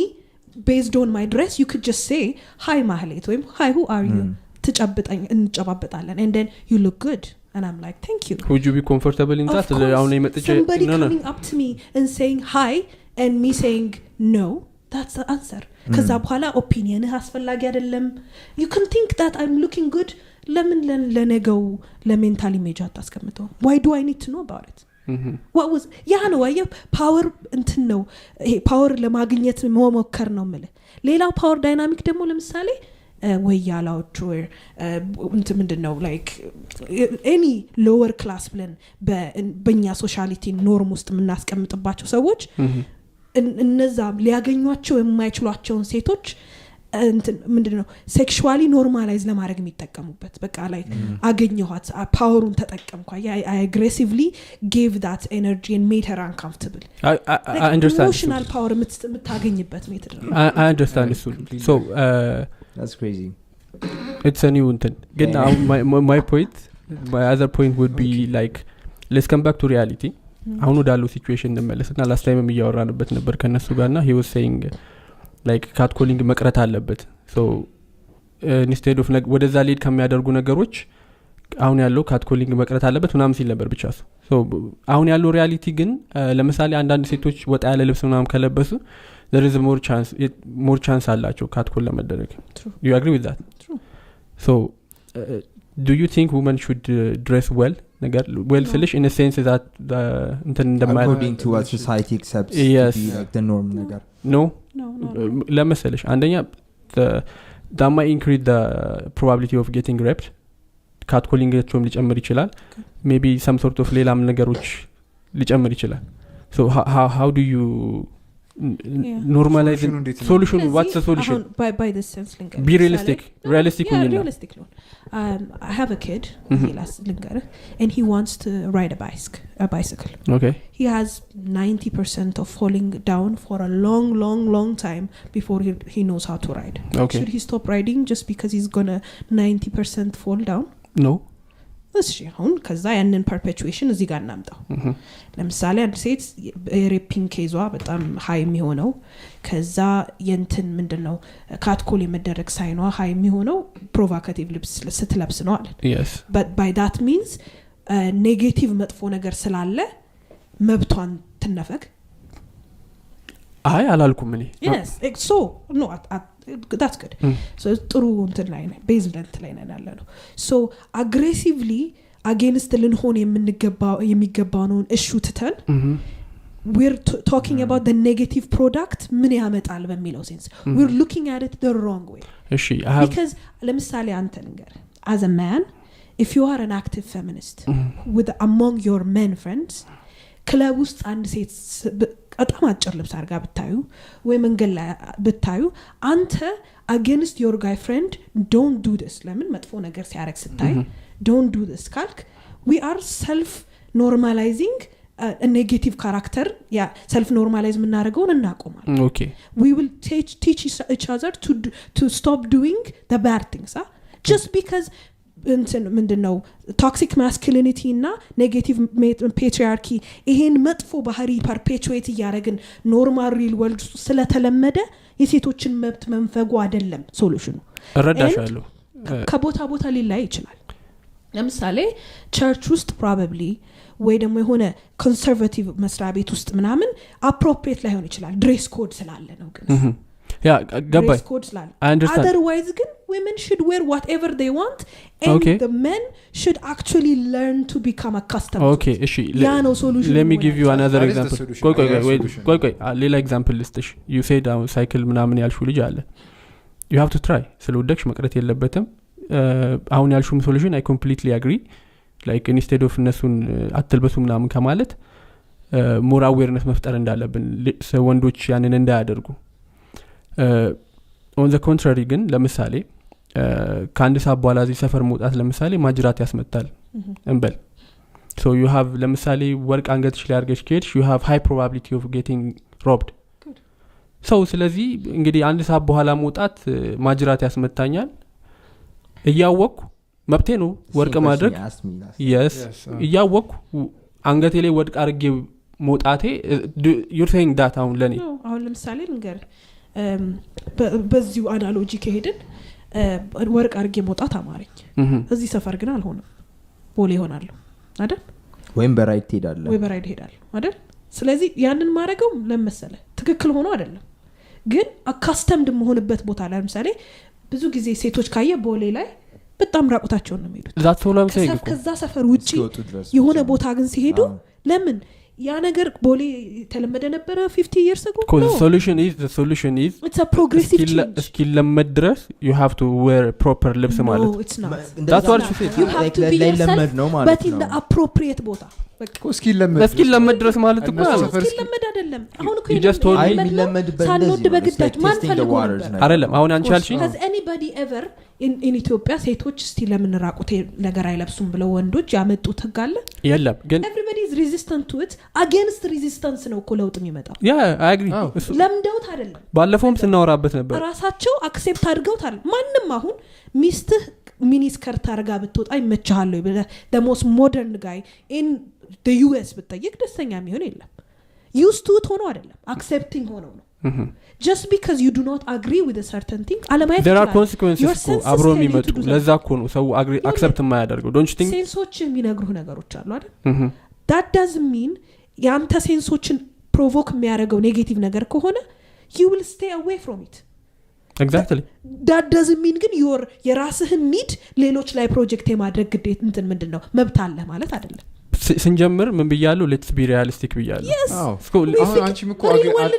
based on my dress you could just say hi Mahalet or hi who are you ተጨብጣኝ እንጨባበጣለን and then you look good and I'm like thank you would you be comfortable in that somebody coming up to me and saying hi and me saying no that's the answer ከዛ በኋላ ኦፒኒየን አስፈላጊ አይደለም you can think that I'm looking good ለምን ለነገው ለሜንታል ኢሜጅ አታስቀምጠው why do I need to know about it what was ነው ፓወር እንትን ነው ይሄ ፓወር ለማግኘት መሞከር ነው ማለት ሌላው ፓወር ዳይናሚክ ደግሞ ለምሳሌ ወያላዎች or ምንድነው like any lower class ብለን በእኛ ሶሻሊቲ ኖርም ውስጥ የምናስቀምጥባቸው ሰዎች እነዛ ሊያገኟቸው የማይችሏቸውን ሴቶች ምንድነው ሴክሹዋሊ ኖርማላይዝ ለማድረግ የሚጠቀሙበት በቃ ላይ አገኘኋት ፓወሩን ተጠቀምኳ I aggressively gave that energy and made her uncomfortable I understand emotional power የምታገኝበት ሜተድ ነው I understand so that's crazy it's a new thing get now my point my other point would be like let's come back to reality አሁን ወዳለው ሲቹዌሽን እንመለስና last time እያወራንበት ነበር ከነሱ ጋርና he was saying like catcalling መቅረት አለበት so instead of ወደዛ ሊድ ከሚያደርጉ ነገሮች አሁን ያለው catcalling መቅረት አለበት ምናምን ሲል ነበር ብቻ so አሁን ያለው ሪያሊቲ ግን ለምሳሌ አንዳንድ ሴቶች ወጣ ያለ ልብስ ምናምን ከለበሱ there is more chance አላቸው catcall ለመደረግ you agree with that true so do you think women should dress well well selish in a sense that the according to what society accepts yes. to be like the norm ነገር no ለምሳሌ አንደኛ that might increase the probability of getting raped catcalling ሊጨምር ሊጨምር ይችላል maybe some sort of ሌላም ነገሮች ሊጨምር ይችላል so how do you normalize solution what's the solution by this sense linker be realistic realistic I have a kid linker and he wants to ride a bicycle okay he has 90% of falling down for a long time before he knows how to ride okay should he stop riding just because he's gonna 90% fall down no እሺ አሁን ከዛ ያንን perpetuation እዚህ ጋር እናምጣው ለምሳሌ አንድ ሴት ሬፒንግ ኬዟ በጣም ሃይ የሚሆነው ከዛ የንትን ምንድነው ካትኮል የመደረግ ሳይኗ ሃይ የሚሆነው ፕሮቮካቲቭ ልብስ ስትለብስ ነው አለ yes but by that means ኔጌቲቭ መጥፎ ነገር ስላለ መብቷን ትነፈግ አይ አላልኩም እኔ yes so no that's good so ጥሩ እንትን ላይ ነው ቤዝመንት ላይ ነው ያለው so aggressively against ልንሆን የሚገባው ነው እሹ ትተን we're talking about the negative product ምን ያመጣል በሚለው sense we're looking at it the wrong way እሺ because ለምሳሌ አንተ ነገር as a man if you are an active feminist with among your men friends ክለብ ውስጥ አንድ ሴት በጣም አጭር ልብስ አርጋ ብታዩ ወይ መንገድ ላይ ብታዩ አንተ against your guy friend don't do this ለምን መጥፎ ነገር ሲያረግ ስታይ don't do this ካልክ we are self normalizing a negative character yeah self normalize ምናረገውን እናቆማለን okay we will teach each other to stop doing the bad things just because ምንድነው ቶክሲክ ማስኩሊኒቲ እና ኔጌቲቭ ፔትሪያርኪ ይሄን መጥፎ ባህሪ ፐርፔቹዌት ያረግን ኖርማል ሪል ወርልድ ስለተለመደ የሴቶችን መብት መንፈጉ አይደለም ሶሉሽኑ እረዳሻለሁ ከቦታ ቦታ ሊላይ ይችላል ለምሳሌ ቸርች ውስጥ ፕሮባብሊ ወይ ደግሞ የሆነ ኮንሰርቫቲቭ መስሪያ ቤት ውስጥ ምናምን አፕሮፕሪየት ላይሆን ይችላል ድሬስ ኮድ ስላለ ነው ግን yeah ገባይ I understand otherwise ግን women should wear whatever they want and okay. the men should actually learn to become accustomed okay እሺ no solution let me give you another example ቆይ ሌላ example ልስጥሽ you said down cycle ምናምን ያልሹ ልጅ አለ you have to try ስለወደቅሽ መቅረት የለበትም አሁን ያልሹም solution I completely agree like instead of እነሱን አትልበሱ ምናምን ከማለት more awareness መፍጠር እንዳለብን ወንዶች ያንን እንዳያደርጉ on the contrary ግን ለምሳሌ ከአንድ ሰዓት በኋላ እዚህ ሰፈር መውጣት ለምሳሌ ማጅራት ያስመታል እንበል so you have ለምሳሌ ወርቅ አንገትሽ ላይ አርገሽ ከሄድሽ you have high probability of getting robbed good so ስለዚህ እንግዲህ አንድ ሰዓት በኋላ መውጣት ማጅራት ያስመታኛል እያወቅኩ መብቴ ነው ወርቅ ማድረግ yes እያወቅኩ አንገቴ ላይ ወርቅ አርጌ መውጣቴ you're saying that አሁን ለምሳሌ ንገር በዚሁ አናሎጂ ከሄድን ወርቅ አርጌ መውጣት አማረኝ እዚህ ሰፈር ግን አልሆነም ቦሌ ይሆናል አይደል ወይም በራይድ ሄዳል አይደል ስለዚህ ያንን ማረገው ለምሳሌ ትክክል ሆኖ አይደለም ግን አካስተምድ መሆንበት ቦታ ላይ ለምሳሌ ብዙ ጊዜ ሴቶች ካየ ቦሌ ላይ በጣም ራቁታቸውን ነው የሚሄዱት that's all I'm saying ከዛ ሰፈር ውጪ የሆነ ቦታ ግን ሲሄዱ ለምን ያ ነገር ቦሌ ተለመደ ነበር 50 years ago because the solution is it's a progressive change skill ለመድረስ you have to wear proper ልብስ ማለት no it's not that's what she said you have to be yourself but in the appropriate ቦታ በቃ ስኪል ለመድረስ ማለት እኮ ስኪል ለመድ አይደለም አሁን እኮ አይ የሚለመድበት ሳንወድ በግዳጅ ማን ፈልጎ ነበር አይደለም አሁን አንቺ አልሽኝ has anybody ever in Ethiopia ሴቶች እስቲ ለምን ራቁት ነገር አይለብሱም ብለው ወንዶች ያመጡት ህግ አለ የለም ግን everybody is resistant to it against resistance ነው እኮ ለውጥ የሚመጣው I agree ለምደውት አይደለም ባለፈውም ስናወራበት ነበር ራሳቸው አክሴፕት አድርገውታል ማንንም አሁን ሚስትህ ሚኒስከርት አርጋ ብትወጣ ይመቻሃል ወይ the most modern guy in the US ብትጠይቅ ደስተኛ የሚሆን የለም used to it ሆኖ አይደለም accepting ሆኖ ነው just because you do not agree with a certain thing አለማየት there are consequences አብሮ የሚመጡ ለዛ እኮ ነው ሰው accept የማያደርገው don't you think ሴንሶች የሚነግሩ ነገሮች አሉ አይደል that doesn't mean ያንተ ሴንሶችን ፕሮቮክ የሚያደርገው ኔጌቲቭ ነገር ከሆነ you will stay away from it exactly that doesn't mean ግን የራስህን ኒድ ሌሎች ላይ ፕሮጀክት የማድረግ ግዴታ እንትን ምንድነው መብት አለ ማለት አይደለም ስንጀምር ምን ብያለሁ let's be realistic ብያለሁ አሁን አንቺም እኮ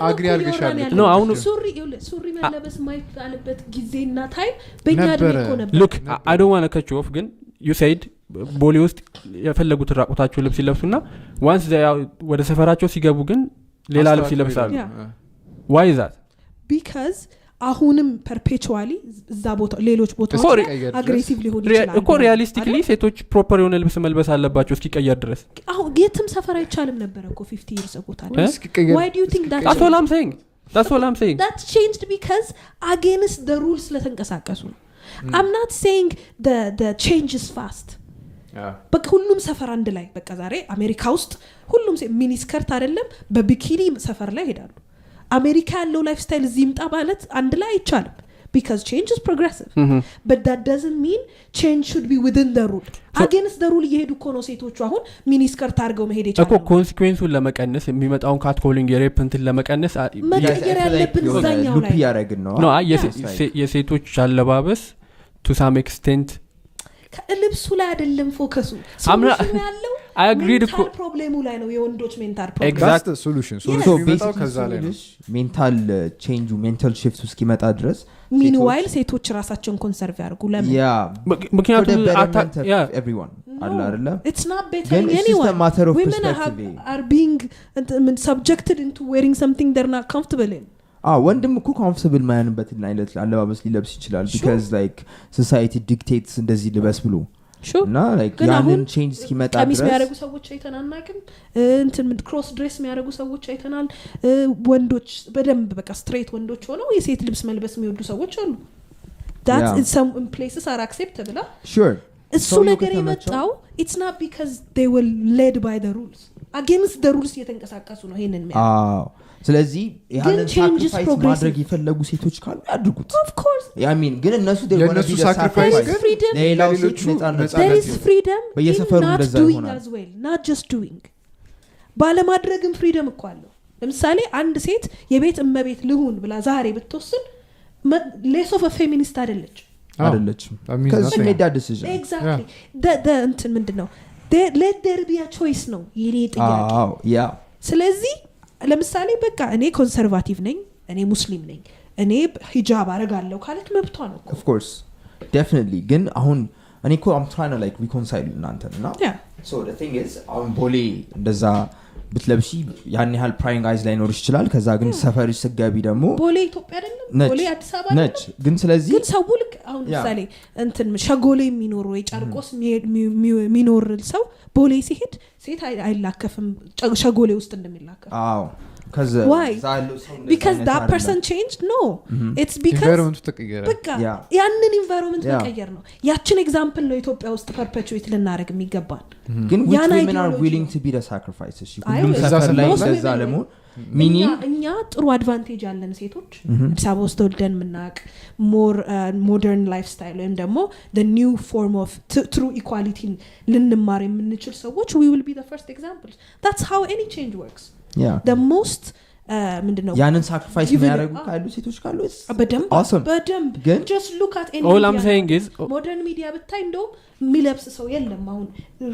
አግሪ አድርገሻል ነው አሁን ሱሪ መለበስ ማይታለበት ጊዜና ታይም በእኛ እድሜ እኮ ነበር look I don't want to cut you off ግን you said ቦሌ ውስጥ የፈለጉት ራቁታቸው ልብስ ይለብሱና once they ወደ ሰፈራቸው ሲገቡ ግን ሌላ ልብስ ይለብሳሉ why is that because አሁንም perpetually እዛ ቦታ ሌሎች ቦታዎች አግሬሲቭ ሊሆን ይችላል እኮ realistically ሴቶች ፕሮፐር የሆነ ልብስ መልበስ አለባቸው እስኪቀየር ድረስ አሁን የትም ሰፈር አይቻልም ነበር እኮ 50 years ago ታዲያ why do you think that's all I'm saying that's changed because against the rules ለተንቀሳቀሱ I'm not saying the change is fast በቃ ሁሉም ሰፈር አንድ ላይ በቃ ዛሬ አሜሪካ ውስጥ ሁሉም ሚኒስከርት አይደለም በቢኪኒ ሰፈር ላይ ሄዳሉ አሜሪካ ያለው ላይፍ ስታይል ዚምጣ ማለት አንድ ላይ አይቻልም because change is progressive but that doesn't mean change should be within the rule against the rule እየሄዱ እኮ ነው ሴቶቹ አሁን ሚኒስከርት አድርገው መሄድ ይችላሉ እኮ ኮንሲኩዌንሱን ለመቀነስ የሚመጣውን ካት ኮሊንግ የሬፕ እንትን ለመቀነስ መቀየር ያለብን እዛኛው ላይ ነው የሴቶች አለባበስ to some extent ልብሱ ላይ አይደለም ፎከሱ ሶሉሽኑ ያለው I agree the ፕሮብሌሙ ላይ ነው የወንዶች ሜንታል ፕሮብሌም exact solution የሚመጣው ከዛ ላይ ነው ሜንታል ቼንጁ ሜንታል ሺፍት እስኪመጣ ድረስ meanwhile ሴቶች ራሳቸውን ኮንሰርቭ ያርጉ ለምን ምክንያቱም everyone አላ አይደለ it's not bettering anyone women are being subjected into wearing something they're not comfortable in ወንድም እኮ ኮምፎርታብል ማያንበት አይነት አለባበስ ሊለብስ ይችላል because like society dictates እንደዚህ ልበስ ብሎ እና like ያንን ቼንጅ እስኪመጣ ድረስ ቀሚስ የሚያደርጉ ሰዎች አይተናናቅም እንትን ክሮስ ድሬስ የሚያደርጉ ሰዎች አይተናል ወንዶች በደንብ በቃ ስትሬት ወንዶች ሆነው የሴት ልብስ መልበስ የሚወዱ ሰዎች አሉ that in some places are acceptable sure እሱ ነገር የመጣው it's not because they were led by the rules against the rules እየተንቀሳቀሱ ነው ይሄንን ስለዚህ ያንን ሳክሪፋይስ ማድረግ ይፈልጉ ሴቶች ካሉ ያድርጉት of course I mean ግን እነሱ they want to be the sacrifice ሌሎች ነፃነት there is freedom በየሰፈሩ እንደዛ ይሆናል as well not just doing ባለማድረግም ፍሪደም እኮ አለው ለምሳሌ አንድ ሴት የቤት እመቤት ልሁን ብላ ዛሬ ብትወስን less of a feminist አይደለችም because she made that decision exactly the እንትን ምንድነው let there be a choice ነው የኔ ጥያቄ ስለዚህ ለምሳሌ በቃ እኔ ኮንሰርቫቲቭ ነኝ እኔ ሙስሊም ነኝ እኔ ሂጃብ አረጋለሁ ካለች መብቷ ነው of course definitely ግን አሁን እኔ እኮ I'm trying to like reconcile እናንተና so the thing is አሁን ቦሌ እንደዛ ብትለብሺ ያን ያህል ፕራይንግ ጋይዝ ላይ ኖርሽ ይችላል ከዛ ግን ሰፈርሽ ስጋቢ ደግሞ ቦሌ ኢትዮጵያ አይደለም ቦሌ አዲስ አበባ ነች ግን ስለዚህ ግን ሰው ልክ አሁን ምሳሌ እንትን ሸጎሌ የሚኖር ወይ ጫርቆስ የሚኖር ሰው ቦሌ ሲሄድ ሴት አይላከፍም ሸጎሌ ውስጥ እንደሚላከፍ why because that person changed no it's because በቃ ያንን environment መቀየር ነው ያችን ኤግዛምፕል ነው ኢትዮጵያ ውስጥ perpetuate ልናረግ የሚገባን ግን women are willing to be the sacrifices ሁሉም ሰፈር ላይ እንደዛ ለምን እኛ ጥሩ አድቫንቴጅ ያለን ሴቶች አዲስ አበባ ውስጥ ወልደን ምናቅ more modern lifestyle ወይም ደግሞ the new form of true equality ልንማር የምንችል ሰዎች we will be the first examples that's how any change works the most ምንድነው ያንን ሳክሪፋይስ የሚያደርጉ ካሉ ሴቶች ካሉ በደንብ just look at any all I'm saying is modern media ብታይ እንደው የሚለብስ ሰው የለም አሁን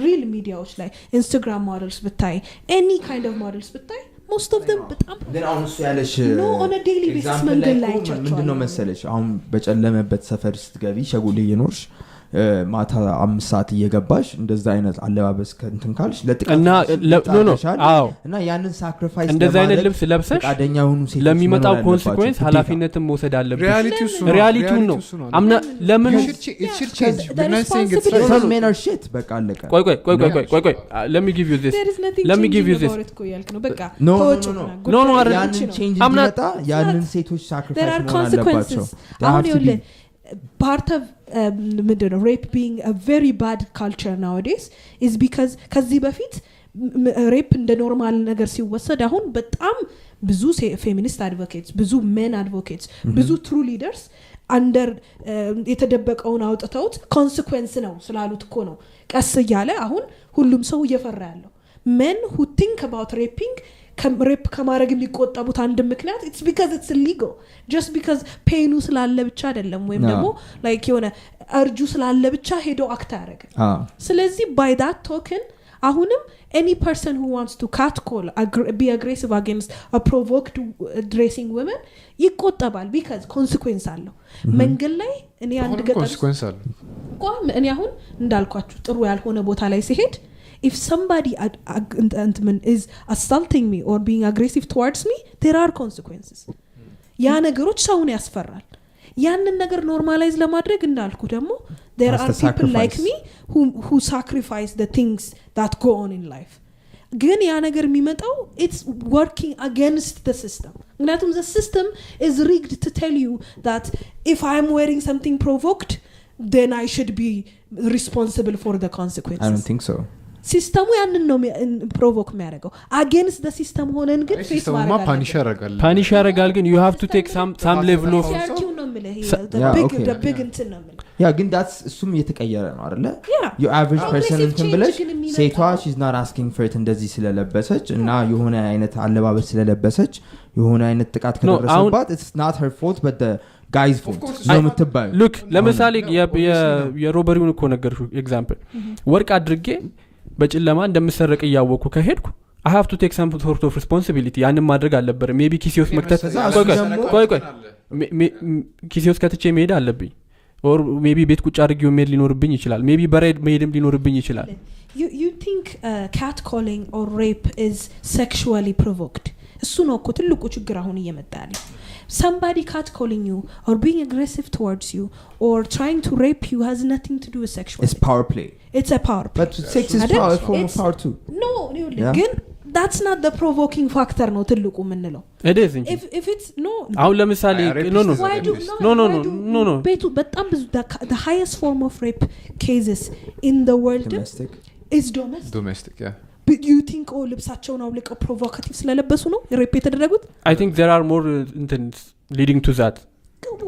real ሚዲያዎች ላይ Instagram models ብታይ any kind of models ብታይ most of them በጣም ግን አሁን እሱ ያለሽ no on a daily basis መንገድ ላይ ምንድነው መሰለሽ አሁን በጨለመበት ሰፈር ስትገቢ ሸጉሌ ይኖርሽ ማታ 5 ሰዓት እየገባሽ እንደዛ አይነት አለባበስ ከእንትን ካልሽ ለጥቃና አዎ እና ያንን ሳክሪፋይስ እንደዛ አይነት ልብስ ለብሰሽ ፈቃደኛ ሆኑ ሴቶች ለሚመጣው ኮንሲኩዌንስ ኃላፊነትን መውሰድ አለብሽ ሪያሊቲው ነው አምና ለምን men are shit በቃ አለቀ ቆይ let me give you this በቃ no ያንን ቼንጅ ይመጣ ያንን ሴቶች ሳክሪፋይስ መሆን አለባቸው part of rape being a very bad culture nowadays is because ከዚህ በፊት rape እንደ ኖርማል ነገር ሲወሰድ አሁን በጣም ብዙ feminist advocates ብዙ men advocates ብዙ true leaders under የተደበቀውን አውጥተውት consequence ነው ስላሉት እኮ ነው ቀስ እያለ አሁን ሁሉም ሰው እየፈራ ያለው men who think about raping rape ከማድረግ የሚቆጠቡት አንድ ምክንያት it's because it's illegal just because pain ስላለ ብቻ አይደለም ወይም ደግሞ like የሆነ አርጁ ስላለ ብቻ ሄዶ አክት ያደርግ ስለዚህ by that token አሁንም any person who wants to catcall be aggressive against a provoked dressing women ይቆጠባል because consequence አለው መንገል ላይ እኔ አንድ ገጠር consequence አለው እኔ አሁን እንዳልኳችሁ ጥሩ ያልሆነ ቦታ ላይ ሲሄድ if somebody is assaulting me or being aggressive towards me there are consequences ያ ነገሮች ሰውን ያስፈራል ያንን ነገር ኖርማላይዝ ለማድረግ እንዳልኩ ደግሞ there are people like me who sacrifice the things that go on in life ግን ያ ነገር የሚመጣው it's working against the system ምክንያቱም the system is rigged to tell you that if I'm wearing something provoked then I should be responsible for the consequences I don't think so ሲስተሙ ያንን ነው ፕሮቮክ የሚያደርገው against the system ሆነን ግን ፌስ ማድረግ ፓኒሽ ያደርጋል ግን you have to take some level of the big እንትን ነው ያ ግን that's እሱም እየተቀየረ ነው አይደለ you average person እንትን ብለሽ ሴቷ she's not asking for it እንደዚህ ስለለበሰች እና የሆነ አይነት አለባበስ ስለለበሰች የሆነ አይነት ጥቃት ከደረሰባት it's not her fault but the guys fault ነው የምትባይ look ለምሳሌ የሮበሪውን እኮ ነገርኩ ኤግዛምፕል ወርቅ አድርጌ በጭለማ እንደምሰረቅ ያወኩ ከሄድኩ I have to take some sort of responsibility ያንን ማድረግ አለበት maybe ኪሲዮስ መክተት ቆይ ኪሲዮስ ከትቼ መሄድ አለብኝ or maybe ቤት ቁጭ አድርጌው መሄድ ሊኖርብኝ ይችላል maybe በሬድ መሄድም ሊኖርብኝ ይችላል you think catcalling or rape is sexually provoked እሱ ነው እኮ ትልቁ ችግር አሁን እየመጣ ያለው somebody catcalling you or being aggressive towards you or trying to rape you has nothing to do with sexuality it's power play it's a power play but sex is power form of power too no again that's not the provoking factor ነው ትልቁ ምንለው it is if it's no አሁን ለምሳሌ no ቤቱ በጣም ብዙ the highest form of rape cases in the world domestic is domestic yeah but you think ልብሳቸውን አውልቀው provocative ስለለበሱ ነው rape የተደረጉት I think there are more leading to that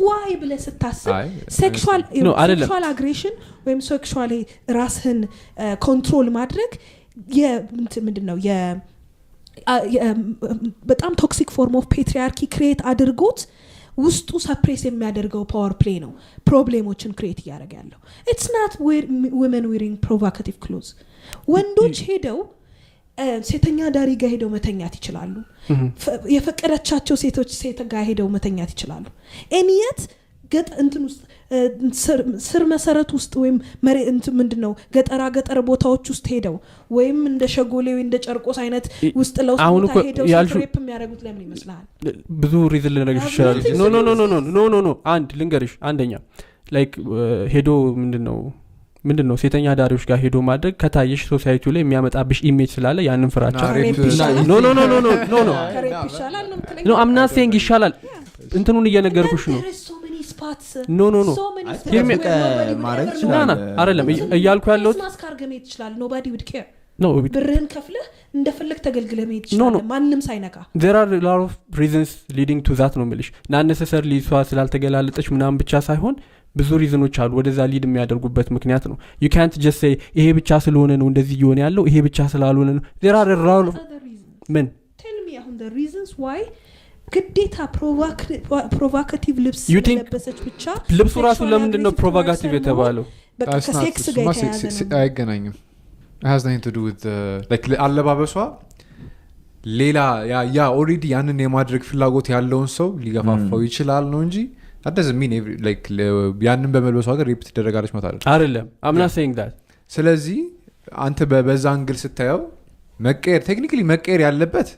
why ብለህ ስታስብ sexual aggression ወይም sexually ራስህን control ማድረግ ምንድነው በጣም toxic form of patriarchy create አድርጎት ውስጡ ሰፕሬስ የሚያደርገው ፓወር ፕሌይ ነው ፕሮብሌሞችን ክሬት ያደርጋ ያለው it's not women wearing provocative clothes ወንዶች ሄደው ሴተኛ ዳሪ ጋር ሄደው መተኛት ይችላሉ የፈቀደቻቸው ሴቶች ሴት ጋር ሄደው መተኛት ይችላሉ እንየት ገጥ እንትን ውስጥ ስር መሰረት ውስጥ ወይም ምንድነው ገጠር ቦታዎች ውስጥ ሄደው ወይም እንደ ሸጎሌው እንደ ጨርቆስ አይነት ውስጥ ለውስጥ ሄደው ሬፕ የሚያደርጉት ለምን ይመስላል ብዙ ሪዝን ልነግርሽ ይችላል ኖ አንድ ልንገርሽ አንደኛ ላይክ ሄዶ ምንድነው ሴተኛ ዳሪዎች ጋር ሄዶ ማድረግ ከታየሽ ሶሳይቲው ላይ የሚያመጣብሽ ኢሜጅ ስላለ ያንን ፍራቻ ኖ I'm not saying ይሻላል እንትኑን እየነገርኩሽ ነው no ማረግ ይችላል አይደለም እያልኩ ያለው ማስካርገም ይችላል nobody would care ብርህን ከፍለህ እንደፈለክ ተገልግለህ መሄድ ይችላል ማንንም ሳይነካ there are a lot of reasons leading to that ነው የምልሽ not necessarily ሷ ስላልተገላለጠች ምናምን ብቻ ሳይሆን ብዙ ሪዝኖች አሉ ወደዛ ሊድ የሚያደርጉበት ምክንያት ነው you can't just say ይሄ ብቻ ስለሆነ ነው እንደዚህ ይሆን ያለው ይሄ ብቻ ስላልሆነ ነው there are a lot of men tell me አሁን the reasons why ግዴታ provocative ልብስ ለበሰች ብቻ ልብሱ ራሱ ለምንድን ነው provocative የተባለው በቃ ከሴክስ ጋር የተያያዘ ነው አይገናኝም it has nothing to do with like አለባበሷ ሌላ ያ already ያንን የማድረግ ፍላጎት ያለውን ሰው ሊገፋፋው ይችላል ነው እንጂ that doesn't mean like ያንን በመልበሷ ጋር ሬፕ ትደረጋለች ማለት አይደለም I'm not saying that ስለዚህ አንተ በዛ አንግል ስታየው መቀየር ቴክኒካሊ መቀየር ያለበት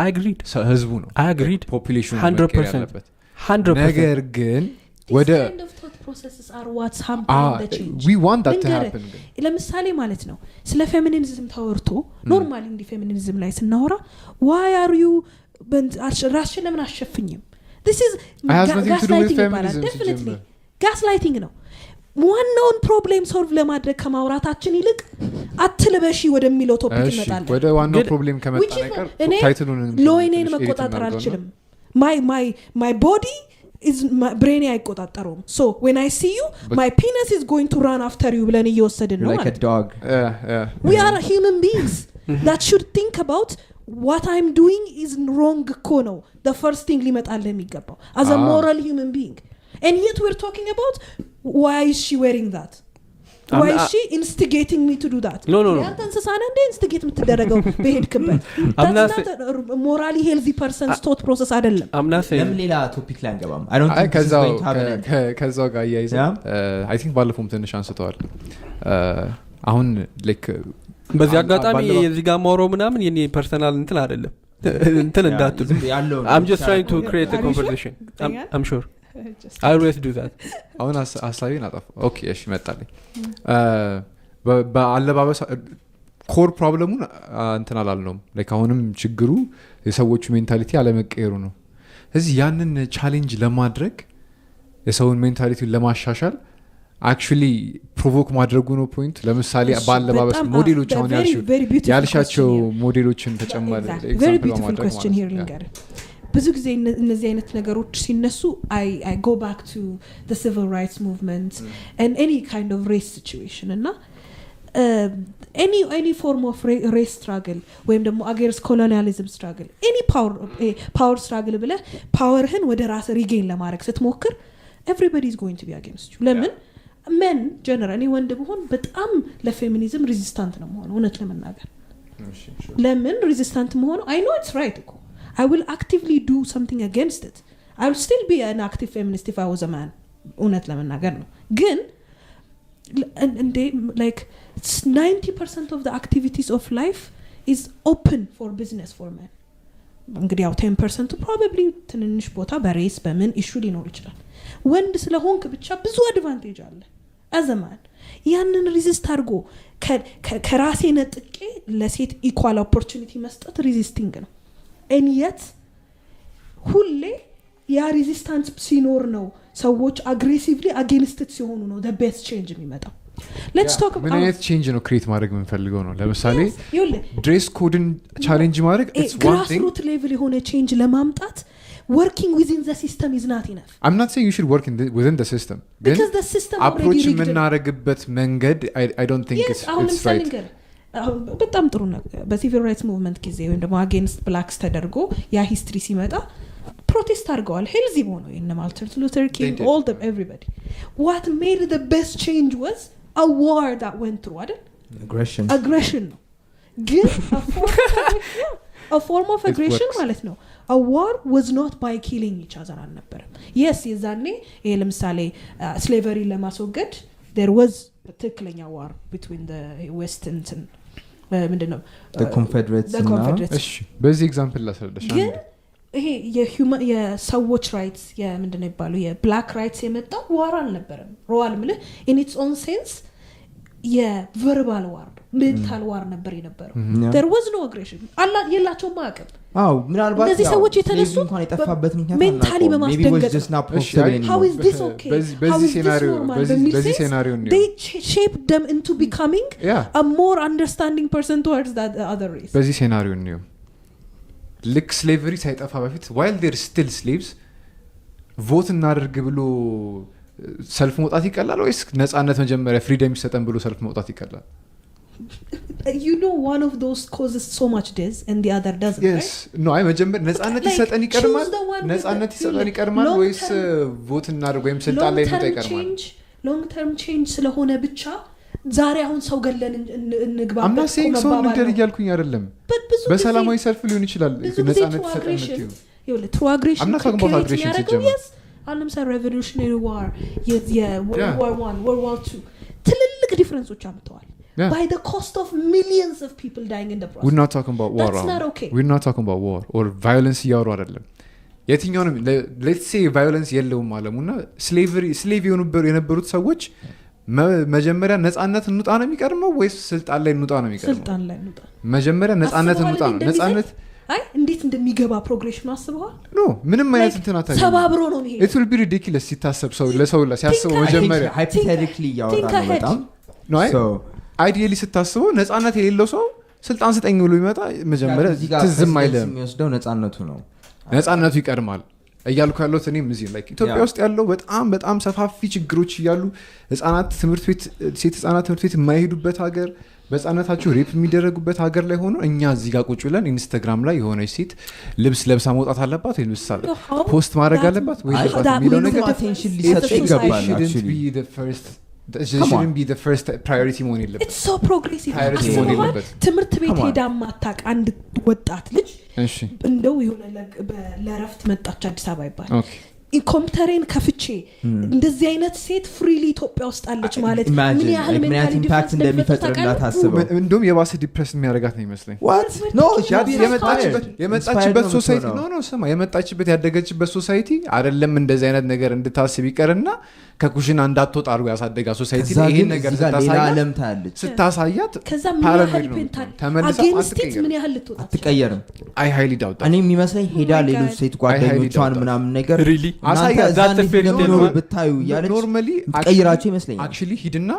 I agreed ህዝቡ ነው I agreed population 100% ነገር ግን ወደ kind of thought processes are what's happening the change we want that to happen ለምሳሌ ማለት ነው ስለ ፌሚኒዝም ታወርቶ ኖርማሊ እንዲ ፌሚኒዝም ላይ ስናወራ why are you ራስሽን ለምን አሸፍኝም this is gaslighting definitely gaslighting ነው ዋናውን ፕሮብሌም ሶልቭ ለማድረግ ከማውራታችን ይልቅ አትልበሺ ወደሚለው ቶፒክ እንመጣለን ወደ ዋናው ፕሮብሌም ከመጣ ነገር ታይትሉን ሎይኔን መቆጣጠር አልችልም my body is my brain አይቆጣጠረውም so when I see you my penis is going to run after you ብለን እየወሰድን ነው like a dog we are human beings that should think about what I'm doing is wrong እኮ ነው the first thing ሊመጣልህ የሚገባው as a moral human being and yet we're talking about why is she wearing that why is she instigating me to do that no ያንተ እንስሳና እንደ ኢንስቲጌት የምትደረገው በሄድክበት that's not a morally healthy person's thought process አይደለም ለምን ሌላ ቶፒክ ላይ አንገባም I don't think ከዛው ጋር ያይዘ I think ባለፈውም ትንሽ አንስተዋል አሁን like በዚህ አጋጣሚ የዚህ ጋር ማውራው ምናምን የኔ ፐርሰናል እንትን አይደለም እንትን እንዳትሉ I'm just trying to create a conversation I'm sure I always do that አሁን አሳቢን አጣፍ ኦኬ እሺ መጣልኝ በአለባበስ ኮር ፕሮብሌሙን እንትን አላልነውም like አሁንም ችግሩ የሰዎቹ ሜንታሊቲ አለመቀየሩ ነው እዚህ ያንን ቻሌንጅ ለማድረግ የሰውን ሜንታሊቲ ለማሻሻል actually provoke ማድረጉ ነው ፖይንት ለምሳሌ ባለባበስ ሞዴሎች አሁን ያልሻቸው ሞዴሎችን ተጨማሪ ኤግዛምፕል ማድረግ ማለት ብዙ ጊዜ እነዚህ አይነት ነገሮች ሲነሱ I go back to the civil rights movement and any kind of race situation እና any form of race struggle ወይም ደግሞ against colonialism struggle any power struggle ብለ ፓወርህን ወደ ራስ ሪጌን ለማድረግ ስትሞክር everybody is going to be against you ለምን men generally ወንድ ቢሆን በጣም ለፌሚኒዝም ሬዚስታንት ነው መሆኑ እውነት ለመናገር ለምን ሬዚስታንት መሆኑ I know it's right እኮ I will actively do something against it I will still be an active feminist if I was a man እውነት ለመናገር ነው ግን and like 90% of the activities of life is open for business for men እንግዲህ ያው 10% probably ትንንሽ ቦታ በሬስ በምን ኢሹ ሊኖር ይችላል ወንድ ስለሆንክ ብቻ ብዙ አድቫንቴጅ አለ as a man ያንን ሪዚስት አድርጎ ከራሴ ነጥቄ ለሴት ኢኳል ኦፖርቹኒቲ መስጠት ሪዚስቲንግ ነው and yet ሁሌ ያ ሬዚስታንስ ሲኖር ነው ሰዎች aggressively against it ሲሆኑ ነው the best change የሚመጣው let's talk about ምን አይነት change ነው ክሬት ማድረግ የምንፈልገው ነው ለምሳሌ ድሬስ ኮድን ቻሌንጅ ማድረግ it's one thing grassroots level የሆነ change ለማምጣት working within the system is not enough I'm not saying you should work within the system because the system approach የምናደርግበት መንገድ I don't think it's right በጣም ጥሩ ነው በሲቪል ራይትስ ሙቭመንት ጊዜ ወይም ደግሞ አጌንስት ብላክስ ተደርጎ ያ ሂስትሪ ሲመጣ ፕሮቴስት አድርገዋል ሄልዚ ሆኖ in Martin Luther King all them everybody what made the best change was a war that went through አይደል aggression ነው ግን a form of aggression ማለት ነው a war was not by killing each other አልነበረም yes የዛኔ ለምሳሌ slavery ለማስወገድ there was particularly a war between the Western and ምንድነው the Confederates እሺ በዚህ ኤግዛምፕል ላስረዳሽ ግን ይሄ የሰዎች ራይትስ የምንድነው ይባሉ የብላክ ራይትስ የመጣው ዋር አልነበረም ሮዋል ምልህ in its own sense የቨርባል ዋር ሜንታል ዋር ነበር የነበረው there was no aggression አላ የላቸው ማቀብ ምናልባት እነዚህ ሰዎች የተነሱ እንኳን የጠፋበት ምክንያት ሜንታሊ በማስደንገጥ how is this okay በዚህ ሴናሪዮ ነው they shaped them into becoming a more understanding person towards that other race በዚህ ሴናሪዮ ነው ልክ ስሌቨሪ ሳይጠፋ በፊት while they're still slaves vote እናደርግ ብሎ ሰልፍ መውጣት ይቀላል ወይስ ነፃነት መጀመሪያ ፍሪደም ይሰጠን ብሎ ሰልፍ መውጣት ይቀላል you know one of those causes so much death and the other doesn't. Yes. Right? No, መጀመር ነፃነት ይሰጠን ይቀርማል ነፃነት ይሰጠን ይቀርማል ወይስ ቮት እናድርግ ወይም ስልጣን ላይ እንውጣ ይቀርማል long term change ስለሆነ ብቻ ዛሬ አሁን ሰው ገለን እንግባበት I'm not saying so እንደር ይያልኩኝ አይደለም በሰላማዊ ሰልፍ ሊሆን ይችላል ነፃነት ይሰጠን ነው ይኸውልህ through aggression I'm not talking about aggression yes አለም ሰ revolutionary war World War 1 World War 2 ትልልቅ ዲፈረንሶች አምጥተዋል by the cost of millions of people dying in the process. We're not talking about war. That's not okay. We're not talking about war or violence ያወሩ አይደለም የትኛውንም let's say violence የለውም አለሙና slave የነበሩት ሰዎች መጀመሪያ ነፃነት እንውጣ ነው የሚቀርመው ወይስ ስልጣን ላይ እንውጣ ነው የሚቀርመው ስልጣን ላይ እንውጣ መጀመሪያ ነፃነት እንውጣ ነው ነፃነት አይ እንዴት እንደሚገባ ፕሮግሬሽኑ አስበዋል ኖ ምንም አይነት እንትን አታውቅም ሰባብሮ ነው ይሄ it will be ridiculous ሲታሰብ ሰው ለሰው ሲያስበው መጀመሪያ hypothetically ያወራል በጣም no አይዲያሊ ስታስበው ነፃነት የሌለው ሰው ስልጣን ስጠኝ ብሎ ይመጣ መጀመሪያ ትዝም አይለም የሚወስደው ነፃነቱ ነው ነፃነቱ ይቀርማል እያልኩ ያለው እኔም እዚህ like ኢትዮጵያ ውስጥ ያለው በጣም ሰፋፊ ችግሮች ይያሉ ህፃናት ትምህርት ቤት ሴት ህፃናት ትምህርት ቤት የማይሄዱበት ሀገር በህፃናታቸው ሬፕ የሚደረጉበት ሀገር ላይ ሆኖ እኛ እዚህ ጋር ቁጭ ብለን ኢንስታግራም ላይ የሆነች ሴት ልብስ ለብሳ መውጣት አለባት ወይ ልብስ ፖስት ማድረግ አለባት ወይ የሚለው ነገር attention ሊሰጥ ይገባል actually That shouldn't be the first priority መሆን የለበት it's so progressive priority መሆን የለበት ትምህርት ቤት ሄዳ ማታቅ አንድ ወጣት ልጅ እሺ እንደው የሆነ ለረፍት መጣች አዲስ አበባ ይባል ኦኬ ኮምፒውተሬን ከፍቼ እንደዚህ አይነት ሴት ፍሪሊ ኢትዮጵያ ውስጥ አለች ማለት ምን ያህል ሜንታሊ ኢምፓክት እንደሚፈጥርላት አስበው እንደውም የባሰ ዲፕረስ የሚያደርጋት ነው ይመስለኝ what no የመጣችበት ሶሳይቲ no ስማ የመጣችበት ያደገችበት ሶሳይቲ አይደለም እንደዚህ አይነት ነገር እንድታስብ ይቀርና ከኩሽና እንዳትወጣ አድርጎ ያሳደጋ ሶሳይቲ ይሄን ነገር ስታሳያት ከዛ ምን ያህል ፔንታል አጌንስት ምን ያህል ልትወጣ አትቀየርም አይ ሃይሊ ዳውት እኔ የሚመስለኝ ሄዳ ሌሎች ሴት ጓደኞቿን ምናምን ነገር አሳያት ብታዩ ያለች ኖርማሊ ቀይራቸው ይመስለኛል actually ሂድና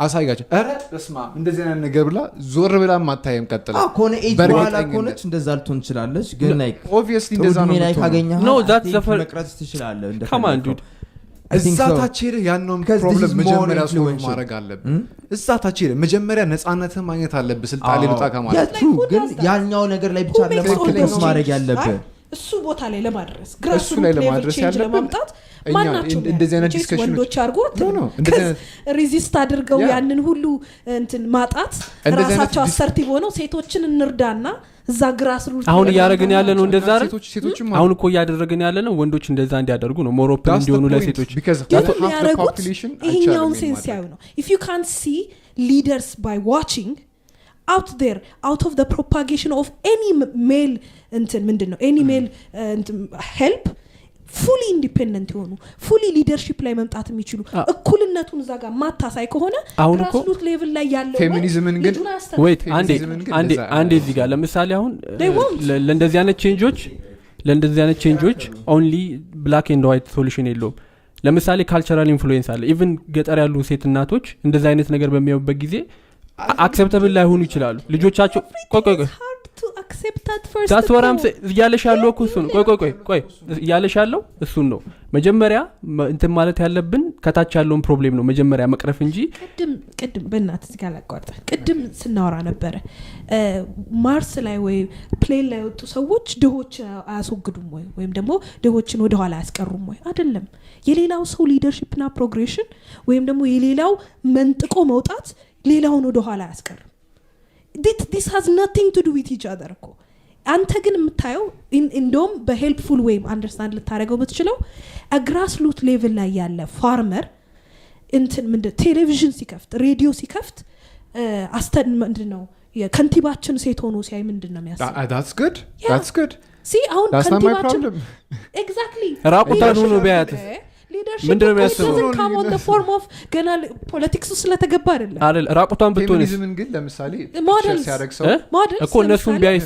አሳያቸው አረ በስማ እንደዚህ አይነት ነገር ብላ ዞር ብላ ማታየም ቀጥላ ኮነ ኤጅ ባላ ኮነች እንደዛ ልትሆን ትችላለች ግን like obviously እንደዛ ነው ላይ ካገኘህ no that's the first መቅረጽ ትችላለህ እንደ come on dude እዛታች ሄደ ያንንም ፕሮብለም መጀመሪያ ሶልቭ ማድረግ አለብን እዛታች ሄደ መጀመሪያ ነፃነትን ማግኘት አለብህ ስልጣን ላይ ልጣ ከማለት ግን ያኛው ነገር ላይ ብቻ ለማድረግ ማድረግ ያለብህ እሱ ቦታ ላይ ለማድረስ ግራሱ ላይ ለማድረስ ለማምጣት ማናቸው እንደዚህ አይነት ዲስከሽን ወንዶች አርጎት ሬዚስት አድርገው ያንን ሁሉ እንትን ማጣት ራሳቸው አሰርቲቭ ሆነው ሴቶችን እንርዳና እዛ ግራስ ሩት አሁን ያረጋግን ያለ ነው እንደዛ አይደል አሁን እኮ ያደረገን ያለ ነው ወንዶች እንደዛ እንዲያደርጉ ነው ሞር ኦፕን እንዲሆኑ ለሴቶች because that's half the population ይሄኛውን ሴንስ ያዩ ነው if you can't see leaders by watching out there out of the propagation of any male እንትን ምንድነው any male help fully independent ሆኑ fully leadership ላይ መምጣት የሚችሉ እኩልነቱን እዛ ጋር ማታሳይ ከሆነ grassroots level ላይ ያለው feminism ግን wait አንዴ እዚህ ጋር ለምሳሌ አሁን ለእንደዚህ አይነት ቼንጆች only black and white solution የለውም ለምሳሌ cultural influence አለ even ገጠር ያሉ ሴት እናቶች እንደዚህ አይነት ነገር በሚያዩበት ጊዜ acceptable ላይሆኑ ይችላሉ ልጆቻቸው ቆይ to accept that first that's what I'm saying ያለሻለው እኮ እሱን ቆይ ያለሻለው እሱን ነው መጀመሪያ እንትን ማለት ያለብን ከታች ያለውን ፕሮብሌም ነው መጀመሪያ መቅረፍ እንጂ ቅድም በእናት እዚህ ጋር አቋርጣ ቅድም ስናወራ ነበር ማርስ ላይ ወይ ፕሌን ላይ ወጡ ሰዎች ድሆች አያስወግዱም ወይም ደግሞ ድሆችን ወደ ኋላ ያስቀሩም ወይ አይደለም የሌላው ሰው ሊደርሺፕና ፕሮግሬሽን ወይም ደግሞ የሌላው መንጥቆ መውጣት ሌላውን ወደ ኋላ ያስቀር this has nothing to do with each other እኮ አንተ ግን የምታየው እንደውም በሄልፕፉል ዌይ አንደርስታንድ ልታረገው ብትችለው a grassroots level ላይ ያለ ፋርመር እንትን ምንድነው ቴሌቪዥን ሲከፍት ሬዲዮ ሲከፍት አስተን ምንድነው የከንቲባችን ሴት ሆኖ ሲያይ ምንድነው የሚያስበው that's good see አሁን ከንቲባችን exactly ራቁታን ሆኖ ቢያት ምንድነው የሚያስበው come on the form of ገና ፖለቲክስ ስለተገባ አይደል ራቁታን ብትሆንስ ግን ለምሳሌ ሞዴል እኮ እነሱን ቢያይ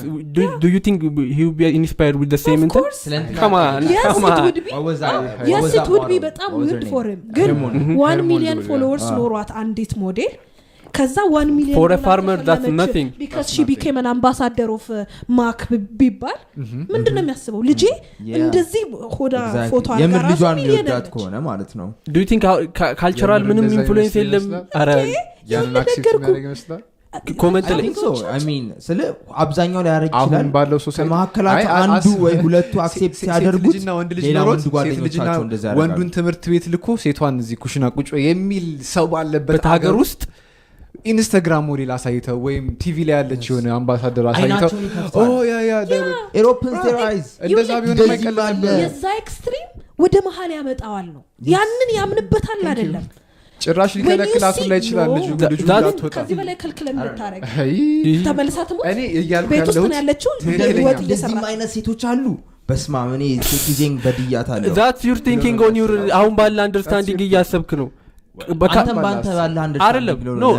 do you think he will be inspired with the same intent come on yes it would be በጣም weird for him ግን 1 million followers ኖሯት አንዲት ሞዴል ከዛ 1 million for a farmer that's nothing because she became an ambassador of Mark ቢባል ምንድነው የሚያስበው ልጄ እንደዚህ ሆዳ ፎቶ አጋራ የምን ልጇን ይወዳት ከሆነ ማለት ነው do you think cultural ምንም influence የለም አረ ያን አክሴፕት የሚያደርግ ይመስላል ኮሜንት ላይ I mean ስለ አብዛኛው ላይ ያረግ ይችላል ባለው ሶሳይቲ ከማከላቸው አንዱ ወይ ሁለቱ አክሴፕት ሲያደርጉት ሌላ ወንድ ጓደኞቻቸው እንደዛ ያደርጋሉ ወንዱን ትምህርት ቤት ልኮ ሴቷን እዚህ ኩሽና ቁጭ የሚል ሰው ባለበት ሀገር ውስጥ ኢንስታግራም ሞዴል አሳይተው ወይም ቲቪ ላይ ያለች የሆነ አምባሳደር አሳይተው ኤሮፕን ስቴራይዝ እንደዛ ቢሆን ማይቀላል የዛ ኤክስትሪም ወደ መሃል ያመጣዋል ነው ያንን ያምንበታል አይደለም ጭራሽ ሊከለክላቱ ላይ ይችላል ልጁ እንዳትወጣ ከዚህ በላይ ከልክለን እንድታረግ ተመልሳት ሞት እኔ እያልኩ ቤት ውስጥ ያለችው ወጥ እየሰራ አይነት ሴቶች አሉ በስማም እኔ ሴቲንግ በድያታለሁ that's your thinking on your አሁን ባለ አንደርስታንዲንግ እያሰብክ ነው አንተም ባንተ ባለ አንደርስታንዲንግ no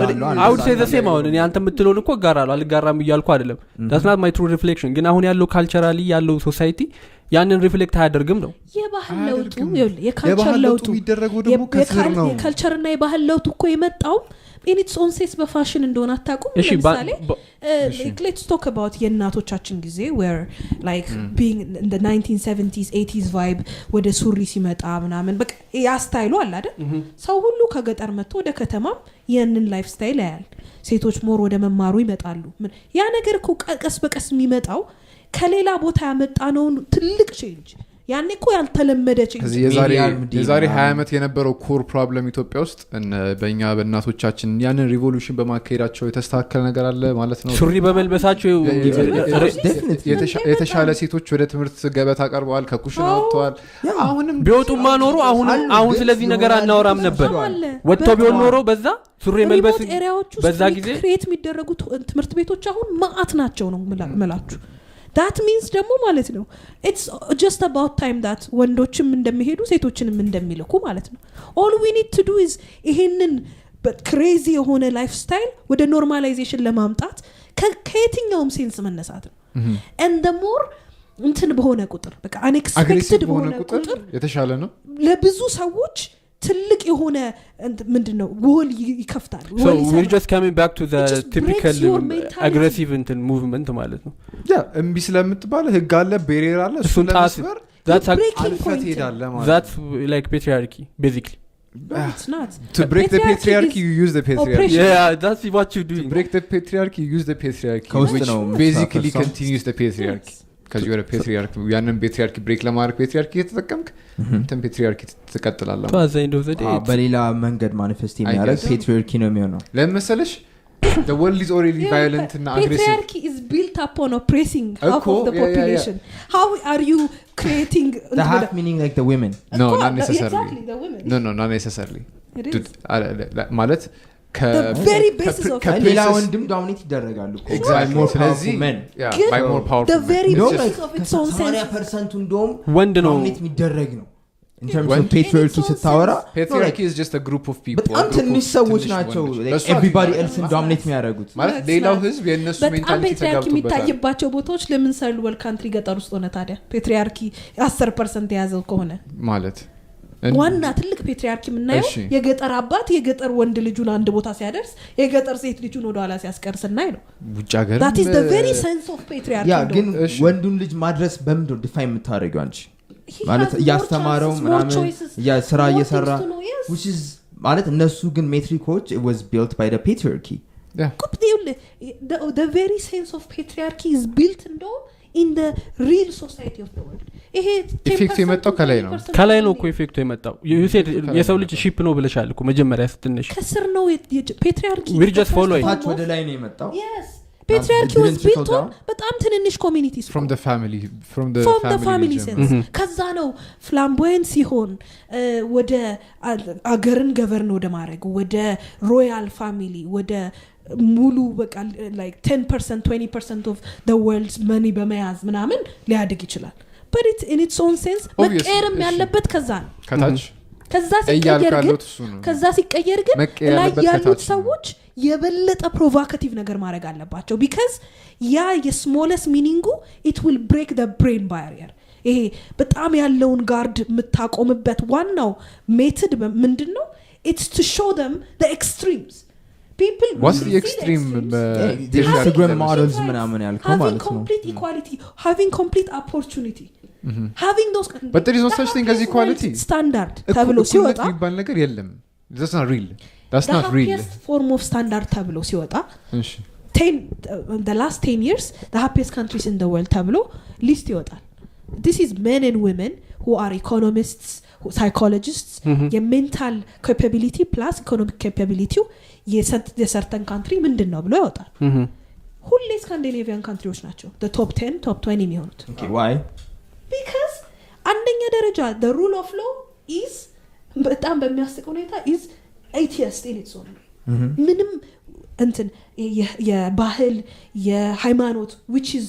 I would say the same አሁን እኔ አንተ የምትለውን እኮ ጋራለሁ አልጋራም እያልኩ አይደለም that's not my true reflection ግን አሁን ያለው ካልቸራሊ ያለው ሶሳይቲ ያንን ሪፍሌክት አያደርግም ነው የባህል ለውጡ የካልቸር ለውጡ የሚደረገው ደግሞ ከስር ነው የካልቸርና የባህል ለውጡ እኮ የመጣው in its own sense በፋሽን እንደሆነ አታውቁም ለምሳሌ let's talk about የእናቶቻችን ጊዜ where like being in the 1970s 80s vibe ወደ ሱሪ ሲመጣ ምናምን በቃ ያ ስታይሉ አለ አይደል ሰው ሁሉ ከገጠር መጥቶ ወደ ከተማ ያንን ላይፍ ስታይል ያያል ሴቶች ሞር ወደ መማሩ ይመጣሉ ያ ነገር እኮ ቀስ በቀስ የሚመጣው ከሌላ ቦታ ያመጣነው ትልቅ ቼንጅ ያኔ እኮ ያልተለመደ ቼንጅ የዛሬ 20 ዓመት የነበረው ኮር ፕሮብለም ኢትዮጵያ ውስጥ በእኛ በእናቶቻችን ያንን ሪቮሉሽን በማካሄዳቸው የተስተካከለ ነገር አለ ማለት ነው ሱሪ በመልበሳቸው የተሻለ ሴቶች ወደ ትምህርት ገበታ ቀርበዋል ከኩሽና ወጥተዋል አሁንም ቢወጡማ ኖሮ አሁን ስለዚህ ነገር አናወራም ነበር ወጥተው ቢሆን ኖሮ በዛ ሱሪ መልበስ በዛ ጊዜ ክሬት የሚደረጉ ትምህርት ቤቶች አሁን ማአት ናቸው ነው መላችሁ that means ደግሞ ማለት ነው it's just about time that ወንዶችም እንደሚሄዱ ሴቶችንም እንደሚልኩ ማለት ነው all we need to do is ይሄንን but crazy የሆነ ላይፍ ስታይል ወደ ኖርማላይዜሽን ለማምጣት ከየትኛውም ሴንስ መነሳት ነው and the more እንትን በሆነ ቁጥር በቃ unexpected በሆነ ቁጥር የተሻለ ነው ለብዙ ሰዎች ትልቅ የሆነ ምንድነው ጎል ይከፍታል so we're just coming back to the typical aggressive movement ማለት ነው እምቢ ስለምትባል ህግ አለ ቤሪየር አለ እሱ ለመስበር that's አልፈት ሄዳለ ማለት that's like patriarchy basically no, it's not to break the patriarchy you use the patriarchy yeah that's what you do to break the patriarchy you use the patriarchy which basically continues the patriarchy because you are a patriarch ያንን patriarchy break ለማድረግ patriarchy የተጠቀምክ እንትን patriarchy ተቀጥላለህ በሌላ መንገድ ማኒፌስት የሚያደርግ patriarchy ነው የሚሆነው ለምሳሌሽ the world is already violent and aggressive patriarchy is built upon oppressing half of the population how are you creating the half meaning like the women no not necessarily exactly the women no not necessarily ማለት very basis of ከሌላ ወንድም ዶሚኔት ይደረጋሉ exactly ስለዚህ by more powerful the very basis of its own sense 80% እንደውም ወንድ ነው ዶሚኔት የሚደረግ ነው in terms of patriarchy ስታወራ patriarchy is just a group of people በጣም ትንሽ ሰዎች ናቸው everybody else dominate የሚያደርጉት ማለት ሌላው ህዝብ የነሱ ሜንታሊቲ ተጋብቶበታል የሚታይባቸው ቦታዎች ለምን ሰሉ ወል ካንትሪ ገጠር ውስጥ ሆነ ታዲያ patriarchy 10% የያዘው ከሆነ ማለት ዋና ትልቅ ፔትሪያርኪ ምናየው የገጠር አባት የገጠር ወንድ ልጁን አንድ ቦታ ሲያደርስ የገጠር ሴት ልጁን ወደ ኋላ ሲያስቀርስናይ ነው ውጭ ሀገር that is the very sense of patriarchy ያ ግን ወንዱን ልጅ ማድረስ በምንድነው ዲፋይን የምታደርገው አንቺ ማለት ያስተማረው ምናምን ያ ስራ እየሰራ which is ማለት እነሱ ግን ሜትሪኮች it was built by the patriarchy the very sense of patriarchy is built in the real society of the world ይሄ ኢፌክት የመጣው ከላይ ነው እኮ ኢፌክቱ የመጣው የሰው ልጅ ሺፕ ነው ብለሻል እኮ መጀመሪያ ስትነሽ ከስር ነው patriarchy we just follow it ታች ወደ ላይ ነው የመጣው yes patriarchy was built on በጣም ትንንሽ communities from the family sense ከዛ ነው flamboyant ሲሆን ወደ አገርን ገቨርን ወደ ማድረግ ወደ royal family ወደ ሙሉ በቃ like 10% 20% of the world's money በመያዝ ምናምን ሊያድግ ይችላል but it in its own sense መቀየርም ያለበት ከዛ ነው ከታች ከዛ ሲቀየር ግን ላይ ያሉት ሰዎች የበለጠ ፕሮቮካቲቭ ነገር ማድረግ አለባቸው because ያ የስሞለስ ሚኒንጉ it will break the brain barrier ይሄ በጣም ያለውን ጋርድ የምታቆምበት ዋናው ሜተድ ምንድነው it's to show them the extremes people what's the extreme Instagram models ምናምን ያልከው ማለት ነው complete equality having complete opportunity having those but there is no such thing as equality standard ተብሎ ሲወጣ ይባል ነገር የለም that's not real that's not real form of standard ተብሎ ሲወጣ the last 10 years the happiest countries in the world ተብሎ ሊስት ይወጣል this is men and women who are economists psychologists የሜንታል capability plus economic capability የሰርተን country ምንድነው ብሎ ያወጣል ሁሌ ስካንዲኔቪያን ካንትሪዎች ናቸው the top 10 top 20 የሚሆኑት why because አንደኛ ደረጃ the rule of law is በጣም በሚያስቅ ሁኔታ is atheist in its own ምንም እንትን የባህል የሃይማኖት which is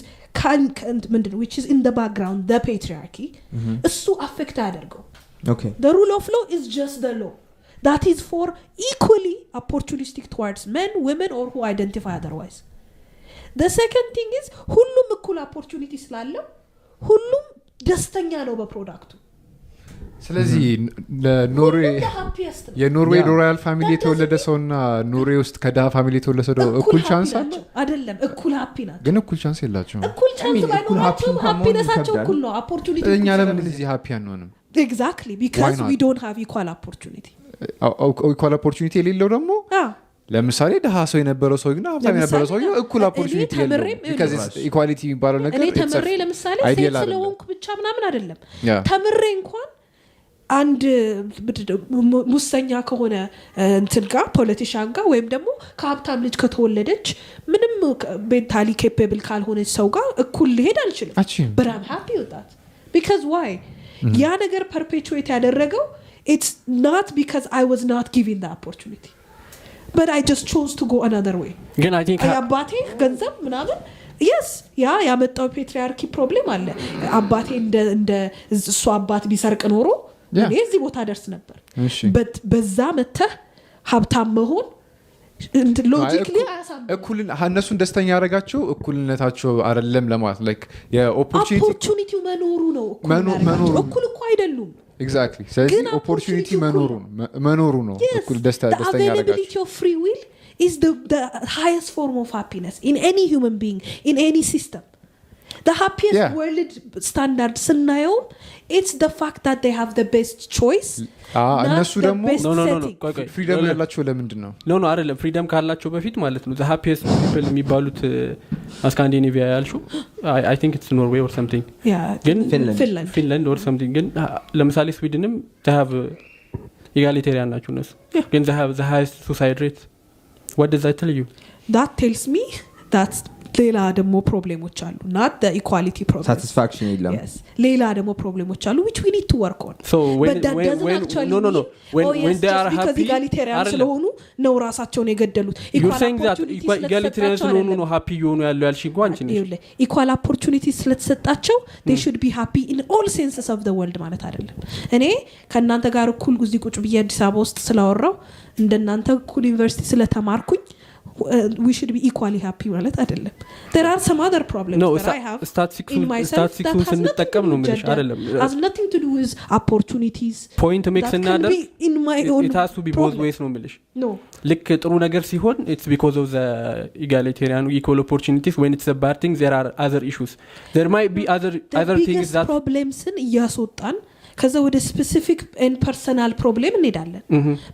which is in the background the patriarchy እሱ affect አያደርገው okay the rule of law is just the law that is for equally opportunistic towards men women or who identify otherwise the second thing is ሁሉም እኩል opportunity ስላለው ሁሉም ደስተኛ ነው በፕሮዳክቱ ስለዚህ ለኖርዌይ የኖርዌይ ሮያል ፋሚሊ የተወለደ ሰውና ኖርዌይ ውስጥ ከዳሃ ፋሚሊ የተወለደ ሰው እኩል ቻንስ አለ አይደለም እኩል ሃፒ ናቸው ግን እኩል ቻንስ የላቸውም እኩል ቻንስ ባይኖራቸው ሃፒነሳቸው እኩል ነው opportunity እኛ ለምን እዚህ ሃፒ አንሆንም exactly because we don't have equal opportunity equal opportunity የሌለው ደግሞ ለምሳሌ ደሃ ሰው የነበረው ሰው ግን ሀብታም የነበረው ሰው እኩል opportunity የለው because equality የሚባለው ነገር እኔ ተመሬ ለምሳሌ ሴት ስለሆንኩ ብቻ ምናምን አይደለም ተመሬ እንኳን አንድ ሙሰኛ ከሆነ እንትን ጋር ፖለቲሻን ጋር ወይም ደግሞ ከሀብታም ልጅ ከተወለደች ምንም ሜንታሊ ኬፔብል ካልሆነች ሰው ጋር እኩል ሊሄድ አልችልም but I'm happy with that because why ያ ነገር perpetuate ያደረገው it's not because I was not given the opportunity but I just chose to go another way ግን I think አባቴ ገንዘብ ምናምን yes ያመጣው ፔትሪያርኪ ፕሮብሌም አለ አባቴ እንደ እሱ አባት ቢሰርቅ ኖሮ እዚህ ቦታ ደርስ ነበር but በዛ መተህ ሀብታም መሆን ሎጂክሊ እኩልን እነሱን ደስተኛ ያደረጋቸው እኩልነታቸው አይደለም ለማለት like የኦፖርቹኒቲው መኖሩ ነው እኩል እኮ አይደሉም exactly ስለዚህ opportunity መኖሩ ነው እኩል ደስተኛ ያደረጋቸው availability of free will is the highest form of happiness in any human being in any system the happiest world standard ስናየው it's the fact that they have the best choice እነሱ ደግሞ no freedom ያላቸው ለምንድን ነው no አይደለም freedom ካላቸው በፊት ማለት ነው the happiest people የሚባሉት ስካንዲኔቪያ ያልሹ I think it's Norway or something ግን Finland or something ግን ለምሳሌ ስዊድንም they have egalitarian ናቸው እነሱ ግን they have the highest suicide rate what does that tell you that tells me that ሌላ ደግሞ ፕሮብሌሞች አሉ not the equality problem satisfaction የለም yes ሌላ ደግሞ ፕሮብሌሞች አሉ which we need to work on so but that doesn't actually no when they are happy egalitarian ስለሆኑ ነው ራሳቸውን የገደሉት you're saying that egalitarian ስለሆኑ ነው happy የሆኑ ያለው ያልሽ እንኳን እንጂ equal opportunity ስለተሰጣቸው they should be happy in all senses of the world ማለት አይደለም እኔ ከናንተ ጋር እኩል ጉዚ ቁጭ ብዬ አዲስ አበባ ውስጥ ስላወራው እንደናንተ እኩል ዩኒቨርሲቲ ስለተማርኩኝ we should be equally happy ማለት አይደለም there are some other problems that I have in myself that has እንጠቀም ነው ምንሽ አይደለም has nothing to do with opportunities point makes another in my own it has to be both ways ነው ምልሽ no ልክ ጥሩ ነገር ሲሆን it's because of the egalitarian equal opportunities when it's a bad thing there are other issues there might be other things that problems እያስወጣን ከዛ ወደ ስፔሲፊክ ኤንድ ፐርሰናል ፕሮብሌም እንሄዳለን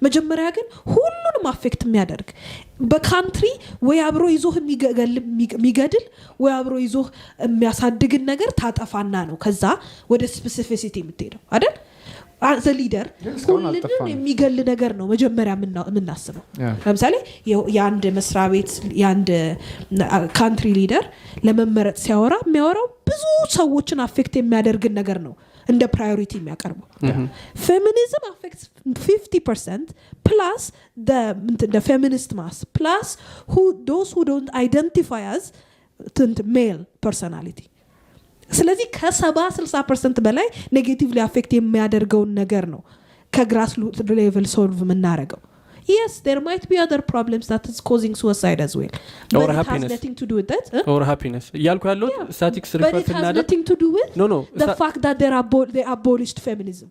መጀመሪያ ግን ሁሉንም አፌክት የሚያደርግ በካንትሪ ወይ አብሮ ይዞህ የሚገድል ወይ አብሮ ይዞህ የሚያሳድግን ነገር ታጠፋና ነው ከዛ ወደ ስፔሲፊሲቲ የምትሄደው አይደል as a leader ሁሉንም የሚገል ነገር ነው መጀመሪያ የምናስበው ለምሳሌ የአንድ መስሪያ ቤት የአንድ ካንትሪ ሊደር ለመመረጥ ሲያወራ የሚያወራው ብዙ ሰዎችን አፌክት የሚያደርግን ነገር ነው እንደ ፕራዮሪቲ የሚያቀርበው feminism affects 50% plus the feminist mass plus those who don't identify as male personality ስለዚህ ከ70-60% በላይ ኔጌቲቭሊ አፌክት የሚያደርገውን ነገር ነው ከግራስ ሌቨል ሶልቭ የምናደርገው yes there might be other problems that is causing suicide as well or but happiness. it has nothing to do with that or happiness ያልኩ ያለው statistics refer but it has nothing to do with no the fact that they abolished feminism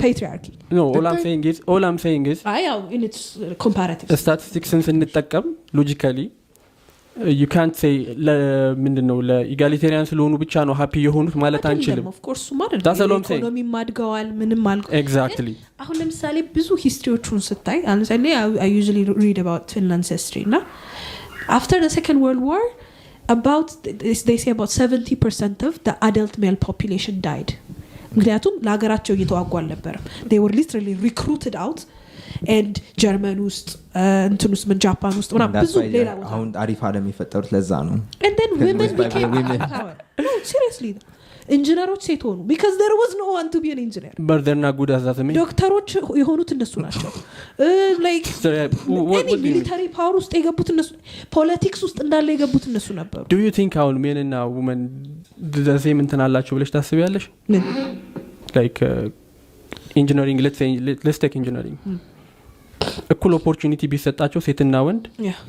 patriarchy no all I'm saying is in its comparative statistics እንጠቀም logically you can't say ምንድነው ለኢጋሊቴሪያን ስለሆኑ ብቻ ነው ሃፒ የሆኑት ማለት አንችልም of course ማለት ነው ኢኮኖሚ ማድገዋል ምንም አልኩ exactly አሁን ለምሳሌ ብዙ ሂስትሪዎቹን ስታይ አንሰኔ I usually read about Finland's history እና after the second world war about they say about 70% of the adult male population died ምክንያቱም ለሀገራቸው እየተዋጉ አልነበረም they were literally recruited out and German ውስጥ እንትኑስ ጃፓን ውስጥ ምናምን ብዙ ሌላ ቦታ አሁን አሪፍ ዓለም የፈጠሩት ለዛ ነው and then women became power no seriously ኢንጂነሮች ሴት ሆኑ because there was no one to be an engineer but they're not good as that me ዶክተሮች የሆኑት እነሱ ናቸው like military power ውስጥ የገቡት እነሱ ፖለቲክስ ውስጥ እንዳለ የገቡት እነሱ ነበሩ do you think how men and women the same እንትን አላችሁ ብለሽ ታስቢያለሽ like engineering let's take engineering እኩል ኦፖርቹኒቲ ቢሰጣቸው ሴትና ወንድ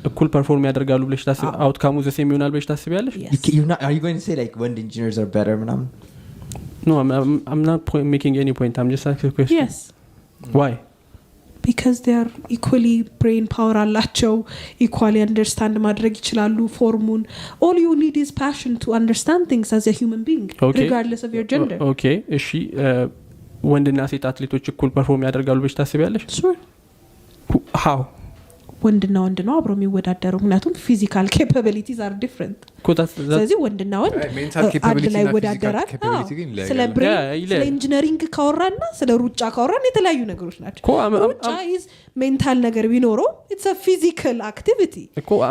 እኩል ፐርፎርም ያደርጋሉ ብለሽ ታስቢ አውትካሙ ዘ ሴም ይሆናል ብለሽ ታስቢያለሽ are you going to say like when engineers are better manam no I'm not making any point I'm just asking a question yes why because they are equally brain power አላቸው equally understand ማድረግ ይችላሉ ፎርሙን all you need is passion to understand things as a human being regardless of your gender okay እሺ ወንድና ሴት አትሌቶች እኩል ፐርፎርም ያደርጋሉ ብለሽ ታስቢያለሽ sure how ወንድና ወንድ ነው አብሮ የሚወዳደሩ ምክንያቱም physical capabilities are different ስለዚህ ወንድና ወንድ አንድ ላይ ወዳደራል ስለ ብሬን ስለ ኢንጂነሪንግ ካወራና ስለ ሩጫ ካወራን የተለያዩ ነገሮች ናቸው ሩጫ is mental ነገር ቢኖረው it's a physical activity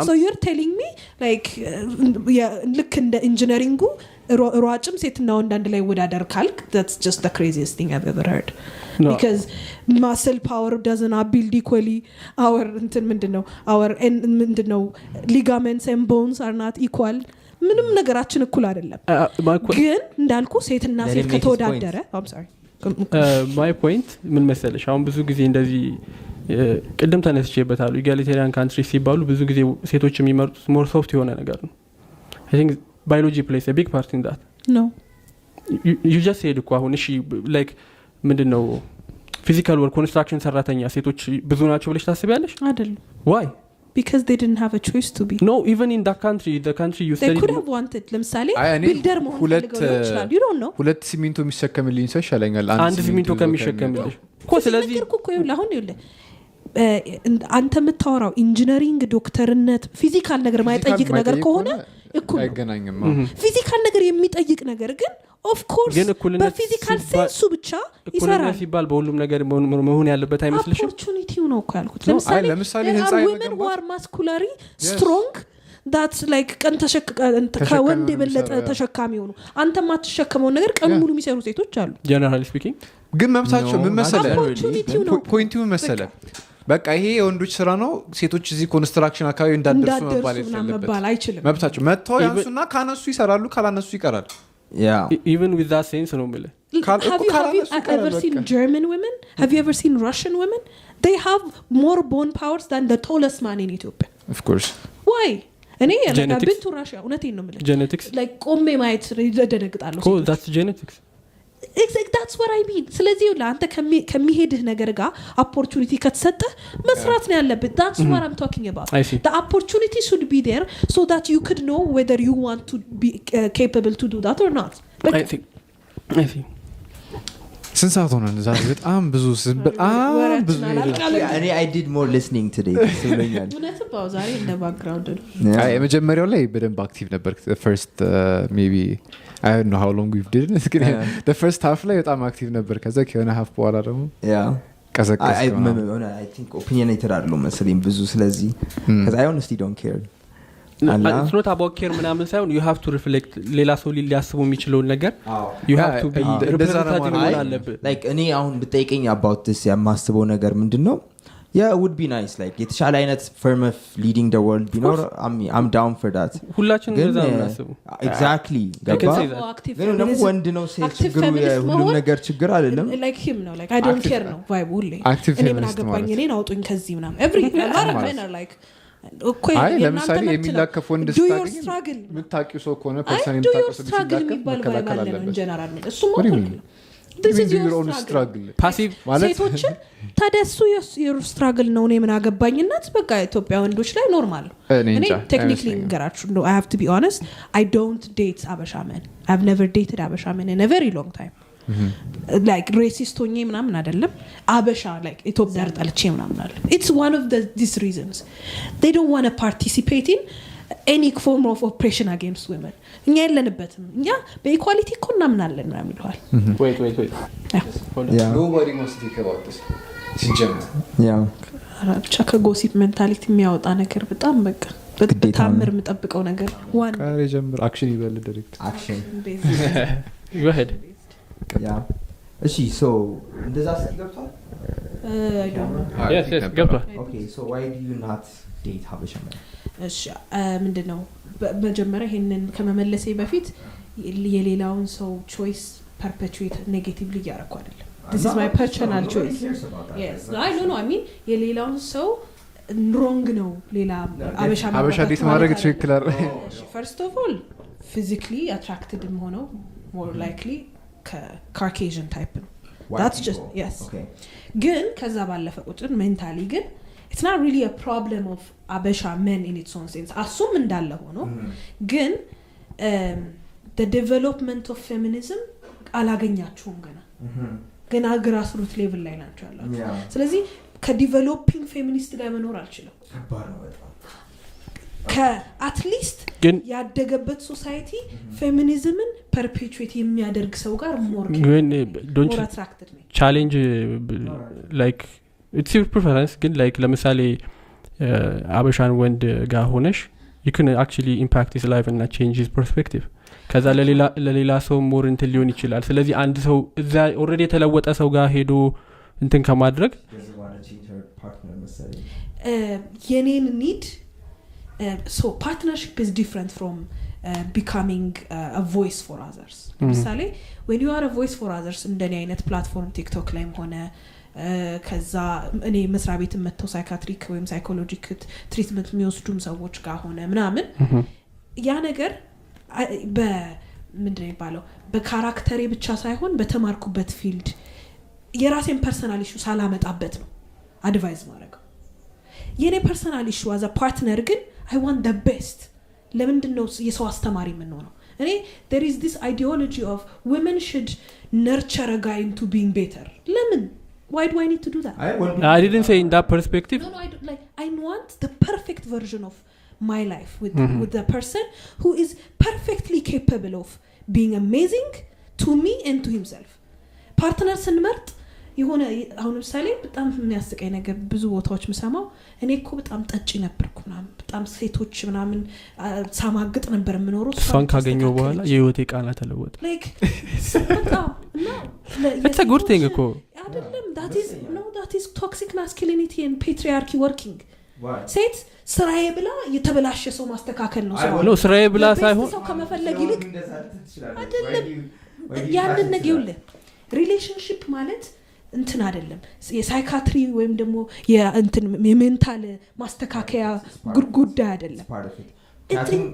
so you're telling me like ልክ እንደ ኢንጂነሪንጉ ሯጭም ሴትና ወንድ አንድ ላይ ወዳደር ካልክ that's just the craziest thing I've ever heard no. because muscle power doesn't build equally our our ligaments and bones are not equal ምንም ነገራችን እኩል አይደለም ግን እንዳልኩ ሴትና ሴት ከተወዳደረ I'm sorry my point ምን መሰለሽ አሁን ብዙ ጊዜ እንደዚህ ቅድም ተነስቼበታለሁ egalitarian countries ሲባሉ ብዙ ጊዜ ሴቶች የሚመርጡት more soft የሆነ ነገር ነው I think biology plays a big part in that no you just said እኮ አሁን እሺ like ምንድነው physical work construction ሰራተኛ ሴቶች ብዙ ናቸው ብለሽ ታስቢያለሽ አይደለም why because they didn't have a choice to be no even in the country you they could have wanted ለምሳሌ ቢልደር መሆን ይችላል you don't know ሁለት ሲሚንቶ የሚሸከምልኝ ሰው ይሻለኛል አንድ ሲሚንቶ ከሚሸከምልሽ እኮ ስለዚህ እኮ ይኸውልህ አሁን ይኸውልህ አንተ የምታወራው ኢንጂነሪንግ ዶክተርነት ፊዚካል ነገር ማይጠይቅ ነገር ከሆነ እኩል አይገናኝም ፊዚካል ነገር የሚጠይቅ ነገር ግን of course በፊዚካል ሴንሱ ብቻ ይሰራል ሲባል በሁሉም ነገር መሆን ያለበት አይመስልሽም opportunity ነው እኮ ያልኩት ለምሳሌ ህንጻ women who are muscularly strong that's like ቀን ከወንድ የበለጠ ተሸካሚ ሆኑ አንተ ማትሸከመው ነገር ቀን ሙሉ የሚሰሩ ሴቶች አሉ generally speaking ግን መብታቸው ምን መሰለህ ፖይንቱ ምን መሰለህ በቃ ይሄ የወንዶች ስራ ነው ሴቶች እዚህ ኮንስትራክሽን አካባቢ እንዳደርሱ መባል አይችልም መብታቸው መጥተው ያንሱና ካነሱ ይሰራሉ ካላነሱ ይቀራል yeah even with that sense no mele have you ever seen German women have you ever seen Russian women they have more bone powers than the tallest man in Ethiopia of course why እኔ I've been to Russia እውነቴን ነው የምልህ genetics like ቆሜ ማየት ይደነግጣለሁ cool that's genetics exactly that's what I mean ስለዚህ ለአንተ ከሚሄድህ ነገር ጋር opportunity ከተሰጠ መስራት ነው ያለበት that's what I'm talking about the opportunity should be there so that you could know whether you want to be capable to do that or not I think since I don't know በጣም ብዙ እኔ I did more listening today ስለኛል ምንተባው ዛሬ እንደ ባክግራውንድ የመጀመሪያው ላይ በደንብ አክቲቭ ነበር first maybe I don't know how long we've did it the first half ላይ በጣም አክቲቭ ነበር ከዛ ከሆነ half በኋላ ደግሞ ቀዘቀዘ I think opinionated አይደለም መሰለኝ ብዙ ስለዚህ because I honestly don't care it's not about care ምናምን ሳይሆን you have to reflect ሌላ ሰው ሊያስቡ የሚችለው ነገር you have to be representative መሆን አለበት like እኔ አሁን ብጠይቀኝ about this የማስበው ነገር ምንድነው yeah it would be nice like የተሻለ አይነት firm of leading the world ቢኖር I'm down for that ሁላችን እንደዛ እናስበው exactly ገባ ግን ደግሞ ወንድ ነው ሴት ችግሩ ሁሉ ነገር ችግር አይደለም like him no like I don't care no vibe ሁሌ እኔ ምን አገባኝ እኔን አውጡኝ ከዚህ ምናምን every men are like አይ ለምሳሌ የሚላከፍ ወንድ ስታገኝ ምታቂው ሰው ከሆነ ፐርሰን የምታቀው ሰው ሲላከፍ የሚባል ባይባል ነው ጀነራል ነው እሱ ማለት ነው this is your struggle passive ማለት ሴቶች ታደሱ your struggle ነው እኔ ምን አገባኝነት በቃ ኢትዮጵያ ወንዶች ላይ ኖርማል እኔ technically ገራችሁ ነው I have to be honest I don't date Abasha men I've never dated Abasha men in a very long time like racist ሆኜ ምናምን አይደለም አበሻ like ኢትዮጵያ ጠልቼ ምናምን አይደለም it's one of these reasons they don't want to participate in any form of oppression against women እኛ የለንበትም እኛ በኢኳሊቲ እኮ እናምናለን ምናምን ይላል wait yeah nobody wants to think about this ሲጀምር ብቻ ከጎሲፕ ሜንታሊቲ የሚያወጣ ነገር በጣም በቃ በታምር የምጠብቀው ነገር ዋን ካሬ ጀምር አክሽን ይበል ዳይሬክት action go ahead yeah እሺ so እንደዛ ስትገብቷል I don't know yes ገብቷል okay so why do you not date Habesha men እሺ ምንድነው በመጀመሪያ ይሄንን ከመመለሴ በፊት የሌላውን ሰው choice perpetuate negatively ያረኩ አይደለም this is my personal choice yes I don't know I mean የሌላውን ሰው wrong ነው ሌላ አበሻ ዲት ማድረግ ትክክል አይደል first of all physically attracted ሆነው more likely Caucasian type ነው that's just yes okay ግን ከዛ ባለፈ ቁጥር mentally ግን it's not really a problem of Abesha men in its own sense assume እንዳለ ሆኖ ግን the development of feminism አላገኛችሁም ገና grassroots level ላይ ናቸው ያላችሁ ስለዚህ ከዲቨሎፒንግ ፌሚኒስት ጋር መኖር አልችልም at least ያደገበት ሶሳይቲ ፌሚኒዝምን perpetuate የሚያደርግ ሰው ጋር more attracted me challenge like it's your preference ግን like ለምሳሌ አበሻን ወንድ ጋር ሆነሽ you can actually impact his life and change his perspective ከዛ ለሌላ ሰው more እንትን ሊሆን ይችላል ስለዚህ አንድ ሰው እዛ already የተለወጠ ሰው ጋር ሄዶ እንትን ከማድረግ የኔን need so partnership is different from becoming a voice for others ለምሳሌ when you are a voice for others እንደኔ አይነት ፕላትፎርም ቲክቶክ ላይም ሆነ ከዛ እኔ መስሪያ ቤት መተው ሳይካትሪክ ወይም ሳይኮሎጂክ ትሪትመንት የሚወስዱም ሰዎች ጋር ሆነ ምናምን ያ ነገር በምንድነው ይባለው በካራክተሬ ብቻ ሳይሆን በተማርኩበት ፊልድ የራሴን ፐርሰናል ኢሹ ሳላመጣበት ነው አድቫይስ ማድረግ የኔ ፐርሰናል ኢሹ as a partner ግን I want the best ለምንድነው የሰው አስተማሪ ምን ነው እኔ there is this ideology of women should nurture a guy into being better ለምን why do I need to do that I didn't say in that perspective no I want the perfect version of my life with the person who is perfectly capable of being amazing to me and to himself partner ስንመርጥ የሆነ አሁን ለምሳሌ በጣም የሚያስቀኝ ነገር ብዙ ቦታዎች መሰማው እኔ እኮ በጣም ጠጪ ነበርኩ ምናምን በጣም ሴቶች ምናምን ሳማግጥ ነበር የምኖረው እሷን ካገኘው በኋላ የህይወቴ ቃና ተለወጠ like በጣም it's a good thing እኮ አይደለም that is toxic masculinity and patriarchy working ሴት ስራዬ ብላ የተበላሸ ሰው ማስተካከል ነው ነው ስራዬ ብላ ሳይሆን ሰው ከመፈለግ ይልቅ አይደለም ያንን ነገር ይውል ሪሌሽንሺፕ ማለት እንትን አይደለም የሳይካትሪ ወይም ደግሞ የእንትን የሜንታል ማስተካከያ ጉዳይ አይደለም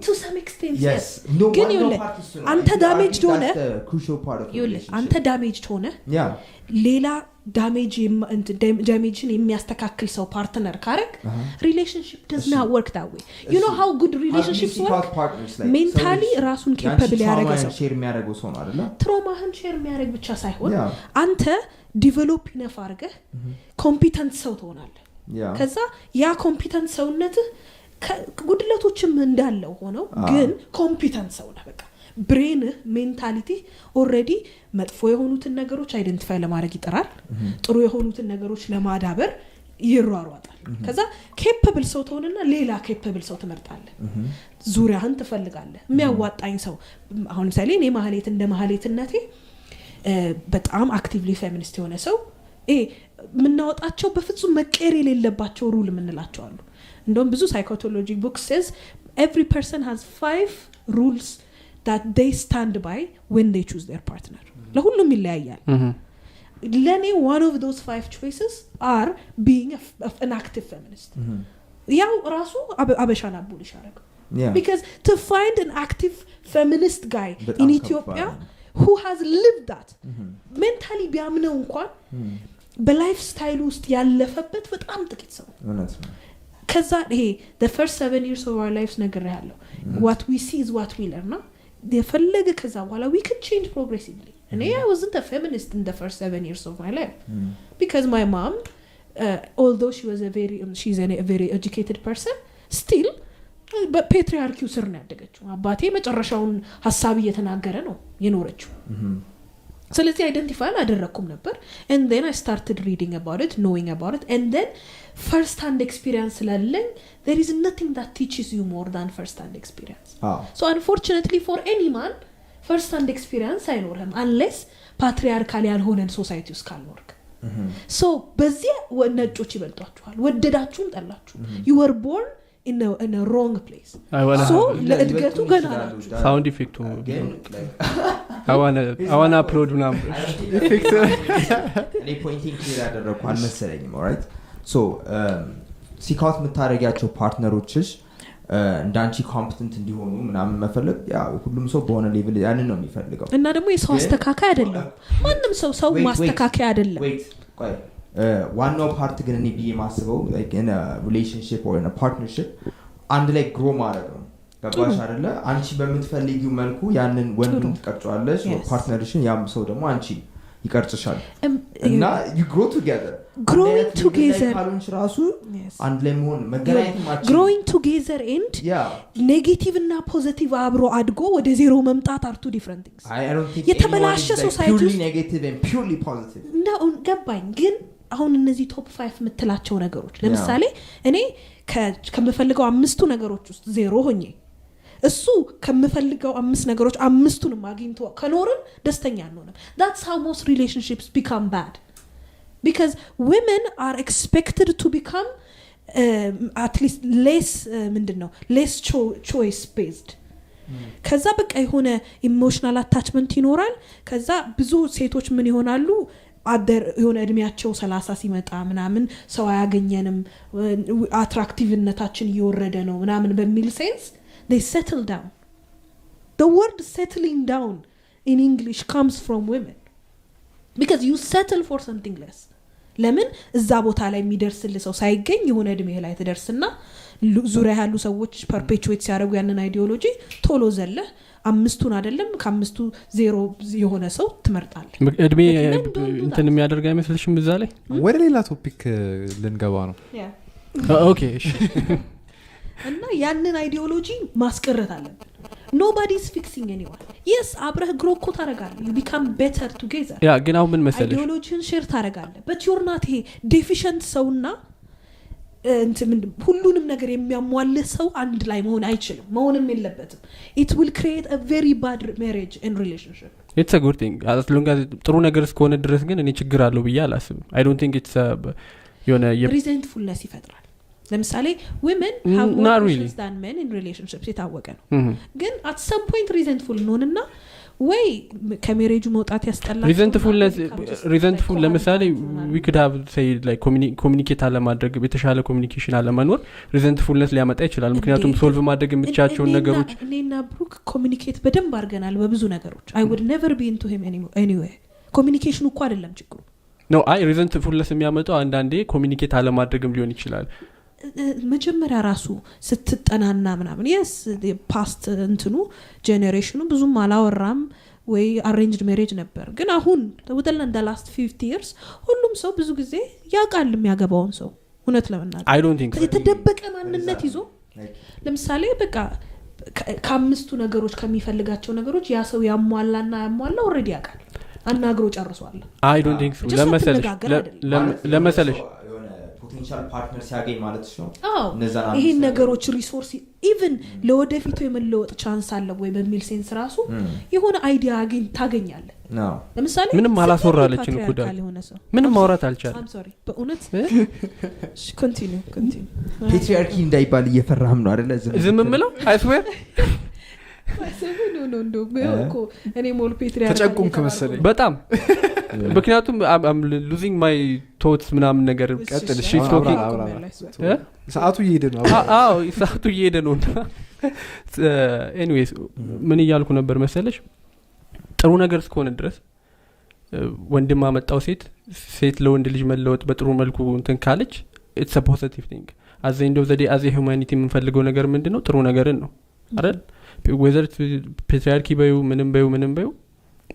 to some extent yes ግን ይውል አንተ ዳሜጅድ ሆነ ይውል አንተ ዳሜጅድ ሆነ ሌላ ዳሜጅን የሚያስተካክል ሰው ፓርትነር ካረክ relationship does not work that way you know how good relationships work mentally ራሱን capable ያረጋ ሰው ሼር የሚያደርገው ሰው ነው አይደል ትራውማህን ሼር የሚያደርግ ብቻ ሳይሆን አንተ ዲቨሎፕ ነፋርገህ ኮምፒተንት ሰው ትሆናለህ ከዛ ያ ኮምፒተንት ሰውነትህ ጉድለቶችም እንዳለው ሆነው ግን ኮምፒተንት ሰው ነህ በቃ ብሬን ሜንታሊቲ ኦሬዲ መጥፎ የሆኑትን ነገሮች አይደንቲፋይ ለማድረግ ይጥራል ጥሩ የሆኑትን ነገሮች ለማዳበር ይሯሯጣል ከዛ ኬፓብል ሰው ትሆንና ሌላ ኬፓብል ሰው ትመርጣለህ ዙሪያህን ትፈልጋለህ የሚያዋጣኝ ሰው አሁን ለምሳሌ እኔ ማህሌት እንደ ማህሌትነቴ በጣም አክቲቭሊ ፌሚኒስት የሆነ ሰው ምናወጣቸው በፍጹም መቀየር የሌለባቸው ሩል ምንላቸው አሉ እንደውም ብዙ psychology books says every person has 5 rules that they stand by when they choose their partner ለሁሉም ይለያያል ለኔ one of those 5 choices are being an active feminist ያው ራሱ አበሻና ቡልሽ አረጋ because to find an active feminist guy in Ethiopia who has lived that mentally ቢያምነው እንኳን በላይፍ ስታይል ውስጥ ያለፈበት በጣም ጥቂት ሰው ከዛ ይሄ the first 7 years of our lives ነገር ያለው what we see is what we learn ነው የፈለገ ከዛ በኋላ we could change progressively and I wasn't a feminist in the first 7 years of my life because my mom although she's a very educated person still በፓትሪያርኪው ስር ነው ያደገችው አባቴ መጨረሻውን ሐሳብ እየተናገረ ነው የኖረችው ስለዚህ አይደንቲፋይ አደረኩም ነበር and then I started reading about it knowing about it and then first hand experience ላለኝ there is nothing that teaches you more than first hand experience so unfortunately for any man first hand experience አይኖርም unless patriarchal ያልሆነን society ውስጥ ካልኖርክ so በዚህ ነጮች ይበልጧችኋል ወደዳችሁም ጠላችሁ you were born in a wrong place so ለእድገቱ ገና ናችሁ sound effect I wanna upload number effect እኔ ፖይንቲንግ ክሊር ያደረኩ አልመሰለኝም alright so ሲካውት የምታደርጊያቸው ፓርትነሮችሽ እንዳንቺ ኮምፒተንት እንዲሆኑ ምናምን መፈለግ ያው ሁሉም ሰው በሆነ ሌቭል ያንን ነው የሚፈልገው እና ደግሞ የሰው አስተካካይ አይደለም ማንም ሰው ማስተካካይ አይደለም ቆይ ዋናው ፓርት ግን እኔ ብዬ ማስበው like in a relationship or in a partnership አንድ ላይ ግሮ ማድረግ ነው ገባሽ አይደለ አንቺ በምትፈልጊው መልኩ ያንን ወንዱን ትቀርጫለሽ ፓርትነርሽን ያም ሰው ደግሞ አንቺ ይቀርጽሻል እና you grow together growing together ካሉንሽ ራሱ አንድ ላይ መሆን መገናኘት ማች growing together and negative እና positive አብሮ አድጎ ወደ ዜሮ መምጣት are two different things I don't think የተበላሸ ሶሳይቲ purely negative and purely positive ነው ገባኝ ግን አሁን እነዚህ ቶፕ 5 የምትላቸው ነገሮች ለምሳሌ እኔ ከመፈልገው 5 ነገሮች ውስጥ ዜሮ ሆኜ እሱ ከመፈልገው 5 ነገሮች 5ቱንም አግኝቶ ከኖርን ደስተኛ አንሆንም that's how most relationships become bad because women are expected to become at least less less choice based ከዛ በቃ የሆነ ኢሞሽናል አታችመንት ይኖራል ከዛ ብዙ ሴቶች ምን ይሆናሉ አደር የሆነ እድሜያቸው 30 ሲመጣ ምናምን ሰው አያገኘንም አትራክቲቭነታችን እየወረደ ነው ምናምን በሚል ሴንስ they settle down the word settling down in English comes from women because you settle for something less ለምን እዛ ቦታ ላይ የሚደርስልህ ሰው ሳይገኝ የሆነ እድሜ ላይ ተደርስና ዙሪያ ያሉ ሰዎች ፐርፔቹዌት ሲያደርጉ ያንን አይዲዮሎጂ ቶሎ ዘለህ 5ቱን አይደለም ከ5ቱ ዜሮ የሆነ ሰው ትመርጣለህ እድሜ እንትን የሚያደርግ አይመስልሽም እዛ ላይ ወደ ሌላ ቶፒክ ልንገባ ነው ኦኬ እሺ እና ያንን አይዲዮሎጂ ማስቀረት አለብን nobody is fixing anyone yes አብረህ ግሮ እኮ ታረጋለህ you become better together ያ ግን አሁን ምን መሰለሽ አይዲዮሎጂን ሼር ታረጋለህ but you're not a deficient ሰውና ሁሉንም ነገር የሚያሟልህ ሰው አንድ ላይ መሆን አይችልም መሆንም የለበትም it will create a very bad marriage and relationship it's a good thing as long as ጥሩ ነገር እስከሆነ ድረስ ግን እኔ ችግር አለው ብዬ አላስብም I don't think it's የሆነ resentfulness ይፈጥራል ለምሳሌ women have more really than men in relationships የታወቀ ነው ግን at some point resentful ነውና ወይ ከሜሬጁ መውጣት ያስጠላል resentful ለምሳሌ we could have say like communicate አለማድረግ በተሻለ ኮሙኒኬሽን አለመኖር resentfulness ሊያመጣ ይችላል ምክንያቱም ሶልቭ ማድረግ የምትቻቸው ነገሮች እኔና ብሩክ ኮሙኒኬት በደንብ አድርገናል በብዙ ነገሮች I would never be into him anyway ኮሙኒኬሽኑ እኮ አይደለም ችግሩ no resentfulness የሚያመጣው አንዳንዴ ኮሙኒኬት አለማድረግም ሊሆን ይችላል መጀመሪያ ራሱ ስትጠናና ምናምን yes the past እንትኑ ጄኔሬሽኑ ብዙም አላወራም ወይ arranged marriage ነበር ግን አሁን within the last 50 years ሁሉም ሰው ብዙ ጊዜ ያውቃል የሚያገባውን ሰው እውነት ለምናገር I don't think የተደበቀ ማንነት ይዞ ለምሳሌ በቃ ከአምስቱ ነገሮች ከሚፈልጋቸው ነገሮች ያ ሰው ያሟላና ያሟላ already ያውቃል አናግሮ ጨርሷል I don't think so ለመሰለሽ ፖቴንሻል ፓርትነር ሲያገኝ ማለት ነው እነዛና ይሄ ነገሮች ሪሶርስ ኢቭን ለወደፊቱ የመለወጥ ቻንስ አለ ወይ በሚል ሴንስ ራሱ የሆነ አይዲያ አግኝ ታገኛለህ ለምሳሌ ምንም አላስወራለችን እኮ ምንም ማውራት አልቻለም I'm sorry በእውነት continue ፓትሪያርኪ እንዳይባል እየፈራህም ነው አይደለ ዝም ምለው I swear no እኔ ሞል ፓትሪያርኪ ተጨቁም ከመሰለኝ በጣም ምክንያቱም I'm losing my thoughts ምናምን ነገር ቀጥል እሺ talking ሰዓቱ እየሄደ ነው ሰዓቱ እየሄደ ነው anyways ምን ይያልኩ ነበር መሰለሽ ጥሩ ነገር እስከሆነ ድረስ ወንድም አመጣው ሴት ለወንድ ልጅ መለወጥ በጥሩ መልኩ እንትን ካለች it's a positive thing as the end of the day as a humanity የምንፈልገው ነገር ምንድነው ጥሩ ነገርን ነው አይደል whether patriarchy ባዩ ምንም ባዩ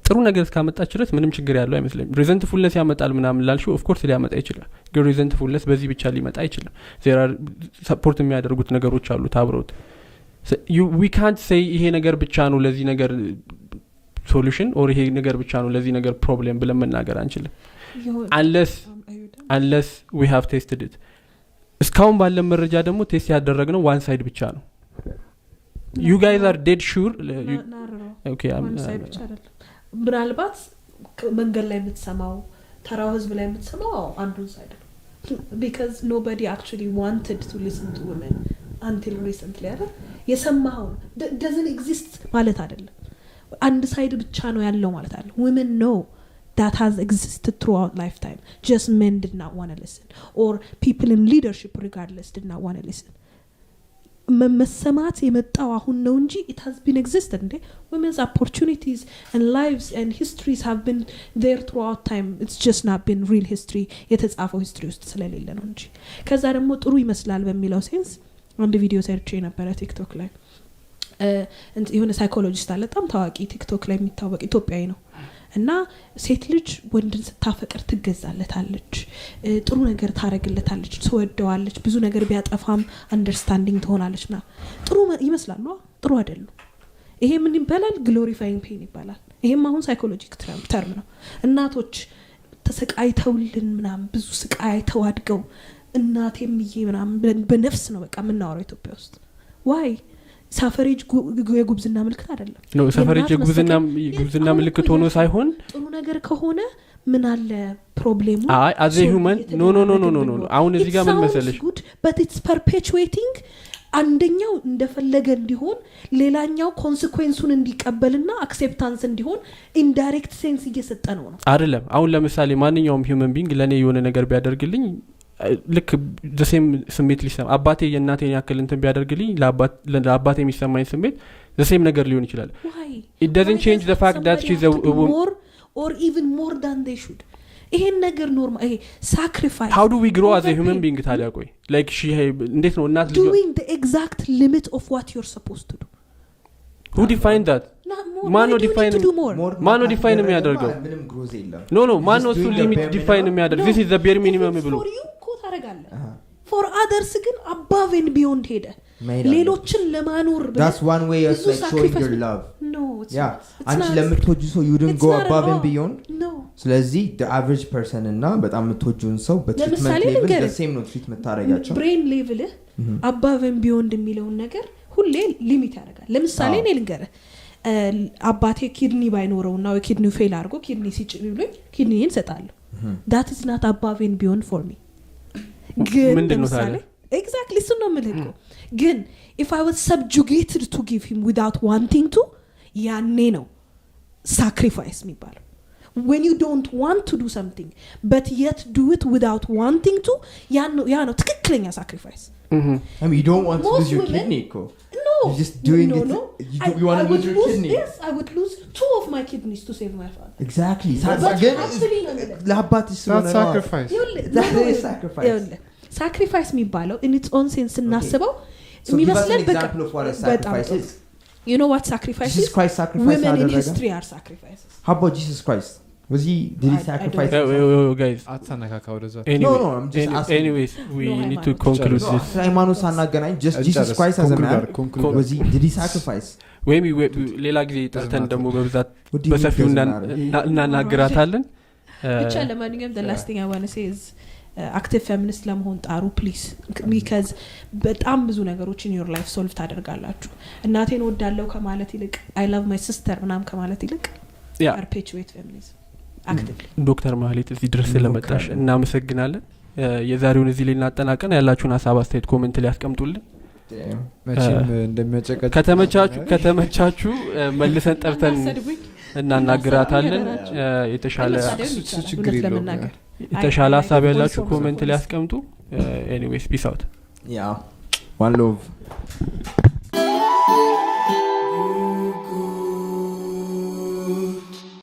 ጥሩ ነገር እስካመጣች ድረስ ምንም ችግር ያለው አይመስልም resentfulness ያመጣል ምናምን ላልሽው of course ሊያመጣ ይችላል ግን resentfulness በዚህ ብቻ ሊመጣ አይችልም there are support የሚያደርጉት ነገሮች አሉ ታብሮት we can't say ይሄ ነገር ብቻ ነው ለዚህ ነገር solution or ይሄ ነገር ብቻ ነው ለዚህ ነገር problem ብለን መናገር አንችልም unless we have tested it እስካሁን ባለ መረጃ ደግሞ ቴስት ያደረግነው one side ብቻ ነው you guys are dead sure okay one side ብቻ አይደለም ምናልባት መንገድ ላይ የምትሰማው ተራው ህዝብ ላይ የምትሰማው አንዱን ሳይድ because nobody actually wanted to listen to women until recently አይደል የሰማው doesn't exist ማለት አይደለም አንድ ሳይድ ብቻ ነው ያለው ማለት አይደለም women know that has existed throughout lifetime just men did not want to listen or people in leadership regardless did not want to listen መሰማት የመጣው አሁን ነው እንጂ it has been existed women's opportunities and lives and histories have been there throughout time it's just not been real history የተጻፈው history ውስጥ ስለሌለ ነው እንጂ ከዛ ደግሞ ጥሩ ይመስላል በሚለው ሴንስ አንድ ቪዲዮ ሰርቼ ነበር ቲክቶክ ላይ የሆነ ሳይኮሎጂስት አለ በጣም ታዋቂ ቲክቶክ ላይ የሚታወቅ ኢትዮጵያዊ ነው እና ሴት ልጅ ወንድን ስታፈቅር ትገዛለታለች ጥሩ ነገር ታረግለታለች ትወደዋለች ብዙ ነገር ቢያጠፋም አንደርስታንዲንግ ትሆናለችና ጥሩ ይመስላል ጥሩ አይደለም ይሄ ምን ይባላል ግሎሪፋይንግ ፔን ይባላል ይሄም አሁን ሳይኮሎጂክ ተርም ነው እናቶች ተሰቃይተውልን ምናም ብዙ ስቃይተው አድገው እናቴም ምናም በነፍስ ነው በቃ ምናወራው ኢትዮጵያ ውስጥ why ሳፈሬጅ የጉብዝና ምልክት አይደለም ነው ሳፈሬጅ የጉብዝና ምልክት ሆኖ ሳይሆን ጥሩ ነገር ከሆነ ምን አለ ፕሮብሌሙ as a human no አሁን እዚህ ጋር ምን መሰለሽ but it's perpetuating አንደኛው እንደፈለገ እንዲሆን ሌላኛው ኮንሲኩዌንሱን እንዲቀበልና አክሴፕታንስ እንዲሆን ኢንዳይሬክት ሴንስ እየሰጠ ነው አይደለም አሁን ለምሳሌ ማንኛውም human being ለኔ የሆነ ነገር ቢያደርግልኝ ልክ the same ስሜት ሊሰማ አባቴ የእናቴን ያክል እንትን ቢያደርግልኝ ለአባቴ የሚሰማኝ ስሜት the same ነገር ሊሆን ይችላል it doesn't change the fact that she's a more or even more than they should ይሄን ነገር ኖርማል ይሄ sacrifice how do we grow as a human being ታዲያ ቆይ like she እንዴት ነው እናት ልጅ doing the exact limit of what you're supposed to do who define that ማኖ ዲፋይን የሚያደርገው ምንም ግሮዝ የለም no ማኖ እሱ ሊሚት ዲፋይን የሚያደርግ this is the bare minimum ብሎ for others ግን above and beyond ሄደ ሌሎችን ለማኖር that's one way of like showing your love no it's አንቺ ለምትወጁ ሰው you don't go above and beyond no ስለዚህ the average person እና በጣም የምትወጁን ሰው በትሪትመንት ሌቭል the same ነው ትሪት መታረጋቸው brain level above and beyond የሚለውን ነገር ሁሌ ሊሚት ያደርጋል ለምሳሌ እኔ ልንገር አባቴ ኪድኒ ባይኖረውና ወይ ኪድኒው ፌል አድርጎ ኪድኒ ሲጭብልኝ ኪድኒን ሰጣለሁ that is not above and beyond for me ግን ለምሳሌ exactly so ነው ምልኮ ግን if I was subjugated to give him without wanting to ያኔ ነው sacrifice የሚባለው when you don't want to do something but yet do it without wanting to ያ ነው ትክክለኛ sacrifice I mean you don't want to lose your kidney no you're just doing no, it no. you want to lose your kidney yes I would lose 2 of my kidneys to save my father exactly ለአባትሽ that's sacrifice that is sacrifice sacrifice የሚባለው in its own sense እናስበው የሚመስለን በቃ you know what sacrifice Jesus is Christ sacrificed women in history are sacrifices how about Jesus Christ did he sacrifice guys አታነካካው ወደዛ no I'm just asking anyways we need to conclude this ሃይማኖት ሳናገናኝ just Jesus Christ as a man did he sacrifice ወይም ሌላ ጊዜ ጠርተን ደግሞ በብዛት በሰፊው እናናግራታለን ብቻ ለማንኛውም the last thing I want to say is active feminist ለመሆን ጣሩ please because በጣም ብዙ ነገሮች in your life solve ታደርጋላችሁ እናቴን ወዳለው ከማለት ይልቅ I love my sister ምናም ከማለት ይልቅ perpetuate feminism actively ዶክተር ማህሌት እዚህ ድረስ ስለመጣሽ እናመሰግናለን የዛሬውን እዚህ ላይ እናጠናቀን ያላችሁን ሐሳብ አስተያየት ኮሜንት ላይ አስቀምጡልን መቼም እንደሚያጨቀጭ ከተመቻችሁ መልሰን ጠርተን እናናግራታለን የተሻለ ችግር የለውም የተሻለ ሐሳብ ያላችሁ ኮሜንት ላይ አስቀምጡ anyways peace out yeah one love